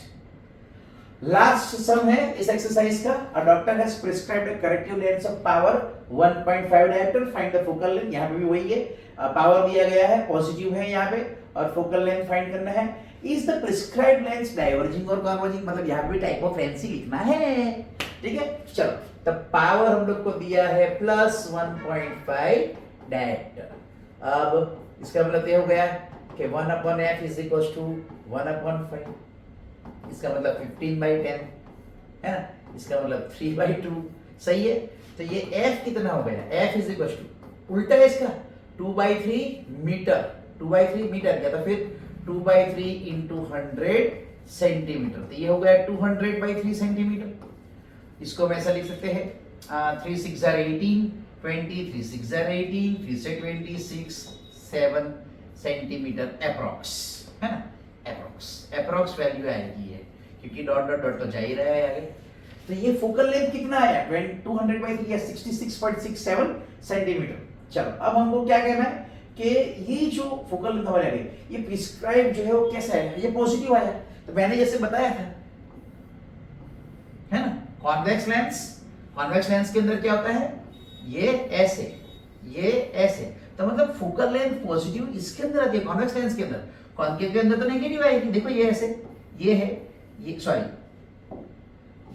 Speaker 1: लास्ट सम है इस एक्सरसाइज का। A doctor has prescribed a corrective lens of power 1.5 dioptre, find the focal length. यहां पे भी वही है, पावर दिया गया है, पॉजिटिव है यहां पे, और फोकल लेंथ फाइंड करना है। Is the prescribed lens diverging और कन्वर्जिंग, मतलब यहां पे टाइप ऑफ लेंस ही लिखना है, ठीक है। चलो, तब पावर हम लोग को दिया है प्लस 1.5 डायोप्टर। अब इसका मतलब ये हो गया कि 1/f इज इक्वल टू 1/5, इसका मतलब 15/10 है ना, इसका मतलब 3/2, सही है। तो ये f कितना हो गया, f इज इक्वल टू उल्टा है इसका 2/3 मीटर, 2/3 मीटर क्या, तो फिर 2/3 इंटू 100 सेंटीमीटर, तो ये हो गया 200/3 सेंटीमीटर। इसको हम ऐसा लिख सकते हैं 3 6 are 18, 20 3 6 are 18, 3 से 26 7 सेंटीमीटर अप्रॉक्स, है ना, अप्रॉक्स वैल्यू आएगी है, क्योंकि डॉट डॉट डॉट तो जा ही रहा है आगे। तो ये फोकल लेंथ कितना आया 200/3 या 66.67 सेंटीमीटर। चलो, अब हमको क्या कहना है कि ये जो फोकल लेंथ हमारे आ गई, ये प्रिस्क्राइब जो है वो कैसा है, ये पॉजिटिव आया। तो मैंने जैसे बताया था, है ना, कॉन्वेक्स लेंस के अंदर क्या होता है, ये ऐसे, ये ऐसे, तो मतलब फोकल लेंथ पॉजिटिव इसके अंदर आती है, कॉन्वेक्स लेंस के अंदर। कॉन्केव के अंदर तो नेगेटिव आएगी। देखो ये ऐसे, ये है, ये सॉरी,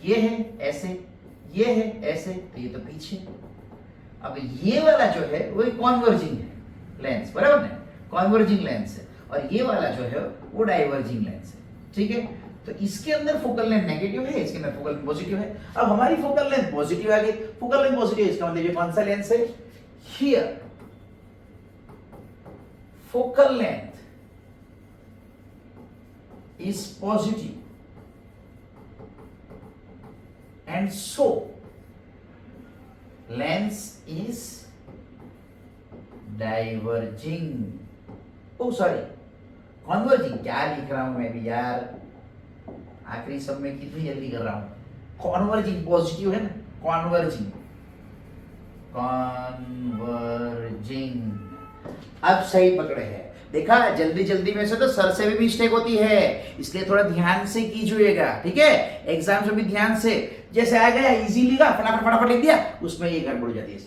Speaker 1: ये है ऐसे, ये है ऐसे, तो ये तो पीछे। अब ये वाला जो है वो कॉन्वर्जिंग है लेंस, बराबर ना, कॉन्वर्जिंग लेंस है, और ये वाला जो है वो डाइवर्जिंग लेंस है, ठीक है। तो इसके अंदर फोकल लेंथ नेगेटिव है, इसके अंदर फोकल लेंथ पॉजिटिव है। अब हमारी फोकल लेंथ पॉजिटिव आ गई, फोकल लेंथ पॉजिटिव, इसका मतलब ये कौन सा लेंस है, here focal length is positive, and so lens is diverging, oh sorry converging, क्या लिख रहा हूं मैं भी यार, आखिरी सब में कितनी जल्दी कर रहा हूं, कॉन्वर्जिंग पॉजिटिव है ना, कॉन्वर्जिंग, अब सही पकड़े हैं। देखा, जल्दी जल्दी में से तो सर से भी मिस्टेक होती है, इसलिए थोड़ा ध्यान से कीजिएगा, ठीक है। एग्जाम से भी ध्यान से, जैसे आ गया इजी लिखा, फटाफट लिख दिया, उसमें ये गड़बड़ हो जाती है,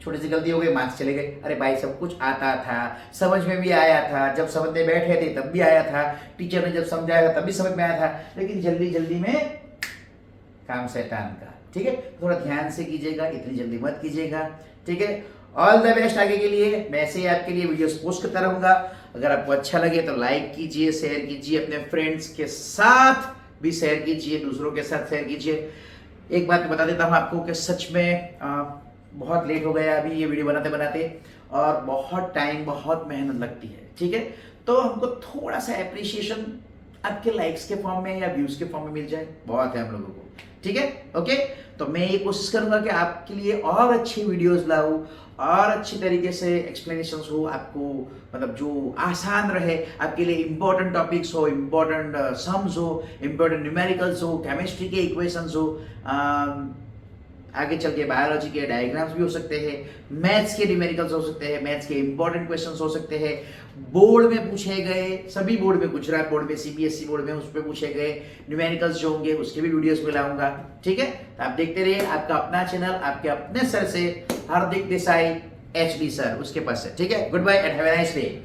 Speaker 1: छोटी सी गलती हो गई, मार्क्स चले गए। अरे भाई, सब कुछ आता था, समझ में भी आया था, जब समझने बैठे थे तब भी आया था, टीचर ने जब समझाया था तब भी समझ में आया था, लेकिन जल्दी जल्दी में काम शैतान का, ठीक है। थोड़ा ध्यान से कीजिएगा, इतनी जल्दी मत कीजिएगा, ठीक है। ऑल द बेस्ट आगे के लिए। मैं ऐसे ही आपके लिए वीडियोस पोस्ट करता रहूंगा। अगर आपको अच्छा लगे तो लाइक कीजिए, शेयर कीजिए, अपने फ्रेंड्स के साथ भी शेयर कीजिए, दूसरों के साथ शेयर कीजिए। एक बात बता देता हूं आपको कि सच में बहुत लेट हो गया अभी ये वीडियो बनाते बनाते, और बहुत टाइम, बहुत मेहनत लगती है, ठीक है। तो हमको थोड़ा सा एप्रिसिएशन आपके लाइक्स के फॉर्म में या व्यूज के फॉर्म में मिल जाए, बहुत है हम लोगों को, ठीक है, ओके। तो मैं ये कोशिश करूंगा कि आपके लिए और अच्छी वीडियोस लाऊं, और अच्छी तरीके से एक्सप्लेनेशंस हो आपको, मतलब जो आसान रहे आपके लिए, इंपॉर्टेंट टॉपिक्स हो, इंपॉर्टेंट सम्स हो, इंपॉर्टेंट न्यूमेरिकल्स हो, केमिस्ट्री के इक्वेशंस हो, आगे चल के बायोलॉजी के डायग्राम्स भी हो सकते हैं, मैथ्स के न्यूमेरिकल्स हो सकते हैं, मैथ्स के इंपॉर्टेंट क्वेश्चंस हो सकते हैं, बोर्ड में पूछे गए, सभी बोर्ड में, गुजरात बोर्ड में, सीबीएसई बोर्ड में, उस पर पूछे गए न्यूमेरिकल्स जो होंगे उसके भी वीडियोस में लाऊंगा, ठीक है। तो आप देखते रहिए, आपका अपना चैनल, आपके अपने सर से, हार्दिक देसाई HD सर, उसके पास से, ठीक है। Good bye and have a nice day.